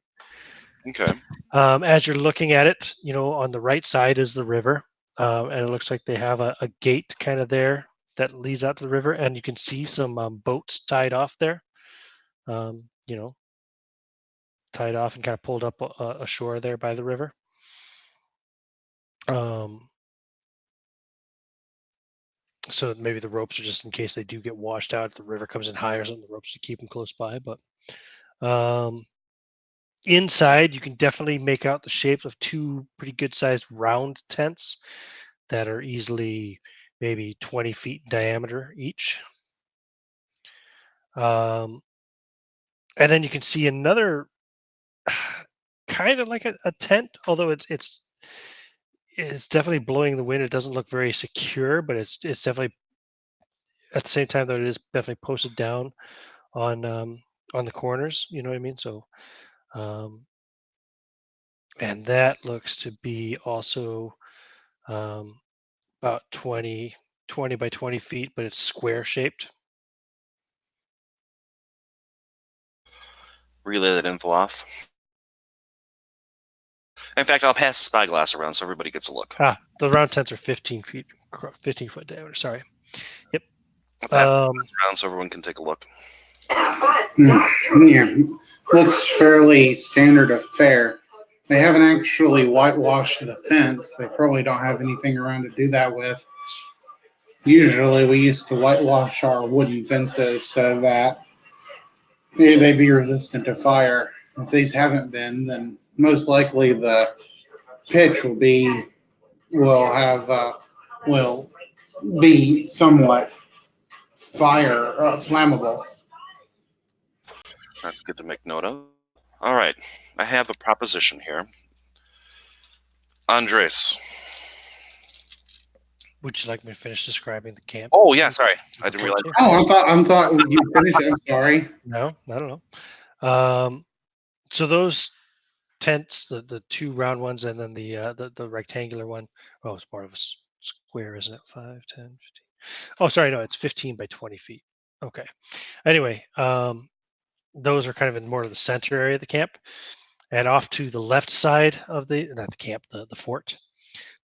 Okay. As you're looking at it, on the right side is the river, and it looks like they have a gate kind of there that leads out to the river, and you can see some boats tied off there, um, you know, tied off and kind of pulled up ashore there by the river. So maybe the ropes are just in case they do get washed out. The river comes in higher, so the ropes to keep them close by. But inside, you can definitely make out the shapes of two pretty good-sized round tents that are easily maybe 20 feet in diameter each. And then you can see another kind of like a tent, although it's definitely blowing the wind. It doesn't look very secure, but it's definitely at the same time though it is definitely posted down on the corners. You know what I mean? So and that looks to be also about 20 by 20 feet, but it's square shaped. Relay that info off. In fact, I'll pass the spyglass around so everybody gets a look. The round tents are 15 foot diameter. Sorry. Yep. I'll pass it around so everyone can take a look. Yeah, looks fairly standard of fare. They haven't actually whitewashed the fence. They probably don't have anything around to do that with. Usually, we used to whitewash our wooden fences so that they'd be resistant to fire. If these haven't been, then most likely the pitch will be somewhat flammable. That's good to make note of. All right. I have a proposition here. Andres. Would you like me to finish describing the camp? Oh, yeah, sorry. I didn't realize. Oh, I thought you finished it. I'm sorry. No, I don't know. So those tents, the two round ones, and then the rectangular one. Oh, it's part of a square, isn't it? 5, 10, 15. Oh, sorry, no, it's 15 by 20 feet. Okay. Anyway, those are kind of in more of the center area of the camp, and off to the left side of not the camp, the fort.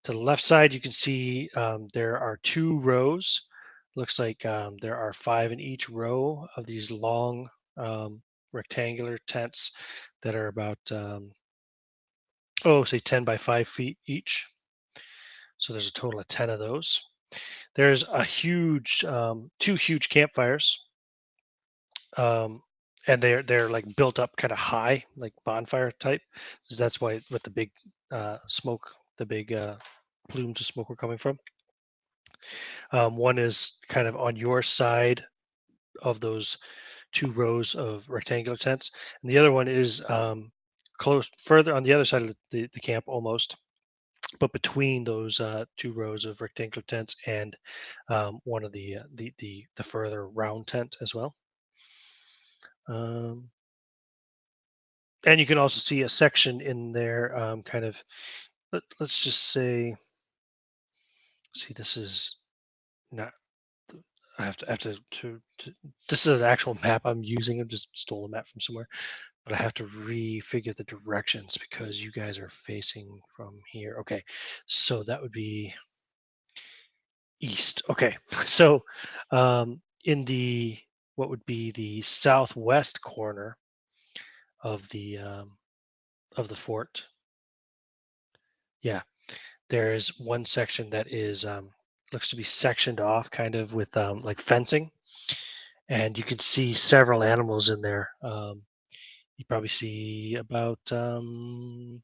To the left side, you can see there are 2 rows. Looks like there are 5 in each row of these long rectangular tents that are about say 10 by 5 feet each. So there's a total of 10 of those. There's a huge 2 huge campfires, and they're like built up kind of high, like bonfire type. So that's why with the big smoke, the big plumes of smoke were coming from. One is kind of on your side of those 2 rows of rectangular tents, and the other one is close further on the other side of the camp almost, but between those 2 rows of rectangular tents and one of the further round tent as well. And you can also see a section in there, kind of. Let's just say, see, this is not. I have to. This is an actual map I'm using. I just stole a map from somewhere, but I have to refigure the directions because you guys are facing from here. Okay, so that would be east. Okay, so in the what would be the southwest corner of the fort, yeah, there is one section that is looks to be sectioned off, kind of with like fencing, and you can see several animals in there. You probably see about 10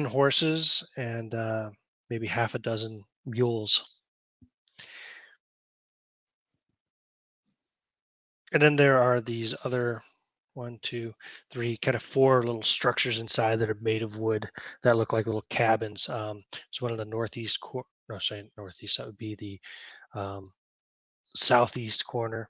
horses and maybe half a dozen mules. And then there are these other 1, 2, 3, kind of 4 little structures inside that are made of wood that look like little cabins. There's one in the northeast corner. No, sorry, northeast. That would be the southeast corner.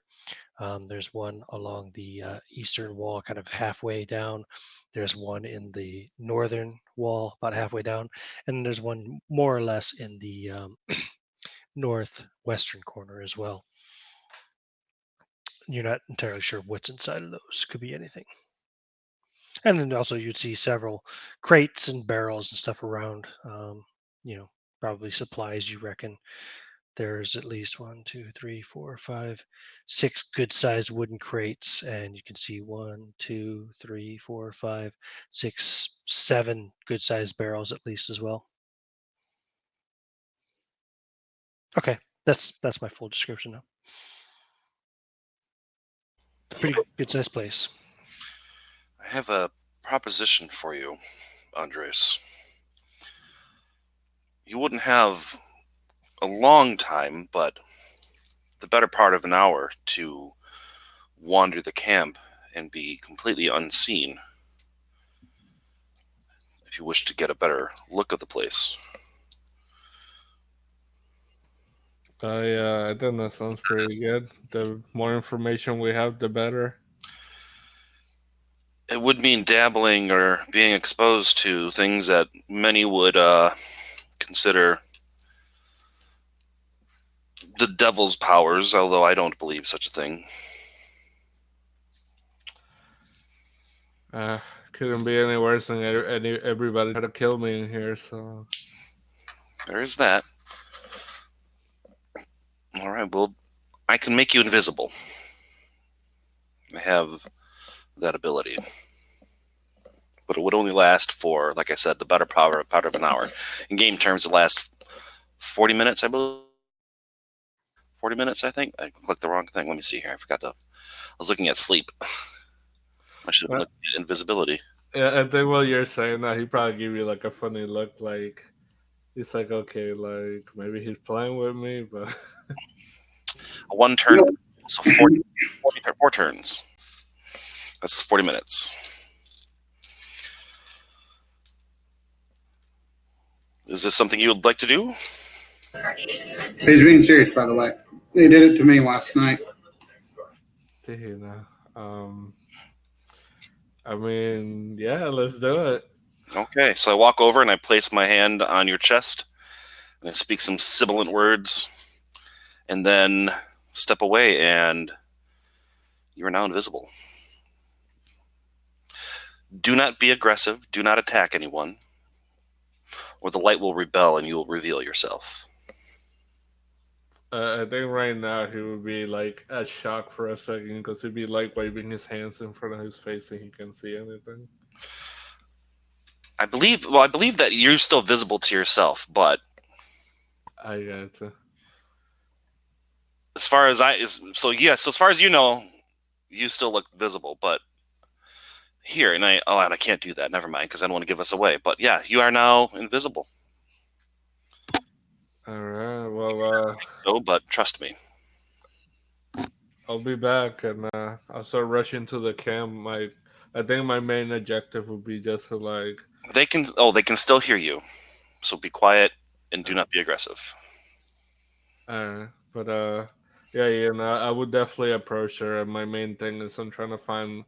There's one along the eastern wall, kind of halfway down. There's one in the northern wall, about halfway down, and there's one more or less in the northwestern corner as well. You're not entirely sure what's inside of those. Could be anything. And then also you'd see several crates and barrels and stuff around. Probably supplies. You reckon there's at least 1, 2, 3, 4, 5, 6 good-sized wooden crates, and you can see 1, 2, 3, 4, 5, 6, 7 good-sized barrels at least as well. Okay, that's my full description now. Pretty good-sized place. I have a proposition for you, Andres. You wouldn't have a long time, but the better part of an hour to wander the camp and be completely unseen if you wish to get a better look of the place. Yeah, I think that sounds pretty good. The more information we have, the better. It would mean dabbling or being exposed to things that many would consider the devil's powers, although I don't believe such a thing. Couldn't be any worse than everybody tried to kill me in here, so... There is that. All right, well, I can make you invisible. I have that ability. But it would only last for, like I said, the better part of an hour. In game terms, it lasts 40 minutes, I believe. 40 minutes, I think. I clicked the wrong thing. Let me see here. I was looking at sleep. I should have looked at invisibility. Yeah, I think what you're saying now, he probably give you like a funny look, like he's like, okay, like maybe he's playing with me, but A 1 turn, so 4 turns. That's 40 minutes. Is this something you would like to do? He's being serious, by the way. They did it to me last night. I mean, yeah, let's do it. Okay, so I walk over and I place my hand on your chest and I speak some sibilant words and then step away, and you are now invisible. Do not be aggressive. Do not attack anyone, or the light will rebel and you will reveal yourself. I think right now he would be like a shock for a second because he'd be like waving his hands in front of his face and he can't see anything. I believe that you're still visible to yourself, but I gotcha. as far as as far as you know, you still look visible, but here, and I can't do that. Never mind, because I don't want to give us away. But yeah, you are now invisible. All right. Well, but trust me. I'll be back, and I'll start rushing to the camp. I think my main objective would be just to like, They can. Oh, they can still hear you. So be quiet and do not be aggressive. but yeah, I would definitely approach her. And my main thing is I'm trying to find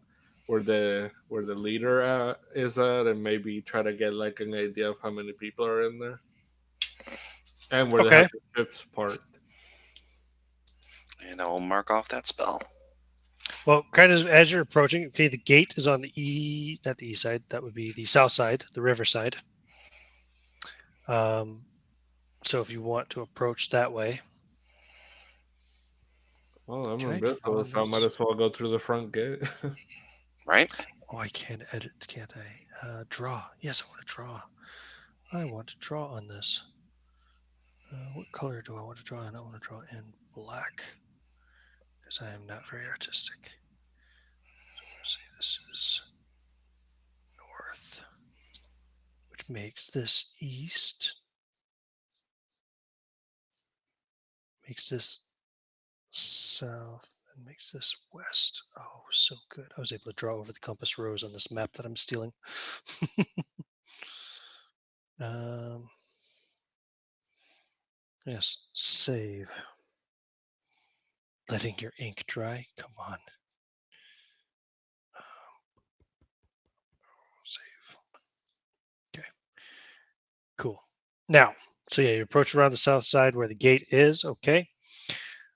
where the leader is at, and maybe try to get like an idea of how many people are in there, and where they have Okay. the ships parked. And I will mark off that spell. Well, kind of as you're approaching, okay, the gate is on not the east side. That would be the south side, the river side. So if you want to approach that way, Well, I'm can I invisible, draw so I might this? as well go through the front gate. Right? Oh, I can't edit, can't I? Draw. Yes, I want to draw. I want to draw on this. What color do I want to draw in? I want to draw in black because I am not very artistic. So I'm going to say this is north, which makes this east, makes this south, and makes this west. Oh, so good. I was able to draw over the compass rose on this map that I'm stealing. Yes, save. Letting your ink dry. Come on. Save. Okay. Cool. Now, so yeah, you approach around the south side where the gate is. Okay.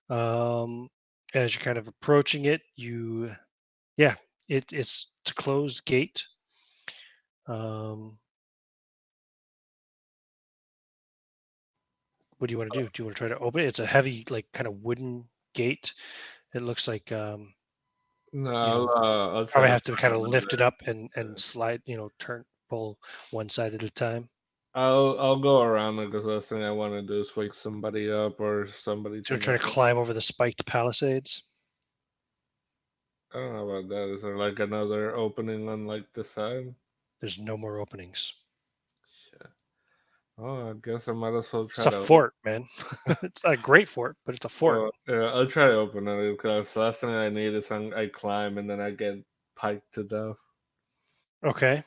As you're kind of approaching it, it's a closed gate. What do you want to do? Do you want to try to open it? It's a heavy, like kind of wooden gate. It looks like No, you know, I'll try probably to have to kind climb of on lift it there. up and slide, pull one side at a time. I'll go around it because the last thing I want to do is wake somebody up or somebody So to we're trying know. to climb over the spiked palisades. I don't know about that. Is there like another opening on like the side? There's no more openings. Shit. Oh, I guess I might as well It's try a to. fort, man. It's not a great fort, but it's a fort. Well, yeah, I'll try to open it because the last thing I need is I climb and then I get piked to death. Okay.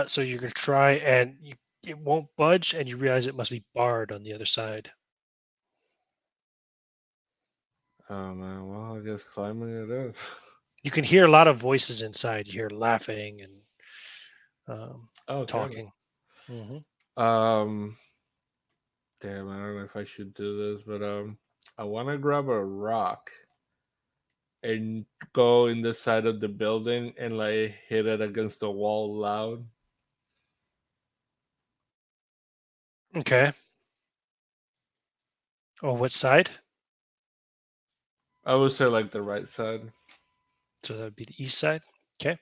So you're gonna try and it won't budge, and you realize it must be barred on the other side. Oh man, well I guess climbing it is. You can hear a lot of voices inside. You hear laughing and Okay. talking. Hmm. Um. Damn, I don't know if I should do this, but I want to grab a rock and go in the side of the building and like hit it against the wall loud. Okay. Oh, what side? I would say like the right side. So that would be the east side. Okay.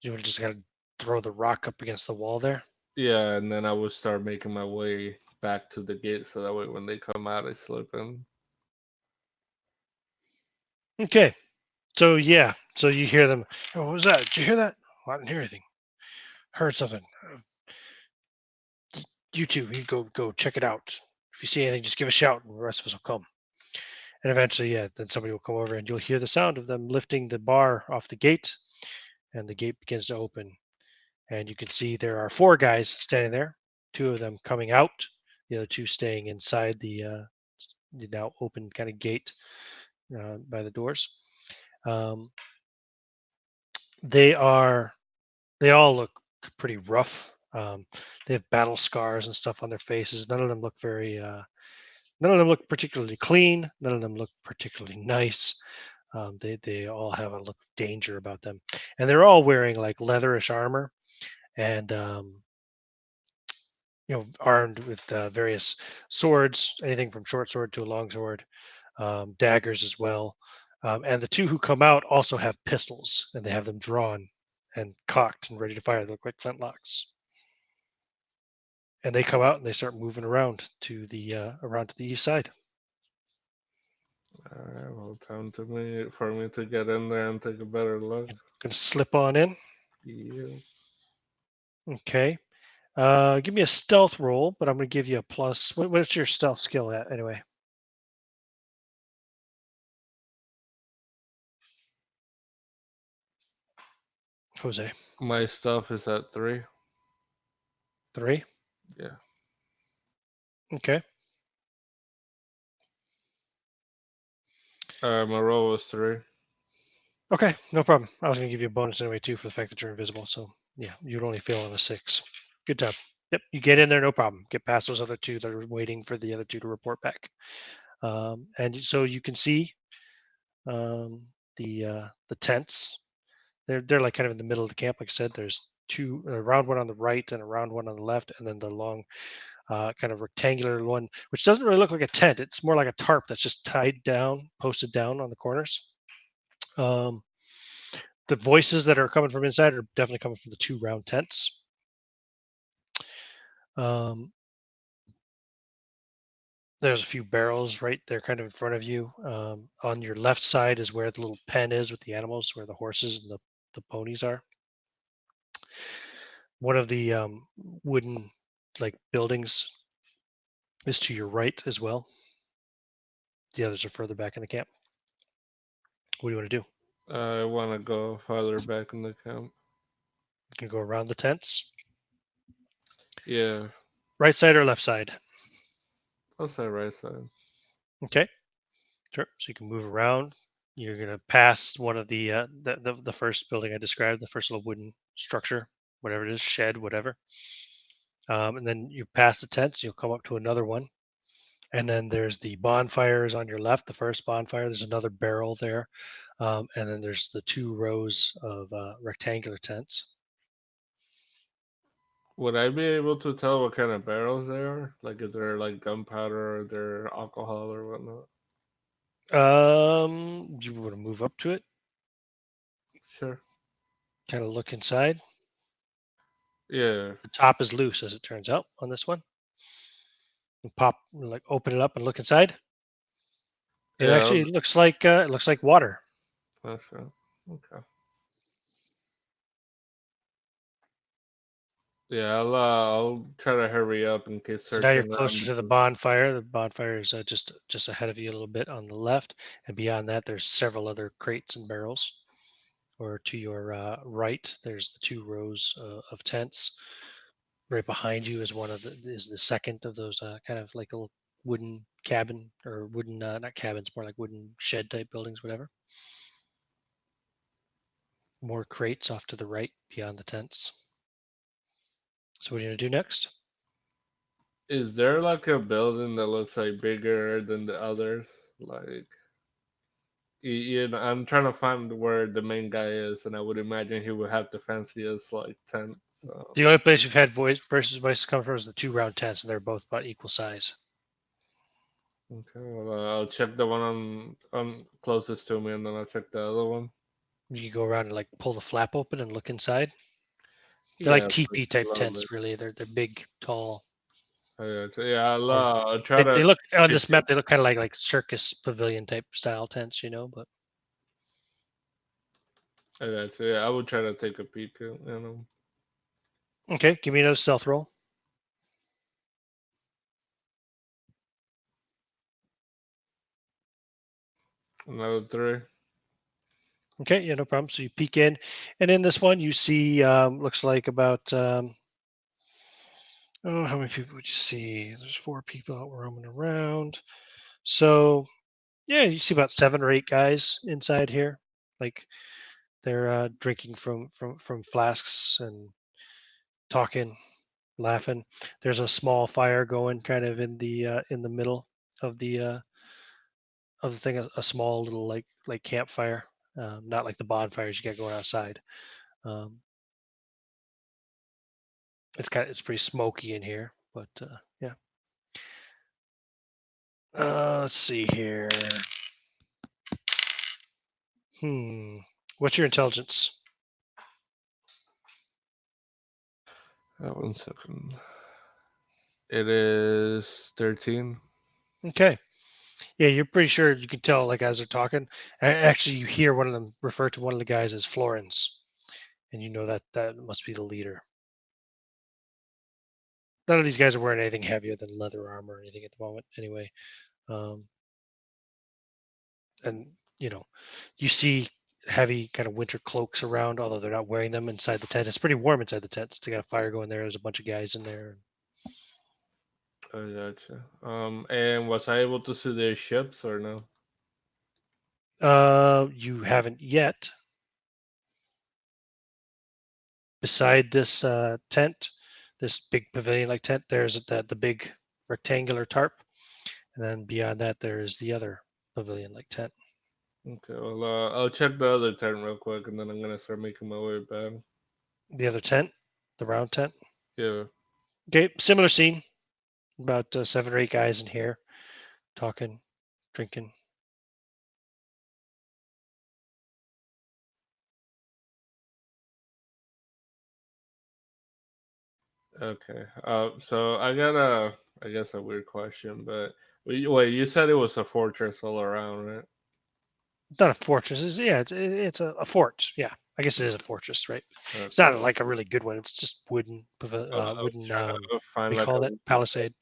You would just gotta throw the rock up against the wall there. Yeah, and then I would start making my way back to the gate so that way when they come out, I slip in. Okay. So yeah. So you hear them. Oh, what was that? Did you hear that? Oh, I didn't hear anything. Heard something. You two, you go check it out. If you see anything, just give a shout, and the rest of us will come. And eventually, yeah, then somebody will come over, and you'll hear the sound of them lifting the bar off the gate, and the gate begins to open. And you can see there are four guys standing there. Two of them coming out, the other two staying inside the now open kind of gate by the doors. Um, they are they all look pretty rough. They have battle scars and stuff on their faces. None of them look none of them look particularly clean. None of them look particularly nice. They all have a look of danger about them, and they're all wearing like leatherish armor and armed with various swords, anything from short sword to a long sword, daggers as well. And the two who come out also have pistols, and they have them drawn and cocked and ready to fire. They look like flintlocks. And they come out and they start moving around to the east side. Alright, well, time for me to get in there and take a better look. Gonna slip on in. Yeah. Okay. Give me a stealth roll, but I'm gonna give you a plus. What's your stealth skill at anyway? Jose? My stuff is at 3. 3. Yeah. Okay. My roll was 3. Okay, no problem. I was going to give you a bonus anyway too for the fact that you're invisible. So yeah, you'd only fail on a 6. Good job. Yep, you get in there, no problem. Get past those other 2 that are waiting for the other 2 to report back. And so you can see the tents. They're like kind of in the middle of the camp. Like I said, there's 2, a round one on the right and a round one on the left, and then the long kind of rectangular one, which doesn't really look like a tent. It's more like a tarp that's just tied down, posted down on the corners. The voices that are coming from inside are definitely coming from the 2 round tents. There's a few barrels right there kind of in front of you. On your left side is where the little pen is with the animals, where the horses and the ponies are. One of the wooden like buildings is to your right as well. The others are further back in the camp. What do you want to do? I want to go farther back in the camp. You can go around the tents. Yeah. Right side or left side? I'll say right side. Okay. Sure. So you can move around. You're gonna pass one of the first building I described, the first little wooden structure, whatever it is, shed, whatever. And then you pass the tents. You'll come up to another one, and then there's the bonfires on your left. The first bonfire. There's another barrel there, and then there's the 2 rows of rectangular tents. Would I be able to tell what kind of barrels they are? Like if they're like gunpowder or they're alcohol or whatnot? You want to move up to it? Sure. Kind of look inside. Yeah. The top is loose, as it turns out, on this one. And open it up and look inside. It Yeah. actually looks like water. Oh, sure. Okay. Yeah, I'll try to hurry up in case So now you're searching closer around. to the bonfire. The bonfire is just ahead of you a little bit on the left, and beyond that, there's several other crates and barrels. Or to your right, there's the 2 rows of tents. Right behind you is the second of those kind of like a little wooden cabin or wooden not cabins, more like wooden shed type buildings, whatever. More crates off to the right beyond the tents. So what are you gonna do next? Is there like a building that looks like bigger than the others? Like, you know, I'm trying to find where the main guy is, and I would imagine he would have the fanciest like tent. So. The only place you've had voices come from is the 2 round tents, and they're both about equal size. Okay, well, I'll check the one on closest to me, and then I'll check the other one. You can go around and like pull the flap open and look inside. They're like Yeah, teepee type slowly. tents, really. They're big, tall. Oh, yeah, so yeah, Or I'll try they to. look on get this map. They look kind of like circus pavilion type style tents, But So yeah, I would try to take a peek. okay, give me another stealth roll. Another 3. Okay, yeah, no problem. So you peek in, and in this one, you see looks like about how many people would you see? There's 4 people out roaming around. So yeah, you see about 7 or 8 guys inside here. Like they're drinking from flasks and talking, laughing. There's a small fire going kind of in the middle of the thing. A small little like campfire, not like the bonfires you got going outside. Um, it's pretty smoky in here, but yeah. Let's see here. What's your intelligence? 1 second. It is 13. Okay. Yeah, you're pretty sure you can tell like as they're talking. Actually, you hear one of them refer to one of the guys as Florence, and you know that must be the leader. None of these guys are wearing anything heavier than leather armor or anything at the moment, anyway. And you see heavy kind of winter cloaks around, although they're not wearing them inside the tent. It's pretty warm inside the tent. They got a fire going there. There's a bunch of guys in there. I gotcha. And was I able to see their ships or no? You haven't yet. Beside this tent, this big pavilion-like tent, there's the big rectangular tarp, and then beyond that, there is the other pavilion-like tent. Okay, well, I'll check the other tent real quick, and then I'm gonna start making my way back. The other tent, the round tent. Yeah. Okay, similar scene. About 7 or 8 guys in here, talking, drinking. Okay. So I got I guess a weird question, but wait, you said it was a fortress all around, right? It's not a fortress. It's a fort. Yeah, I guess it is a fortress, right? Okay. It's not like a really good one. It's just wooden. I Wooden. was trying to find We like call it palisade.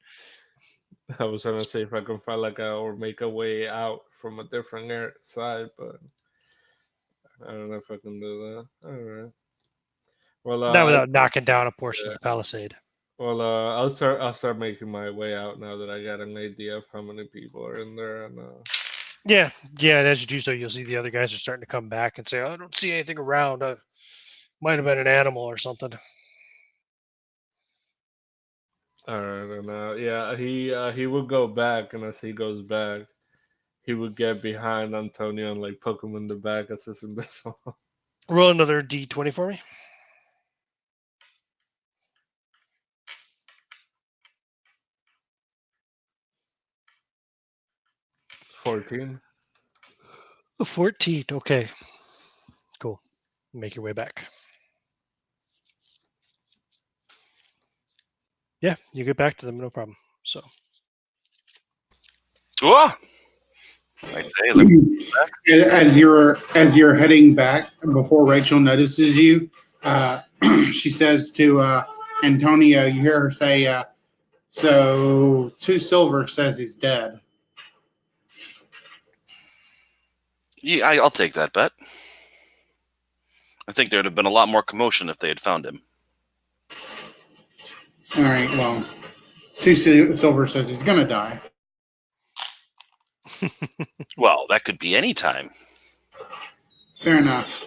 I was gonna say if I can find like or make a way out from a different side, but I don't know if I can do that. All right. Well, Not without knocking down a portion of the palisade. well, I'll start making my way out now that I got an idea of how many people are in there, and Yeah. And as you do so, you'll see the other guys are starting to come back and say, "Oh, I don't see anything around. Might have been an animal or something." all right, and yeah, he will go back, and as he goes back, he would get behind Antonio and like poke him in the back as his invisible. Roll another D20 for me. $14. A 14. Okay. Cool. Make your way back. Yeah, you get back to them, no problem. So. Whoa! I say, As you're heading back, before Rachel notices you, she says to Antonio, you hear her say, "So 2 silver says he's dead." yeah, I'll take that bet. I think there'd have been a lot more commotion if they had found him. All right. Well, 2 silver says he's gonna die. Well, that could be any time. Fair enough.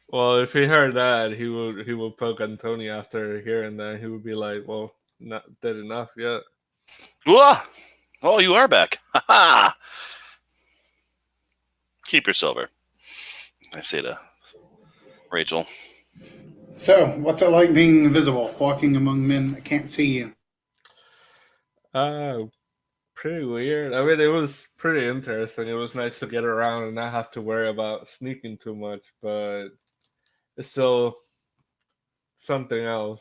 Well, if he heard that, he would poke Antonio after hearing that. He would be like, "Well, not dead enough yet." Whoa! Oh, you are back. Ha ha! Keep your silver. I say to Rachel. So, what's it like being invisible, walking among men that can't see you? Pretty weird. I mean, it was pretty interesting. It was nice to get around and not have to worry about sneaking too much, but it's still something else.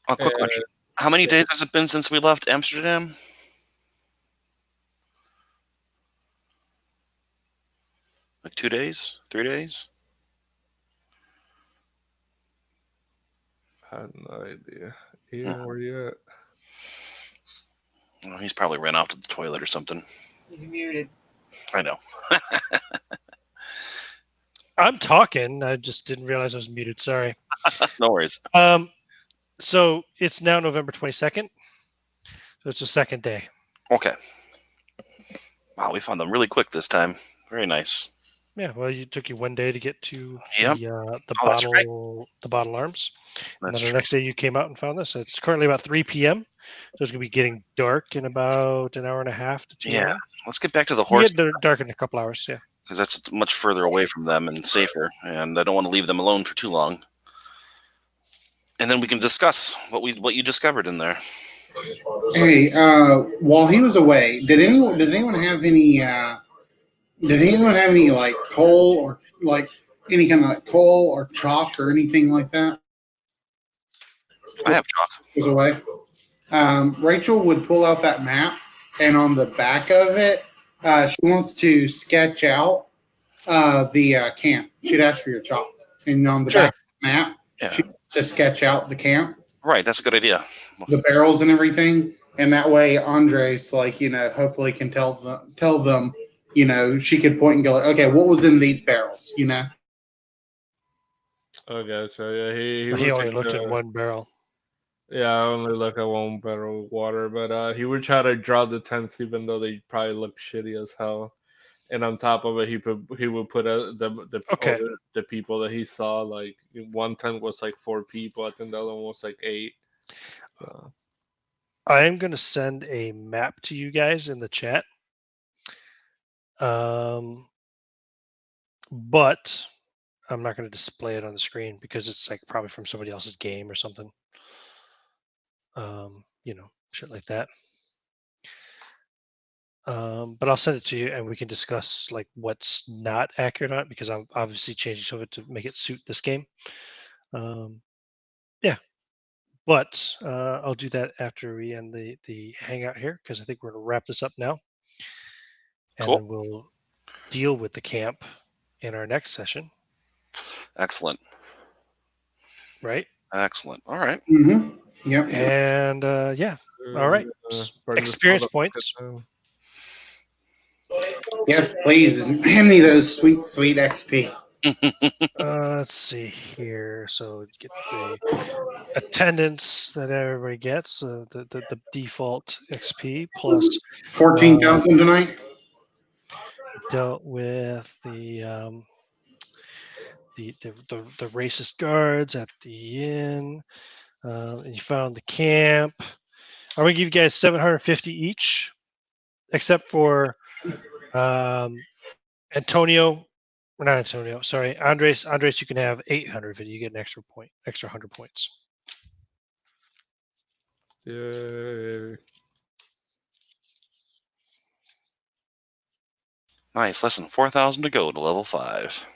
A quick question. How many days has it been since we left Amsterdam? Like 2 days? 3 days? I have no idea. Ian, where you at? Well, he's probably ran off to the toilet or something. He's muted. I know. I'm talking. I just didn't realize I was muted. Sorry. No worries. So it's now November 22nd. So it's the second day. Okay. Wow, we found them really quick this time. Very nice. Yeah, well, it took you 1 day to get to Yep. the bottle arms. And then the next day you came out and found this. It's currently about 3 p.m. So it's going to be getting dark in about an hour and a half to 2 hours. Yeah, let's get back to the horse. Yeah, dark in a couple hours, yeah. Because that's much further away from them and safer. And I don't want to leave them alone for too long. And then we can discuss what you discovered in there. Hey, while he was away, does anyone have any like coal or like any kind of like coal or chalk or anything like that? I have chalk. Was away. Rachel would pull out that map, and on the back of it, she wants to sketch out the camp. She'd ask for your chalk, and on the back of the map, she wants to sketch out the camp. Right, that's a good idea. The barrels and everything. and that way Andres, like, hopefully can tell them, she could point and go, like, okay, what was in these barrels, Okay, so yeah, he He would only take looked in the. one barrel. Yeah, I only look at one barrel of water, but he would try to draw the tents even though they probably look shitty as hell. And on top of it, he would put Okay. the people that he saw. Like one tent was like 4 people. I think the other one was like 8. I am going to send a map to you guys in the chat. But I'm not going to display it on the screen because it's like probably from somebody else's game or something. Shit like that. But I'll send it to you and we can discuss like what's not accurate on it because I'm obviously changing some of it to make it suit this game. Yeah. But I'll do that after we end the hangout here because I think we're going to wrap this up now. And Cool. then we'll deal with the camp in our next session. Excellent. Right? Excellent. All right. Mm-hmm. Yep. And yeah. All right. Burn this Experience motherfucker points. down. Yes, please. Hand me those sweet, sweet XP. Let's see here. So get the attendance that everybody gets, the default XP plus 14,000 tonight. dealt with the racist guards at the inn. And you found the camp. I'm gonna give you guys 750 each, except for Antonio. Or not Antonio. Sorry, Andres. Andres, you can have 800. You get an extra 100 points. Yeah. Nice. Less than 4,000 to go to level 5.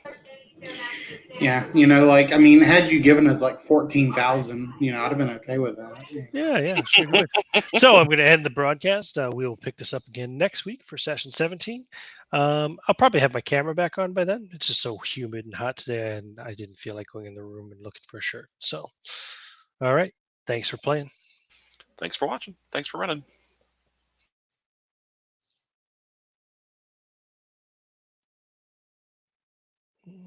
Yeah, had you given us like 14,000, I'd have been okay with that. Yeah, sure you would. So I'm going to end the broadcast. We will pick this up again next week for session 17. I'll probably have my camera back on by then. It's just so humid and hot today, and I didn't feel like going in the room and looking for a shirt. So, all right. Thanks for playing. Thanks for watching. Thanks for running.